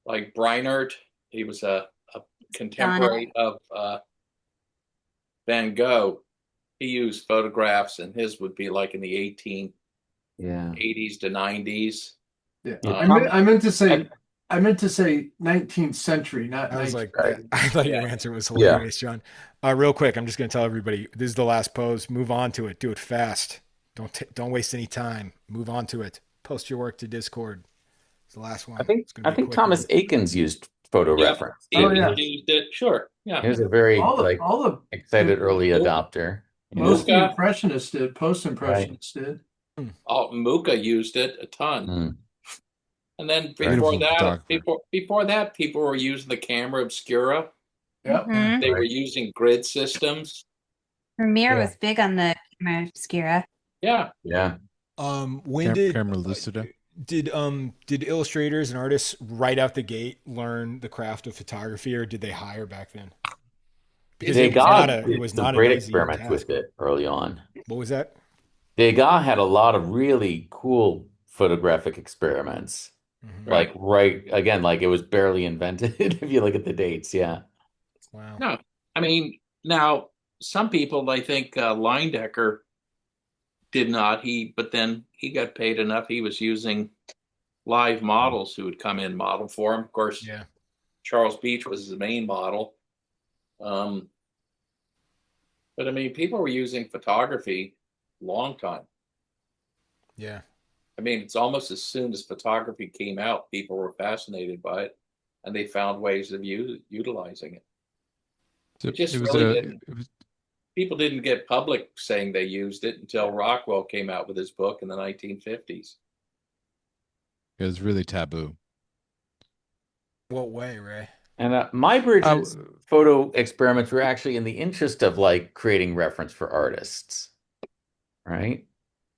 [SPEAKER 6] like Breinert. He was a contemporary of Van Gogh. He used photographs, and his would be like in the 1880s
[SPEAKER 3] Yeah.
[SPEAKER 6] to 90s.
[SPEAKER 1] yeah.
[SPEAKER 3] Yeah.
[SPEAKER 1] I meant to say 19th century, not
[SPEAKER 2] I was like,
[SPEAKER 1] 1930s.
[SPEAKER 2] I thought your answer was hilarious, John. Real quick, I'm just going to tell everybody this is the last pose. Move on to it. Do it fast. Don't waste any time. Move on to it. Post your work to Discord. It's the last one.
[SPEAKER 3] I think
[SPEAKER 2] It's gonna be a quick
[SPEAKER 3] Thomas
[SPEAKER 2] one.
[SPEAKER 3] Akins used photo
[SPEAKER 6] Yeah.
[SPEAKER 3] reference.
[SPEAKER 6] He
[SPEAKER 1] Oh, yeah.
[SPEAKER 6] used it. Sure. Yeah.
[SPEAKER 3] He was a very
[SPEAKER 1] All
[SPEAKER 3] like
[SPEAKER 1] the
[SPEAKER 3] excited early adopter.
[SPEAKER 1] most of the
[SPEAKER 6] Muka.
[SPEAKER 1] impressionists did, post-impressionists did.
[SPEAKER 6] Muka used it a ton.
[SPEAKER 3] Mm.
[SPEAKER 6] And then
[SPEAKER 7] Beautiful
[SPEAKER 6] before that, people were using the camera obscura.
[SPEAKER 1] Yep.
[SPEAKER 4] Mhm.
[SPEAKER 6] They were using grid systems.
[SPEAKER 4] Premiere
[SPEAKER 2] Yeah.
[SPEAKER 4] was big on the camera obscura.
[SPEAKER 6] Yeah.
[SPEAKER 3] Yeah.
[SPEAKER 2] When did
[SPEAKER 7] Camera lucida.
[SPEAKER 2] did illustrators and artists right out the gate learn the craft of photography, or did they hire back then? Because it was
[SPEAKER 3] some
[SPEAKER 2] not
[SPEAKER 3] great
[SPEAKER 2] an easy
[SPEAKER 3] experiments
[SPEAKER 2] task.
[SPEAKER 3] with it early on.
[SPEAKER 2] What was that?
[SPEAKER 3] Degas had a lot of really cool photographic experiments.
[SPEAKER 2] Mhm.
[SPEAKER 3] Like right again, like it was barely invented if you look at the dates. Yeah.
[SPEAKER 2] Wow.
[SPEAKER 6] No, I mean, now some people, I think Leindecker did not. But then he got paid enough. He was using live models who would come in model for him. Of course,
[SPEAKER 2] Yeah.
[SPEAKER 6] Charles Beach was his main model. But I mean, people were using photography a long time.
[SPEAKER 2] Yeah.
[SPEAKER 6] I mean, it's almost as soon as photography came out, people were fascinated by it, and they found ways of utilizing it.
[SPEAKER 7] So
[SPEAKER 6] It just
[SPEAKER 7] it was
[SPEAKER 6] really
[SPEAKER 7] a
[SPEAKER 6] didn't.
[SPEAKER 7] it was
[SPEAKER 6] People didn't get public saying they used it until Rockwell came out with his book in the 1950s.
[SPEAKER 7] it was really taboo.
[SPEAKER 2] What way, Ray?
[SPEAKER 3] And Mybridge's photo experiments were actually in the interest of like creating reference for artists, right?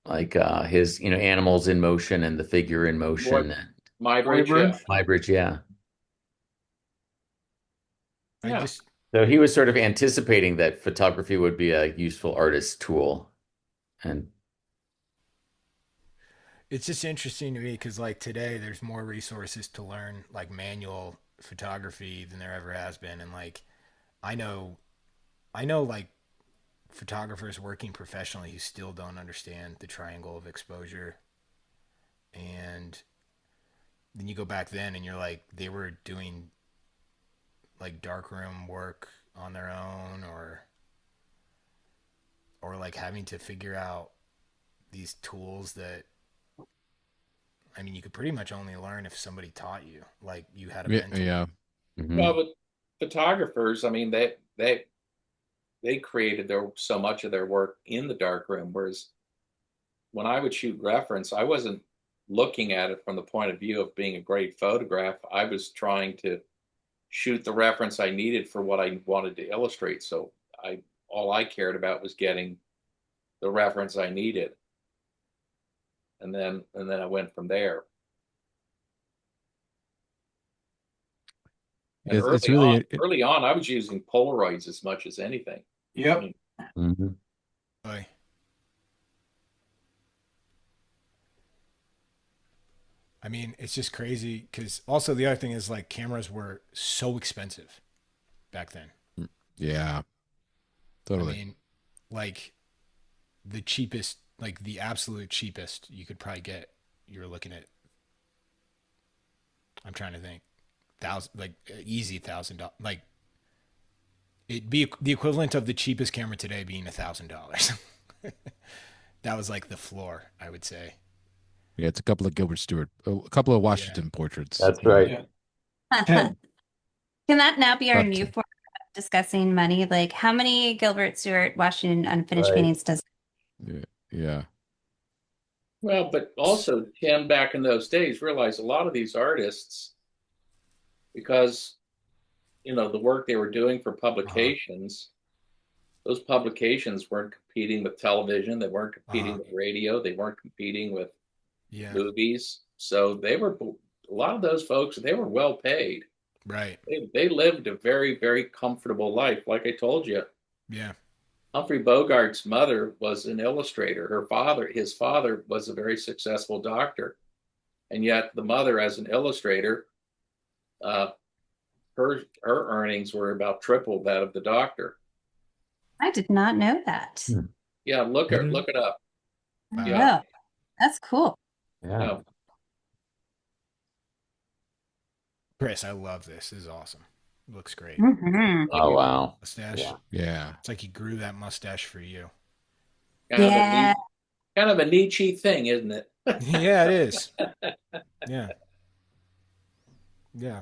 [SPEAKER 3] Like his, animals in motion and the figure in motion. And
[SPEAKER 6] Mybridge, yeah.
[SPEAKER 3] Mybridge, yeah.
[SPEAKER 6] Yeah.
[SPEAKER 3] So he was sort of anticipating that photography would be a useful artist tool. And
[SPEAKER 2] It's just interesting to me because like today there's more resources to learn like manual photography than there ever has been. And like I know like photographers working professionally who still don't understand the triangle of exposure. And then you go back then and you're like, they were doing like darkroom work on their own or like having to figure out these tools that, I mean, you could pretty much only learn if somebody taught you, like you had a mentor.
[SPEAKER 7] Yeah.
[SPEAKER 6] Well, but photographers, I mean, they created so much of their work in the darkroom, whereas when I would shoot reference, I wasn't looking at it from the point of view of being a great photograph. I was trying to shoot the reference I needed for what I wanted to illustrate. So all I cared about was getting the reference I needed. And then I went from there. And
[SPEAKER 7] It's really
[SPEAKER 6] early on, I was using Polaroids as much as anything.
[SPEAKER 1] Yep.
[SPEAKER 6] I mean,
[SPEAKER 3] Mhm.
[SPEAKER 2] Boy. I mean, it's just crazy because also the other thing is like cameras were so expensive back then.
[SPEAKER 7] Yeah,
[SPEAKER 2] I
[SPEAKER 7] totally.
[SPEAKER 2] mean, like the cheapest, like the absolute cheapest you could probably get, you're looking at, I'm trying to think, thousand, like easy $1,000, like it'd be the equivalent of the cheapest camera today being $1,000. That was like the floor, I would say.
[SPEAKER 7] Yeah, it's a couple of Gilbert Stewart, a couple of
[SPEAKER 2] Yeah.
[SPEAKER 7] Washington portraits.
[SPEAKER 3] That's right.
[SPEAKER 1] Yeah.
[SPEAKER 4] Can that now be our
[SPEAKER 7] But,
[SPEAKER 4] new form of discussing money? Like, how many Gilbert Stewart Washington unfinished
[SPEAKER 3] Right.
[SPEAKER 4] paintings does?
[SPEAKER 7] yeah.
[SPEAKER 6] Well, but also Tim, back in those days, realized a lot of these artists, because the work they were doing for publications, those publications weren't competing with television, they weren't competing with radio, they weren't competing with
[SPEAKER 2] Yeah.
[SPEAKER 6] movies. So a lot of those folks, they were well paid.
[SPEAKER 2] Right.
[SPEAKER 6] They lived a very, very comfortable life. Like I told you,
[SPEAKER 2] Yeah.
[SPEAKER 6] Humphrey Bogart's mother was an illustrator. His father was a very successful doctor. And yet the mother, as an illustrator, her earnings were about triple that of the doctor.
[SPEAKER 4] I did not know that.
[SPEAKER 6] Yeah, look it up.
[SPEAKER 2] Wow.
[SPEAKER 6] Yeah.
[SPEAKER 4] Oh, that's cool.
[SPEAKER 3] Yeah.
[SPEAKER 6] Yeah.
[SPEAKER 2] Chris, I love this. This is awesome. Looks great.
[SPEAKER 4] Mhm.
[SPEAKER 3] Oh, wow.
[SPEAKER 2] Mustache.
[SPEAKER 3] Yeah.
[SPEAKER 7] Yeah.
[SPEAKER 2] It's like he grew that mustache for you.
[SPEAKER 4] Yeah.
[SPEAKER 6] Kind of a Nietzsche thing, isn't it?
[SPEAKER 2] Yeah, it is. Yeah. Yeah.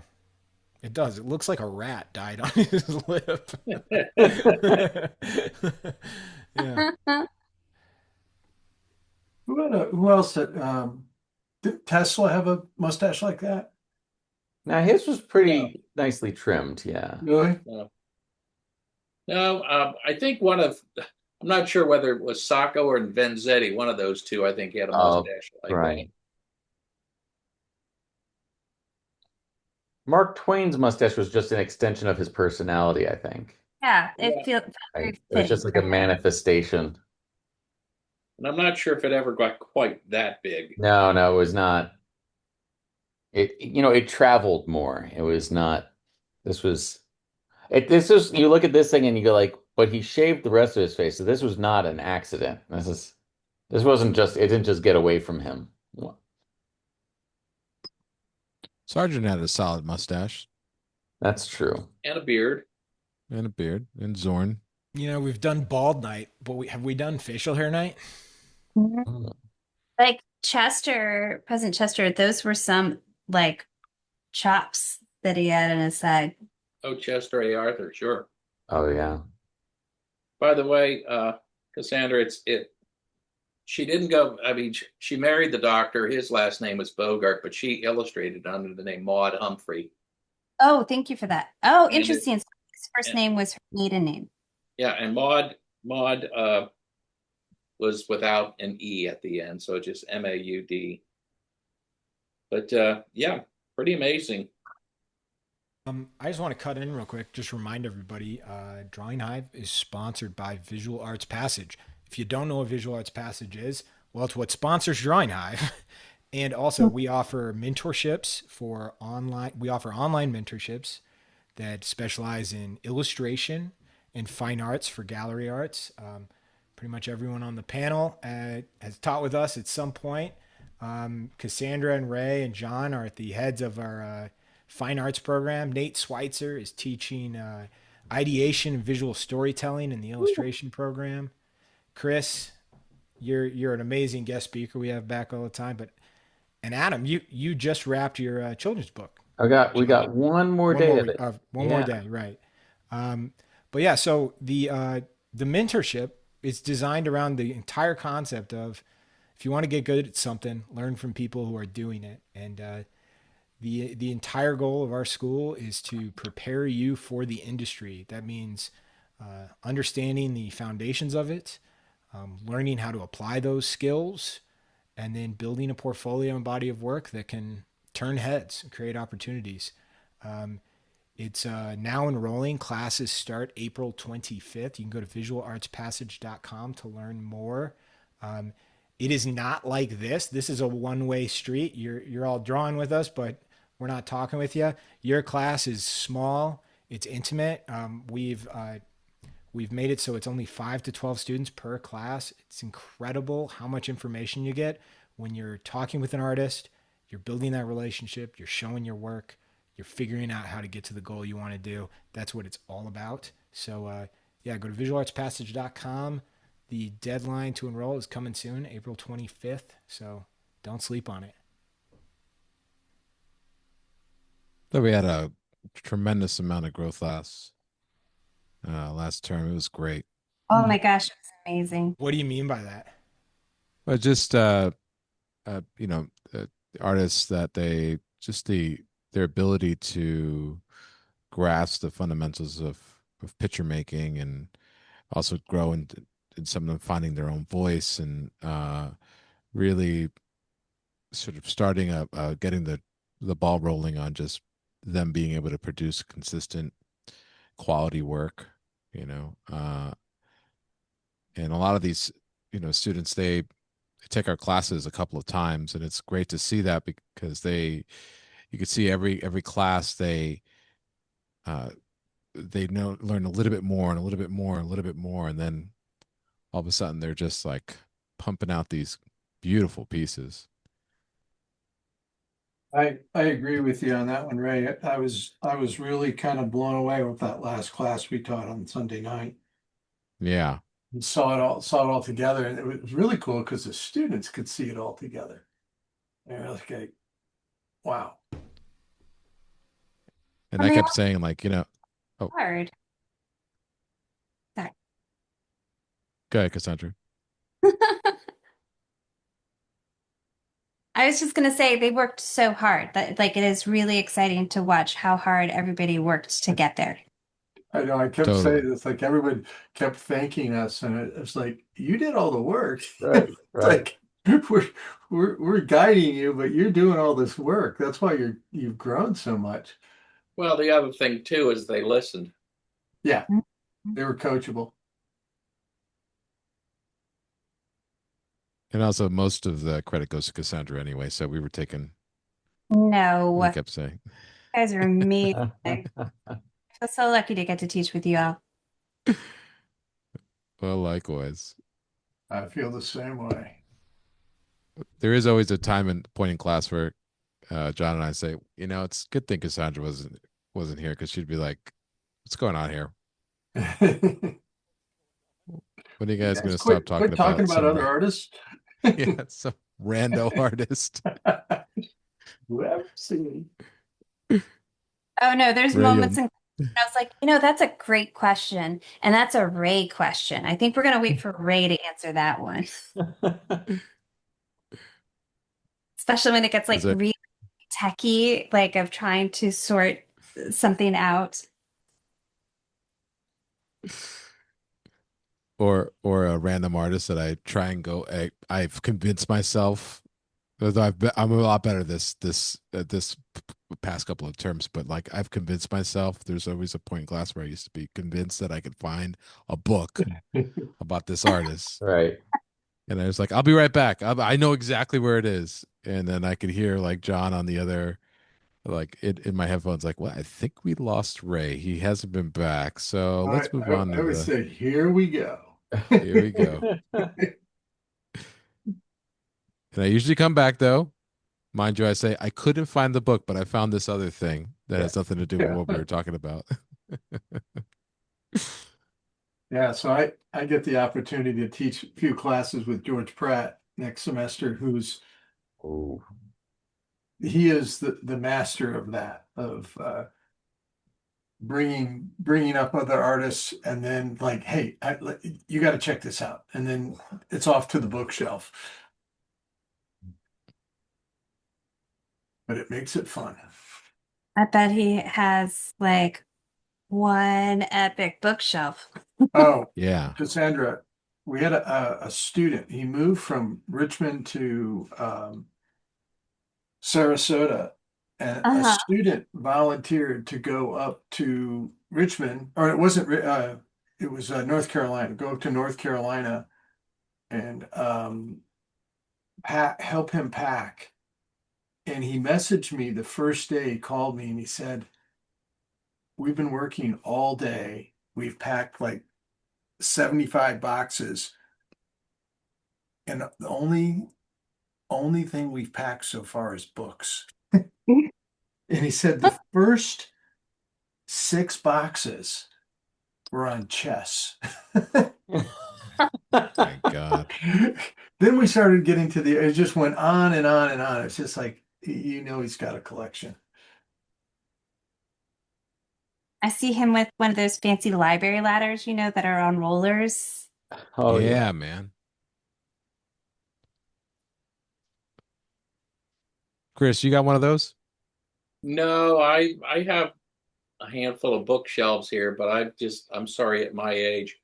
[SPEAKER 2] It does. It looks like a rat died on his lip. Yeah.
[SPEAKER 1] Who else? Did Tesla have a mustache like that?
[SPEAKER 3] Now his was pretty nicely trimmed. Yeah.
[SPEAKER 1] Really?
[SPEAKER 6] No, I think I'm not sure whether it was Sacco or Vanzetti, one of those two. I think he had a mustache like
[SPEAKER 3] Right. Mark Twain's mustache was just an extension of his personality, I think.
[SPEAKER 4] Yeah,
[SPEAKER 6] Yeah.
[SPEAKER 4] it feels very
[SPEAKER 3] It was just like a manifestation.
[SPEAKER 6] And I'm not sure if it ever got quite that big.
[SPEAKER 3] No, it was not. It traveled more. It was not. This was you look at this thing and you go like, but he shaved the rest of his face. So this was not an accident. This wasn't just, it didn't just get away from him.
[SPEAKER 7] Sargent had a solid mustache
[SPEAKER 3] That's true.
[SPEAKER 6] And a beard.
[SPEAKER 7] and a beard, and Zorn.
[SPEAKER 2] We've done bald night, but have we done facial hair night?
[SPEAKER 4] like President Chester, those were some like chops that he had on his side.
[SPEAKER 6] Oh, Chester A. Arthur, sure.
[SPEAKER 3] Oh yeah.
[SPEAKER 6] By the way, Cassandra, she didn't go, I mean, she married the doctor. His last name was Bogart, but she illustrated under the name Maud Humphrey.
[SPEAKER 4] Oh, thank you for that. Oh,
[SPEAKER 6] And
[SPEAKER 4] interesting. His first name was her maiden name.
[SPEAKER 6] Yeah, and Maud was without an E at the end, so just Maud. But yeah, pretty amazing.
[SPEAKER 2] I just want to cut in real quick. Just remind everybody, Drawing Hive is sponsored by Visual Arts Passage. If you don't know what Visual Arts Passage is, well, it's what sponsors Drawing Hive. And also, we offer mentorships for online. We offer online mentorships that specialize in illustration and fine arts for gallery arts. Pretty much everyone on the panel has taught with us at some point. Cassandra and Ray and John are at the heads of our fine arts program. Nate Sweitzer is teaching ideation and visual storytelling in the illustration program. Chris, you're an amazing guest speaker we have back all the time. And Adam, you just wrapped your children's book.
[SPEAKER 3] We got one more day of it.
[SPEAKER 2] One more day, right? But yeah, so the mentorship is designed around the entire concept of if you want to get good at something, learn from people who are doing it. And the entire goal of our school is to prepare you for the industry. That means understanding the foundations of it, learning how to apply those skills, and then building a portfolio and body of work that can turn heads and create opportunities. It's now enrolling. Classes start April 25th. You can go to visualartspassage.com to learn more. It is not like this. This is a one-way street. You're all drawing with us, but we're not talking with you. Your class is small. It's intimate. We've made it so it's only 5 to 12 students per class. It's incredible how much information you get when you're talking with an artist. You're building that relationship. You're showing your work. You're figuring out how to get to the goal you want to do. That's what it's all about. So, yeah, go to visualartspassage.com. The deadline to enroll is coming soon, April 25th. So don't sleep on it.
[SPEAKER 7] So we had a tremendous amount of growth last term. It was great.
[SPEAKER 4] Oh my gosh, it was amazing.
[SPEAKER 2] What do you mean by that?
[SPEAKER 7] But just artists that their ability to grasp the fundamentals of picture making, and also grow in some of them finding their own voice, and really sort of starting getting the ball rolling on just them being able to produce consistent quality work, and a lot of these students, they take our classes a couple of times, and it's great to see that, because you could see every class they learn a little bit more and a little bit more and a little bit more, and then all of a sudden they're just like pumping out these beautiful pieces.
[SPEAKER 1] I agree with you on that one, Ray. I was really kind of blown away with that last class we taught on Sunday night.
[SPEAKER 7] Yeah.
[SPEAKER 1] We saw it all together, and it was really cool because the students could see it all together. And I was like, wow.
[SPEAKER 7] And I kept saying, like,
[SPEAKER 4] Hard. Sorry.
[SPEAKER 7] Go ahead, Cassandra.
[SPEAKER 4] I was just gonna say they worked so hard that like it is really exciting to watch how hard everybody worked to get there.
[SPEAKER 1] I know, I kept
[SPEAKER 7] Totally.
[SPEAKER 1] saying, it's like everyone kept thanking us, and it's like, you did all the work.
[SPEAKER 3] Right,
[SPEAKER 1] It's
[SPEAKER 3] right.
[SPEAKER 1] like we're guiding you, but you're doing all this work. That's why you've grown so much.
[SPEAKER 6] Well, the other thing too is they listened.
[SPEAKER 1] Yeah, they were coachable.
[SPEAKER 7] And also, most of the credit goes to Cassandra anyway. So we were taking.
[SPEAKER 4] No,
[SPEAKER 7] I
[SPEAKER 4] you
[SPEAKER 7] kept saying.
[SPEAKER 4] guys are amazing. I feel so lucky to get to teach with you all.
[SPEAKER 7] Well, likewise.
[SPEAKER 1] I feel the same way.
[SPEAKER 7] There is always a time and point in class where John and I say, it's a good thing Cassandra wasn't here, because she'd be like, "What's going on here? When are you guys going to stop
[SPEAKER 1] quit talking about other artists?"
[SPEAKER 7] Yeah, some rando artist.
[SPEAKER 1] Whoever seen.
[SPEAKER 4] Oh no, there's
[SPEAKER 7] Ray,
[SPEAKER 4] moments in I was like, that's a great question. And that's a Ray question. I think we're gonna wait for Ray to answer that one. Especially when it gets like really techie, like of trying to sort something out.
[SPEAKER 7] Or a random artist that I try and go. I've convinced myself, although I'm a lot better this past couple of terms, but like I've convinced myself. There's always a point in class where I used to be convinced that I could find a book about this artist,
[SPEAKER 3] Right.
[SPEAKER 7] and I was like, "I'll be right back. I know exactly where it is." And then I could hear like John on the other, like in my headphones, like, "Well, I think we lost Ray. He hasn't been back. So let's move on."
[SPEAKER 1] I would say, here we go.
[SPEAKER 7] Here we go. And I usually come back, though. Mind you, I say I couldn't find the book, but I found this other thing that has nothing to do with what we were talking about.
[SPEAKER 1] Yeah, so I get the opportunity to teach a few classes with George Pratt next semester, he is the master of that, of bringing up other artists, and then like, hey, you got to check this out, and then it's off to the bookshelf. But it makes it fun.
[SPEAKER 4] I bet he has like one epic bookshelf.
[SPEAKER 1] Oh,
[SPEAKER 7] yeah.
[SPEAKER 1] Cassandra, we had a student. He moved from Richmond to Sarasota, and a
[SPEAKER 4] Uh-huh.
[SPEAKER 1] student volunteered to go up to Richmond, or it wasn't, it was North Carolina, go up to North Carolina and help him pack. And he messaged me the first day, he called me and he said, we've been working all day. We've packed like 75 boxes. And the only thing we've packed so far is books. And he said the first 6 boxes were on chess.
[SPEAKER 7] My God.
[SPEAKER 1] Then we started getting to it just went on and on and on. It's just like, he's got a collection.
[SPEAKER 4] I see him with one of those fancy library ladders, that are on rollers.
[SPEAKER 3] Oh
[SPEAKER 7] Yeah, man. Chris, you got one of those?
[SPEAKER 6] No, I have a handful of bookshelves here, but I'm sorry, at my age,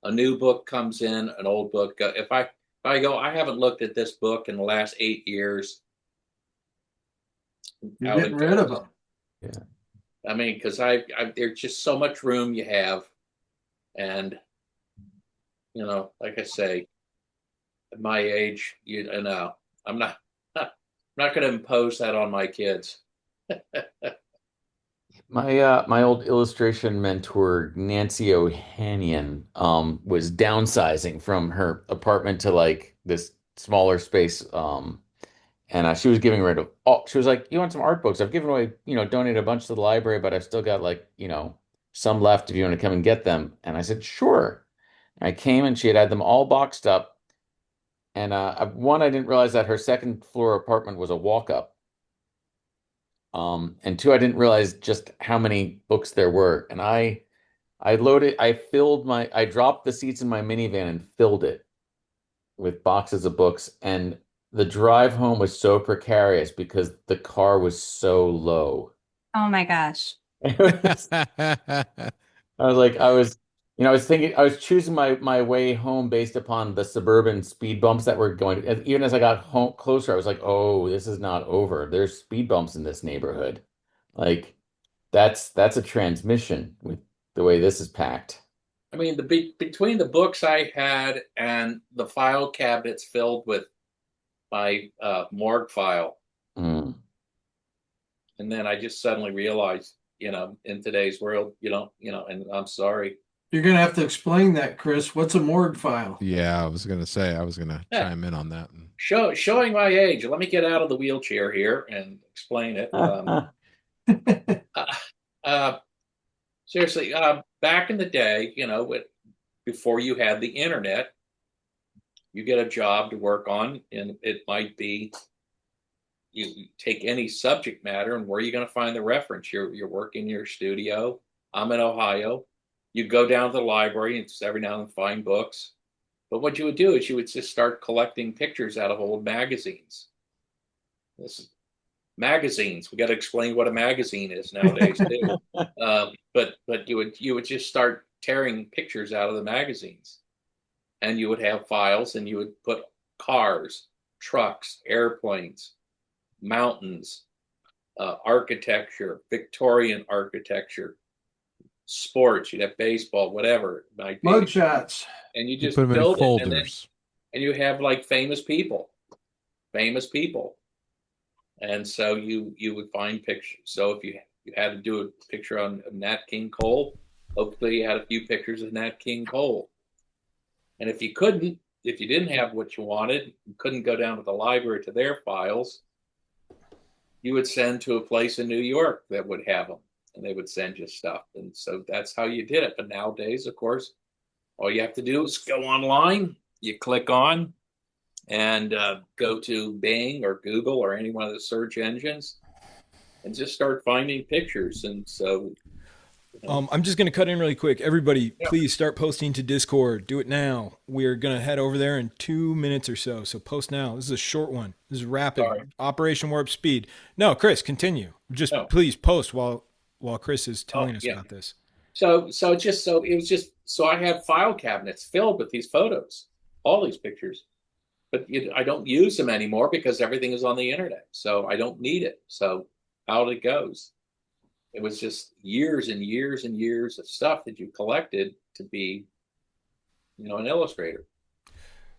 [SPEAKER 6] a new book comes in, an old book. If I go, I haven't looked at this book in the last 8 years.
[SPEAKER 1] You're getting rid of them.
[SPEAKER 3] Yeah.
[SPEAKER 6] I mean, because there's just so much room you have, and like I say, at my age, I'm not going to impose that on my kids.
[SPEAKER 3] My old illustration mentor, Nancy Ohanian, was downsizing from her apartment to like this smaller space. And she was giving rid of she was like, you want some art books? I've given away, donated a bunch to the library, but I've still got like, some left if you want to come and get them. And I said, sure. And I came and she had them all boxed up. And one, I didn't realize that her second floor apartment was a walk up. And two, I didn't realize just how many books there were. And I dropped the seats in my minivan and filled it with boxes of books. And the drive home was so precarious because the car was so low.
[SPEAKER 4] Oh my gosh.
[SPEAKER 3] I was thinking, I was choosing my way home based upon the suburban speed bumps that were going. Even as I got home closer, I was like, oh, this is not over. There's speed bumps in this neighborhood. Like that's a transmission with the way this is packed.
[SPEAKER 6] I mean, between the books I had and the file cabinets filled with my morgue file.
[SPEAKER 3] Mm.
[SPEAKER 6] And then I just suddenly realized, in today's world, and I'm sorry.
[SPEAKER 1] You're going to have to explain that, Chris. What's a morgue file?
[SPEAKER 7] Yeah, I was going to chime in on that.
[SPEAKER 6] Showing my age. Let me get out of the wheelchair here and explain it. Seriously, back in the day, before you had the internet, you get a job to work on, and it might be you take any subject matter, and where are you going to find the reference? You're working in your studio. I'm in Ohio. You go down to the library and just every now and then find books. But what you would do is you would just start collecting pictures out of old magazines. Magazines. We got to explain what a magazine is nowadays too. But you would just start tearing pictures out of the magazines, and you would have files, and you would put cars, trucks, airplanes, mountains, architecture, Victorian architecture, sports. You'd have baseball, whatever it might be.
[SPEAKER 1] Mugshots.
[SPEAKER 6] And you just
[SPEAKER 7] put them in
[SPEAKER 6] build it,
[SPEAKER 7] folders.
[SPEAKER 6] and you have like famous people. And so you would find pictures. So if you had to do a picture on Nat King Cole, hopefully you had a few pictures of Nat King Cole. And if you didn't have what you wanted, you couldn't go down to the library to their files, you would send to a place in New York that would have them, and they would send you stuff. And so that's how you did it. But nowadays, of course, all you have to do is go online, you click on, and go to Bing or Google or any one of the search engines and just start finding pictures. And so
[SPEAKER 2] I'm just going to cut in really quick. Everybody, please start posting to Discord. Do it now. We're going to head over there in 2 minutes or so. So post now. This is a short one. This is rapid.
[SPEAKER 6] Sorry.
[SPEAKER 2] Operation Warp Speed. No, Chris, continue. Just please post while Chris is telling us about this.
[SPEAKER 6] So I have file cabinets filled with these photos, all these pictures, but I don't use them anymore because everything is on the internet. So I don't need it. So out it goes. It was just years and years and years of stuff that you collected to be, an illustrator.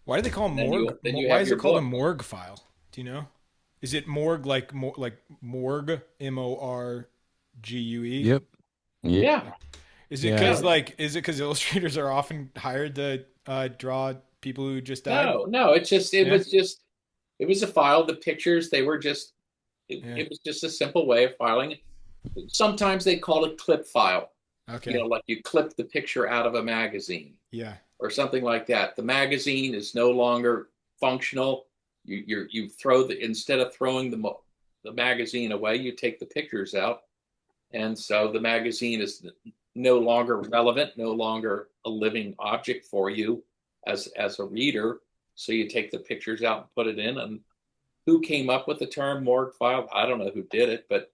[SPEAKER 2] Why do they call them
[SPEAKER 6] Then
[SPEAKER 2] morgue?
[SPEAKER 6] you
[SPEAKER 2] Why
[SPEAKER 6] have
[SPEAKER 2] is
[SPEAKER 6] your
[SPEAKER 2] it called a
[SPEAKER 6] book.
[SPEAKER 2] morgue file? Do you know? Is it morgue like morgue, MORGUE?
[SPEAKER 7] Yep.
[SPEAKER 3] Yeah.
[SPEAKER 2] Is it
[SPEAKER 7] Yeah.
[SPEAKER 2] because is it because illustrators are often hired to draw people who just died?
[SPEAKER 6] No, it
[SPEAKER 2] Yeah.
[SPEAKER 6] was a file. The pictures, they were just,
[SPEAKER 2] Yeah.
[SPEAKER 6] it was just a simple way of filing. Sometimes they call it clip file.
[SPEAKER 2] Okay.
[SPEAKER 6] Like you clip the picture out of a magazine
[SPEAKER 2] Yeah.
[SPEAKER 6] or something like that. The magazine is no longer functional. You throw instead of throwing the magazine away, you take the pictures out, and so the magazine is no longer relevant, no longer a living object for you as a reader. So you take the pictures out and put it in. And who came up with the term morgue file? I don't know who did it, but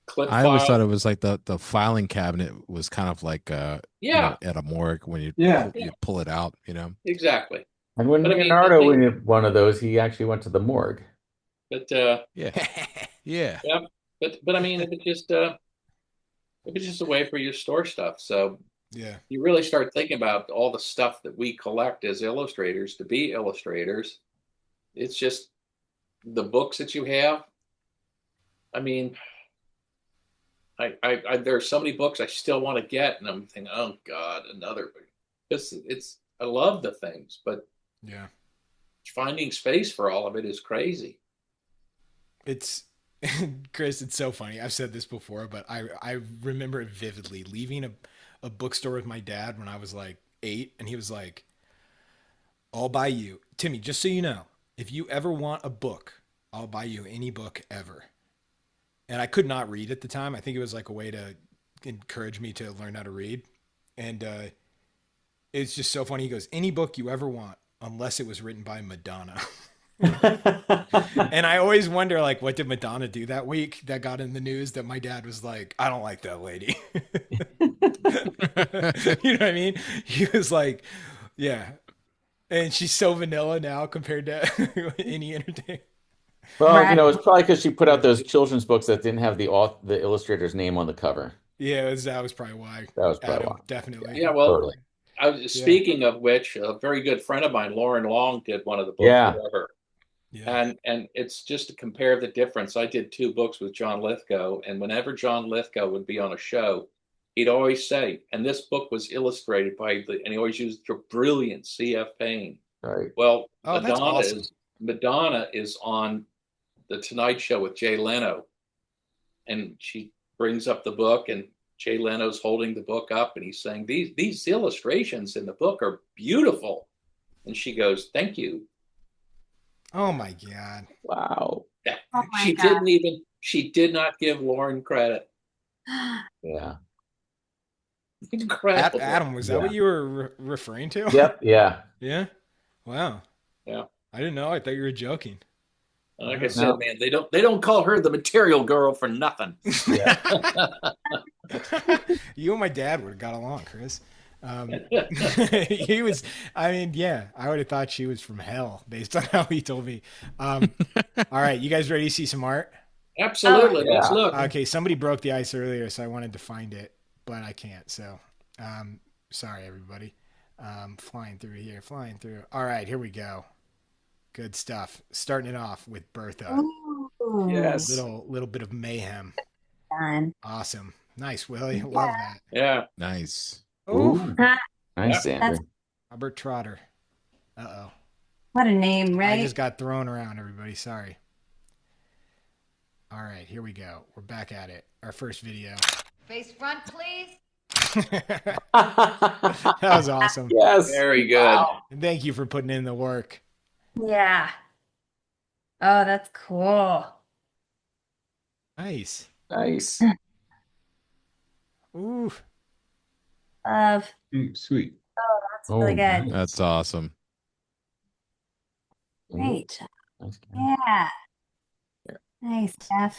[SPEAKER 6] clip
[SPEAKER 7] I always
[SPEAKER 6] file.
[SPEAKER 7] thought it was like the filing cabinet was kind of like
[SPEAKER 6] Yeah.
[SPEAKER 7] at a morgue when you pull it out,
[SPEAKER 6] Exactly.
[SPEAKER 3] And when
[SPEAKER 6] But I mean,
[SPEAKER 3] Leonardo needed one of those, he actually went to the morgue.
[SPEAKER 6] But
[SPEAKER 7] Yeah.
[SPEAKER 6] yeah, but I mean, it was just a way for you to store stuff. So
[SPEAKER 2] Yeah.
[SPEAKER 6] you really start thinking about all the stuff that we collect as illustrators to be illustrators. It's just the books that you have. I mean, I there are so many books I still want to get, and I'm thinking, oh God, another book. I love the things, but
[SPEAKER 2] Yeah.
[SPEAKER 6] finding space for all of it is crazy.
[SPEAKER 2] It's Chris, it's so funny. I've said this before, but I remember it vividly, leaving a bookstore with my dad when I was like 8, and he was like, I'll buy you, Timmy, just so you know, if you ever want a book, I'll buy you any book ever. And I could not read at the time. I think it was like a way to encourage me to learn how to read. And it's just so funny. He goes, any book you ever want, unless it was written by Madonna. And I always wonder, like, what did Madonna do that week that got in the news that my dad was like, I don't like that lady. You know what I mean? He was like, yeah. And she's so vanilla now compared to any entertainment.
[SPEAKER 3] Well,
[SPEAKER 4] Right.
[SPEAKER 3] it's probably because she put out those children's books that didn't have the illustrator's name on the cover.
[SPEAKER 2] Yeah, that was probably why.
[SPEAKER 3] That was probably
[SPEAKER 2] Adam,
[SPEAKER 3] why.
[SPEAKER 2] definitely.
[SPEAKER 6] Yeah, well,
[SPEAKER 3] Totally.
[SPEAKER 6] speaking of which, a very good friend of mine, Lauren Long, did one of the books
[SPEAKER 3] Yeah.
[SPEAKER 6] forever.
[SPEAKER 2] Yeah.
[SPEAKER 6] And it's just to compare the difference. I did 2 books with John Lithgow, and whenever John Lithgow would be on a show, he'd always say, and this book was illustrated by and he always used the brilliant C.F. Payne.
[SPEAKER 3] Right.
[SPEAKER 6] Well,
[SPEAKER 2] Oh, that's awesome.
[SPEAKER 6] Madonna is on the Tonight Show with Jay Leno, and she brings up the book, and Jay Leno's holding the book up, and he's saying, these illustrations in the book are beautiful. And she goes, thank you.
[SPEAKER 2] Oh my God.
[SPEAKER 3] Wow.
[SPEAKER 4] Oh my God.
[SPEAKER 6] She did not give Lauren credit.
[SPEAKER 3] Yeah.
[SPEAKER 6] Incredible.
[SPEAKER 2] Adam, was that what you were referring to?
[SPEAKER 3] Yep. Yeah.
[SPEAKER 2] Yeah. Wow.
[SPEAKER 6] Yeah.
[SPEAKER 2] I didn't know. I thought you were joking.
[SPEAKER 6] Like I said, man, they don't call her the material girl for nothing.
[SPEAKER 3] Yeah.
[SPEAKER 2] You and my dad would have got along, Chris. He was, I mean, yeah, I would have thought she was from hell based on how he told me. All right, you guys ready to see some art?
[SPEAKER 6] Absolutely.
[SPEAKER 3] Oh, yeah.
[SPEAKER 6] Let's look.
[SPEAKER 2] Okay, somebody broke the ice earlier, so I wanted to find it, but I can't. So, sorry, everybody. Flying through here, flying through. All right, here we go. Good stuff. Starting it off with Bertha.
[SPEAKER 4] Ooh.
[SPEAKER 3] Yes.
[SPEAKER 2] Little bit of mayhem.
[SPEAKER 4] Fun.
[SPEAKER 2] Awesome. Nice, Willie. Love that.
[SPEAKER 6] Yeah.
[SPEAKER 7] Nice.
[SPEAKER 3] Ooh.
[SPEAKER 2] Oh,
[SPEAKER 3] Nice, Andrew.
[SPEAKER 2] Robert Trotter. Uh-oh.
[SPEAKER 4] What a name,
[SPEAKER 2] I
[SPEAKER 4] right?
[SPEAKER 2] just got thrown around, everybody. Sorry. All right, here we go. We're back at it. Our first video.
[SPEAKER 9] Face front, please.
[SPEAKER 2] That was awesome.
[SPEAKER 3] Yes.
[SPEAKER 6] Very good.
[SPEAKER 3] Wow.
[SPEAKER 2] And thank you for putting in the work.
[SPEAKER 4] Yeah. Oh, that's cool.
[SPEAKER 2] Nice.
[SPEAKER 3] Nice.
[SPEAKER 2] Ooh.
[SPEAKER 4] Love.
[SPEAKER 5] Sweet.
[SPEAKER 4] That's really good.
[SPEAKER 3] Nice.
[SPEAKER 7] That's awesome.
[SPEAKER 4] Great.
[SPEAKER 3] Nice.
[SPEAKER 4] Yeah. Nice, Jeff.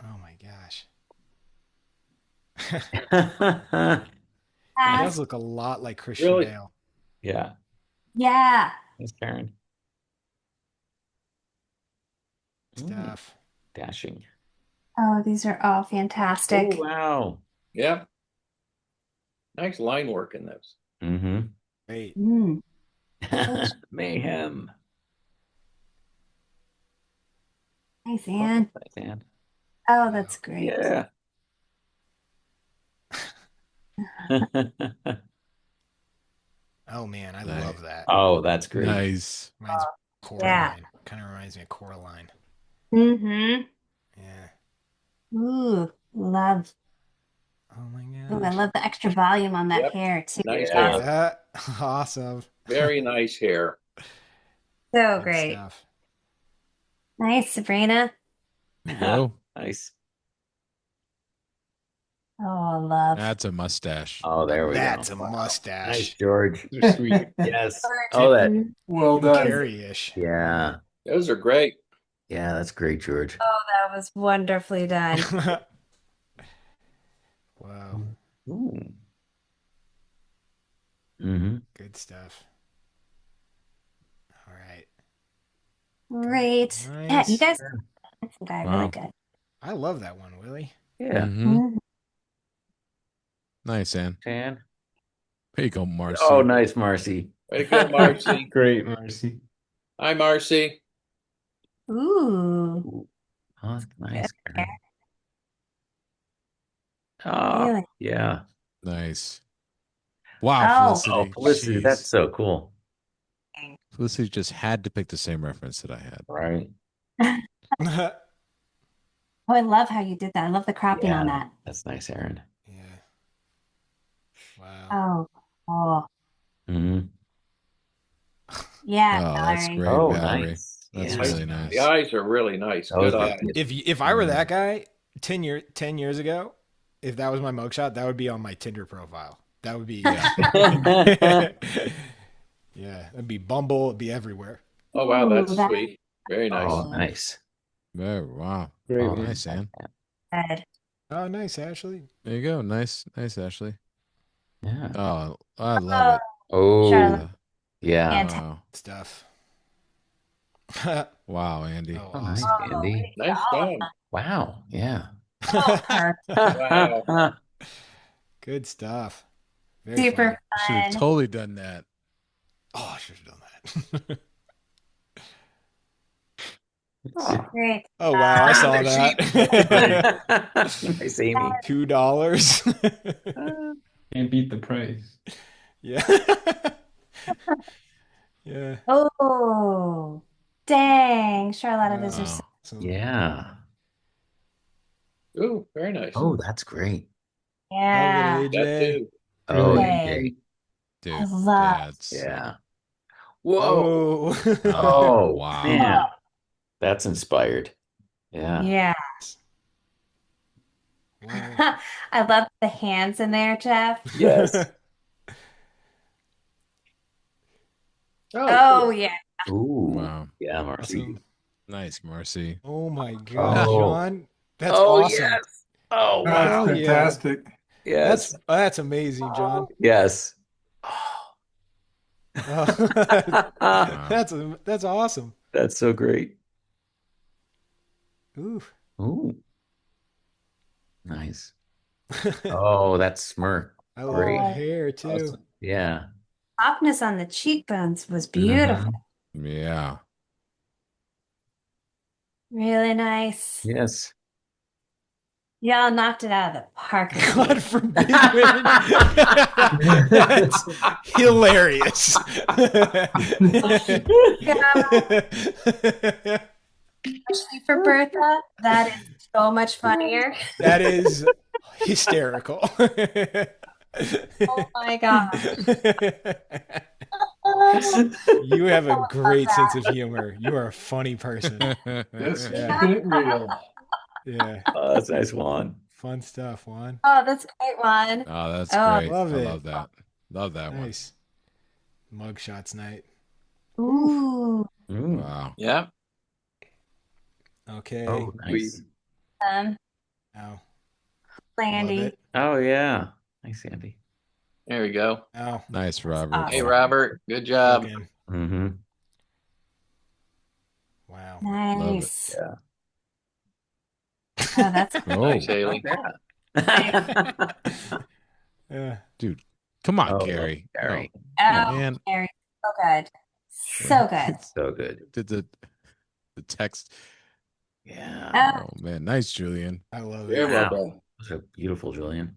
[SPEAKER 2] Oh my gosh. He
[SPEAKER 4] Pass.
[SPEAKER 2] does look a lot like Christian
[SPEAKER 6] Really?
[SPEAKER 2] Bale.
[SPEAKER 3] Yeah.
[SPEAKER 4] Yeah.
[SPEAKER 3] Thanks, Karen.
[SPEAKER 2] Stuff.
[SPEAKER 3] Dashing.
[SPEAKER 4] Oh, these are all
[SPEAKER 3] Oh,
[SPEAKER 4] fantastic.
[SPEAKER 3] wow.
[SPEAKER 6] Yeah. Nice line work in those.
[SPEAKER 3] Mm-hmm.
[SPEAKER 2] Great.
[SPEAKER 4] Mm.
[SPEAKER 3] Mayhem.
[SPEAKER 4] Nice, Anne.
[SPEAKER 3] Nice, Anne.
[SPEAKER 4] Oh, that's great.
[SPEAKER 3] Yeah.
[SPEAKER 2] Oh man, I
[SPEAKER 7] Nice.
[SPEAKER 2] love that.
[SPEAKER 3] Oh, that's great.
[SPEAKER 7] Nice.
[SPEAKER 2] Reminds
[SPEAKER 4] Yeah.
[SPEAKER 2] Coraline. Kind of reminds me of Coraline.
[SPEAKER 4] Mm-hmm.
[SPEAKER 2] Yeah.
[SPEAKER 4] Ooh, love.
[SPEAKER 2] Oh my
[SPEAKER 4] Ooh, I
[SPEAKER 2] gosh.
[SPEAKER 4] love the extra volume on that
[SPEAKER 6] Yep.
[SPEAKER 4] hair too.
[SPEAKER 6] Nice
[SPEAKER 3] Yeah.
[SPEAKER 6] hair.
[SPEAKER 2] Yeah. Awesome.
[SPEAKER 6] Very nice hair.
[SPEAKER 4] So
[SPEAKER 2] Good
[SPEAKER 4] great.
[SPEAKER 2] stuff.
[SPEAKER 4] Nice, Sabrina.
[SPEAKER 7] There you go.
[SPEAKER 3] Nice.
[SPEAKER 4] Oh, love.
[SPEAKER 7] That's a mustache.
[SPEAKER 3] Oh, there we
[SPEAKER 2] That's
[SPEAKER 3] go.
[SPEAKER 2] a
[SPEAKER 3] Nice,
[SPEAKER 2] mustache.
[SPEAKER 3] George.
[SPEAKER 5] They're sweet.
[SPEAKER 3] Yes. Oh, that.
[SPEAKER 1] Well
[SPEAKER 2] Jim
[SPEAKER 1] done.
[SPEAKER 2] Carrey-ish.
[SPEAKER 3] Yeah.
[SPEAKER 6] Those are great.
[SPEAKER 3] Yeah, that's great, George.
[SPEAKER 4] Oh, that was wonderfully done.
[SPEAKER 2] Wow.
[SPEAKER 3] Ooh. Mm-hmm.
[SPEAKER 2] Good stuff. All right.
[SPEAKER 4] Great. Yeah,
[SPEAKER 2] Nice.
[SPEAKER 4] you guys got really
[SPEAKER 7] Wow.
[SPEAKER 4] good.
[SPEAKER 2] I love that one, Willie.
[SPEAKER 3] Yeah.
[SPEAKER 7] Mhm.
[SPEAKER 4] Mhm.
[SPEAKER 7] Nice, Ann.
[SPEAKER 3] And
[SPEAKER 7] There you go, Marcy.
[SPEAKER 3] oh, nice, Marcy.
[SPEAKER 6] Way to go, Marcy.
[SPEAKER 5] Great, Marcy.
[SPEAKER 6] Hi, Marcy.
[SPEAKER 4] Ooh.
[SPEAKER 3] Ooh. Oh, that's nice, Karen. Oh,
[SPEAKER 4] Really?
[SPEAKER 3] yeah.
[SPEAKER 7] Nice. Wow,
[SPEAKER 4] Oh.
[SPEAKER 3] Oh,
[SPEAKER 7] Felicity.
[SPEAKER 3] Felicity,
[SPEAKER 7] Jeez.
[SPEAKER 3] that's so cool.
[SPEAKER 7] Felicity just had to pick the same reference that I had.
[SPEAKER 3] Right.
[SPEAKER 2] Yeah.
[SPEAKER 4] Oh, I love how you did that. I love the cropping on
[SPEAKER 3] Yeah.
[SPEAKER 4] that.
[SPEAKER 3] That's nice, Aaron.
[SPEAKER 2] Wow.
[SPEAKER 4] Oh,
[SPEAKER 3] Mm-hmm.
[SPEAKER 4] yeah,
[SPEAKER 7] Oh, that's
[SPEAKER 4] Valerie.
[SPEAKER 7] great,
[SPEAKER 3] Oh,
[SPEAKER 7] Valerie.
[SPEAKER 3] nice.
[SPEAKER 7] That's
[SPEAKER 3] Yes.
[SPEAKER 7] really nice.
[SPEAKER 6] The eyes are really nice.
[SPEAKER 3] Oh,
[SPEAKER 6] Good
[SPEAKER 3] yeah.
[SPEAKER 6] eyes.
[SPEAKER 2] If I were that guy 10 years ago, if that was my mugshot, that would be on my Tinder profile. That would be yeah, that'd be Bumble, it'd be everywhere.
[SPEAKER 6] Oh, wow. That's
[SPEAKER 4] Ooh, that-
[SPEAKER 6] sweet. Very nice.
[SPEAKER 3] Oh, nice.
[SPEAKER 7] Very, wow.
[SPEAKER 5] Great
[SPEAKER 3] Oh,
[SPEAKER 5] one.
[SPEAKER 7] Nice, Ann.
[SPEAKER 4] good.
[SPEAKER 2] Oh, nice, Ashley.
[SPEAKER 7] There you go. Nice, nice, Ashley.
[SPEAKER 3] Yeah.
[SPEAKER 7] Oh, I love it.
[SPEAKER 3] Oh,
[SPEAKER 4] Charlotte.
[SPEAKER 3] yeah.
[SPEAKER 4] Fantastic.
[SPEAKER 7] Wow.
[SPEAKER 2] Stuff.
[SPEAKER 7] Wow, Andy.
[SPEAKER 2] Oh,
[SPEAKER 3] Oh, nice,
[SPEAKER 2] awesome.
[SPEAKER 3] Andy.
[SPEAKER 6] Nice job.
[SPEAKER 3] Wow. Yeah.
[SPEAKER 4] Oh, perfect.
[SPEAKER 6] Wow.
[SPEAKER 2] Good stuff. Very
[SPEAKER 4] Super
[SPEAKER 2] fun.
[SPEAKER 7] Should have
[SPEAKER 4] fun.
[SPEAKER 7] totally done that.
[SPEAKER 2] Oh, I should have done that.
[SPEAKER 4] Great.
[SPEAKER 2] Oh wow, I saw
[SPEAKER 6] They're
[SPEAKER 2] that.
[SPEAKER 3] Nice, Amy.
[SPEAKER 2] $2.
[SPEAKER 5] Can't beat the price.
[SPEAKER 2] Yeah. Yeah.
[SPEAKER 4] Oh, dang. Charlotta, those are so.
[SPEAKER 7] Wow.
[SPEAKER 2] So,
[SPEAKER 3] Yeah.
[SPEAKER 6] Ooh, very nice.
[SPEAKER 3] Oh, that's great.
[SPEAKER 4] Yeah.
[SPEAKER 2] love it,
[SPEAKER 6] That
[SPEAKER 2] AJ.
[SPEAKER 6] too.
[SPEAKER 3] Oh,
[SPEAKER 4] Yay.
[SPEAKER 3] AJ.
[SPEAKER 7] Dude,
[SPEAKER 4] I love-
[SPEAKER 7] that's
[SPEAKER 3] Yeah. Whoa.
[SPEAKER 2] Oh.
[SPEAKER 3] Oh,
[SPEAKER 7] wow.
[SPEAKER 3] man. That's inspired. Yeah.
[SPEAKER 4] Yeah.
[SPEAKER 2] Wow.
[SPEAKER 4] I love the hands in there, Jeff.
[SPEAKER 3] Yes.
[SPEAKER 4] Oh, yeah.
[SPEAKER 3] Ooh.
[SPEAKER 7] Wow.
[SPEAKER 3] Yeah, Marcy.
[SPEAKER 2] Awesome.
[SPEAKER 7] Nice, Marcy.
[SPEAKER 2] Oh my gosh,
[SPEAKER 3] Oh.
[SPEAKER 2] Sean. That's
[SPEAKER 3] Oh,
[SPEAKER 2] awesome.
[SPEAKER 3] yes. Oh,
[SPEAKER 1] That's
[SPEAKER 3] wow.
[SPEAKER 2] Hell yeah.
[SPEAKER 1] fantastic.
[SPEAKER 3] Yes.
[SPEAKER 2] That's amazing, John.
[SPEAKER 3] Yes.
[SPEAKER 2] Oh. That's awesome.
[SPEAKER 3] That's so great.
[SPEAKER 2] Ooh.
[SPEAKER 3] Ooh. Nice. Oh, that smirk.
[SPEAKER 2] I love
[SPEAKER 3] Great.
[SPEAKER 2] the hair too.
[SPEAKER 3] Awesome. Yeah.
[SPEAKER 4] Softness on the cheekbones was beautiful.
[SPEAKER 7] Yeah.
[SPEAKER 4] Really nice.
[SPEAKER 3] Yes.
[SPEAKER 4] Y'all knocked it out of the park.
[SPEAKER 2] God forbid women. That's hilarious.
[SPEAKER 4] Especially for Bertha, that is so much funnier.
[SPEAKER 2] That is hysterical.
[SPEAKER 4] Oh my God.
[SPEAKER 2] You have a great sense of humor. You are a funny person.
[SPEAKER 1] Just
[SPEAKER 2] Yeah.
[SPEAKER 1] keeping it real.
[SPEAKER 2] Yeah.
[SPEAKER 3] Oh, that's nice, Juan.
[SPEAKER 2] Fun stuff, Juan.
[SPEAKER 4] Oh, that's a great one.
[SPEAKER 7] Oh, that's
[SPEAKER 4] Oh,
[SPEAKER 7] great.
[SPEAKER 2] love
[SPEAKER 7] I
[SPEAKER 2] it.
[SPEAKER 7] love that. Love that
[SPEAKER 2] Nice. Mugshots night.
[SPEAKER 4] Ooh.
[SPEAKER 7] one. Wow.
[SPEAKER 6] Yeah.
[SPEAKER 2] Okay.
[SPEAKER 3] Oh, nice.
[SPEAKER 2] Now, love
[SPEAKER 4] Landy.
[SPEAKER 2] it.
[SPEAKER 3] Oh, yeah. Nice, Andy.
[SPEAKER 6] There we go.
[SPEAKER 2] Now,
[SPEAKER 7] Nice, Robert.
[SPEAKER 4] awesome.
[SPEAKER 6] Hey, Robert. Good job.
[SPEAKER 2] again.
[SPEAKER 3] Mm-hmm.
[SPEAKER 2] Wow.
[SPEAKER 4] Nice.
[SPEAKER 3] Yeah.
[SPEAKER 4] Oh, that's
[SPEAKER 6] Nice, Haley.
[SPEAKER 2] Yeah.
[SPEAKER 7] Dude, come on,
[SPEAKER 3] Oh,
[SPEAKER 7] Gary.
[SPEAKER 3] Gary.
[SPEAKER 7] Oh,
[SPEAKER 4] oh,
[SPEAKER 7] man.
[SPEAKER 4] Gary, so good. So good.
[SPEAKER 3] So good.
[SPEAKER 7] Did the text.
[SPEAKER 3] Yeah.
[SPEAKER 4] Oh,
[SPEAKER 7] Oh man, nice, Julian.
[SPEAKER 2] I love
[SPEAKER 6] Very
[SPEAKER 2] it.
[SPEAKER 6] well
[SPEAKER 3] Wow.
[SPEAKER 6] done.
[SPEAKER 3] So beautiful, Julian.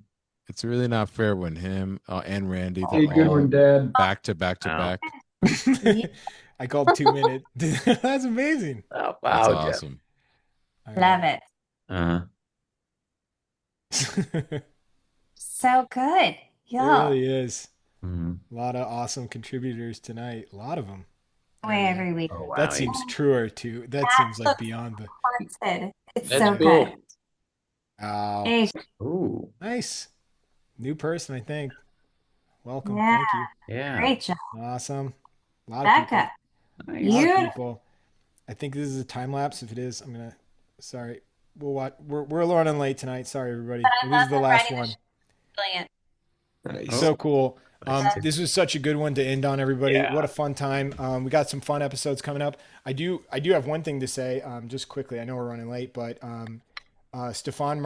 [SPEAKER 7] It's really not fair when him and Randy, they're
[SPEAKER 8] Hey, good
[SPEAKER 7] all
[SPEAKER 8] one, Dad.
[SPEAKER 7] back to back to
[SPEAKER 3] Wow.
[SPEAKER 7] back.
[SPEAKER 4] yeah.
[SPEAKER 2] I called 2 minute. That's amazing.
[SPEAKER 3] Oh,
[SPEAKER 7] That's
[SPEAKER 3] wow, Jeff.
[SPEAKER 7] awesome.
[SPEAKER 4] Love it.
[SPEAKER 3] Uh-huh.
[SPEAKER 2] It
[SPEAKER 4] So good. Yeah.
[SPEAKER 2] really is.
[SPEAKER 3] Mhm.
[SPEAKER 2] A lot of awesome contributors tonight. A lot of them.
[SPEAKER 4] Way every week.
[SPEAKER 3] Oh, wow.
[SPEAKER 2] That seems truer too. That seems like beyond the.
[SPEAKER 4] Haunted. It's
[SPEAKER 6] That's
[SPEAKER 4] so
[SPEAKER 6] cool.
[SPEAKER 4] good.
[SPEAKER 2] Oh,
[SPEAKER 4] Hey,
[SPEAKER 3] Ooh,
[SPEAKER 2] nice. New person, I think. Welcome.
[SPEAKER 4] Yeah.
[SPEAKER 2] Thank you.
[SPEAKER 3] yeah.
[SPEAKER 4] great job,
[SPEAKER 2] Awesome. A lot of people.
[SPEAKER 4] Becca.
[SPEAKER 3] Nice.
[SPEAKER 2] A lot of
[SPEAKER 4] You
[SPEAKER 2] people. I think this is a time lapse. If it is, I'm gonna. Sorry. We'll watch. We're running late tonight. Sorry, everybody. This is the last one.
[SPEAKER 4] brilliant.
[SPEAKER 8] Nice.
[SPEAKER 2] So cool.
[SPEAKER 3] Nice.
[SPEAKER 2] This was such a good one to end on, everybody.
[SPEAKER 3] Yeah.
[SPEAKER 2] What a fun time. We got some fun episodes coming up. I do have one thing to say, just quickly. I know we're running late, but Stefan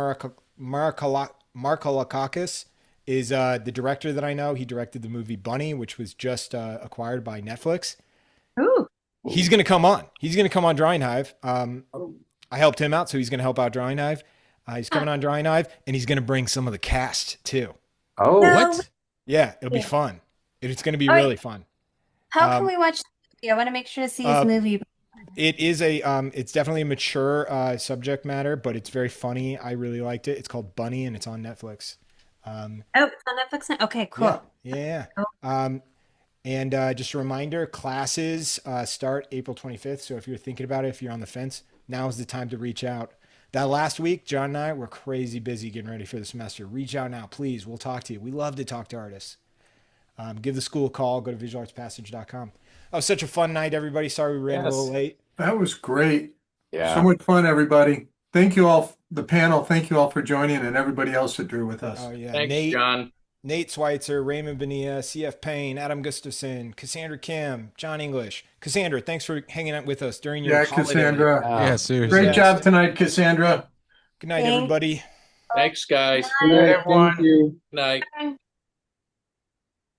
[SPEAKER 2] Markolakakis is the director that I know. He directed the movie Bunny, which was just acquired by Netflix.
[SPEAKER 4] Ooh.
[SPEAKER 2] He's going to come on. He's going to come on Drawing Hive. I helped him out, so he's going to help out Drawing Hive. He's coming on Drawing Hive, and he's going to bring some of the cast too.
[SPEAKER 3] Oh,
[SPEAKER 4] No.
[SPEAKER 7] What?
[SPEAKER 2] Yeah, it'll be fun. It's going to be
[SPEAKER 4] Oh,
[SPEAKER 2] really fun.
[SPEAKER 4] How can we watch the movie? I want to make sure to see his movie.
[SPEAKER 2] It is it's definitely a mature subject matter, but it's very funny. I really liked it. It's called Bunny, and it's on Netflix.
[SPEAKER 4] Oh, it's on Netflix now? Okay, cool.
[SPEAKER 2] Yeah. And just a reminder, classes start April 25th. So if you're thinking about it, if you're on the fence, now is the time to reach out. That last week, John and I were crazy busy getting ready for the semester. Reach out now, please. We'll talk to you. We love to talk to artists. Give the school a call. Go to visualartspassage.com. Oh, such a fun night, everybody. Sorry we ran a little late.
[SPEAKER 1] That was great.
[SPEAKER 3] yeah.
[SPEAKER 1] So much fun, everybody. Thank you all, the panel. Thank you all for joining, and everybody else that drew with us.
[SPEAKER 2] Oh, yeah.
[SPEAKER 6] Thanks, John.
[SPEAKER 2] Nate Sweitzer, Raymond Bonilla, CF Payne, Adam Gustavson, Cassandra Kim, John English. Cassandra, thanks for hanging out with us during your
[SPEAKER 1] Yeah,
[SPEAKER 2] holiday.
[SPEAKER 1] Cassandra.
[SPEAKER 7] Yeah, seriously.
[SPEAKER 1] Great job tonight, Cassandra.
[SPEAKER 2] Good night,
[SPEAKER 4] Thanks.
[SPEAKER 2] everybody.
[SPEAKER 6] Thanks, guys.
[SPEAKER 8] Good night.
[SPEAKER 3] everyone.
[SPEAKER 8] Thank you.
[SPEAKER 6] Good night.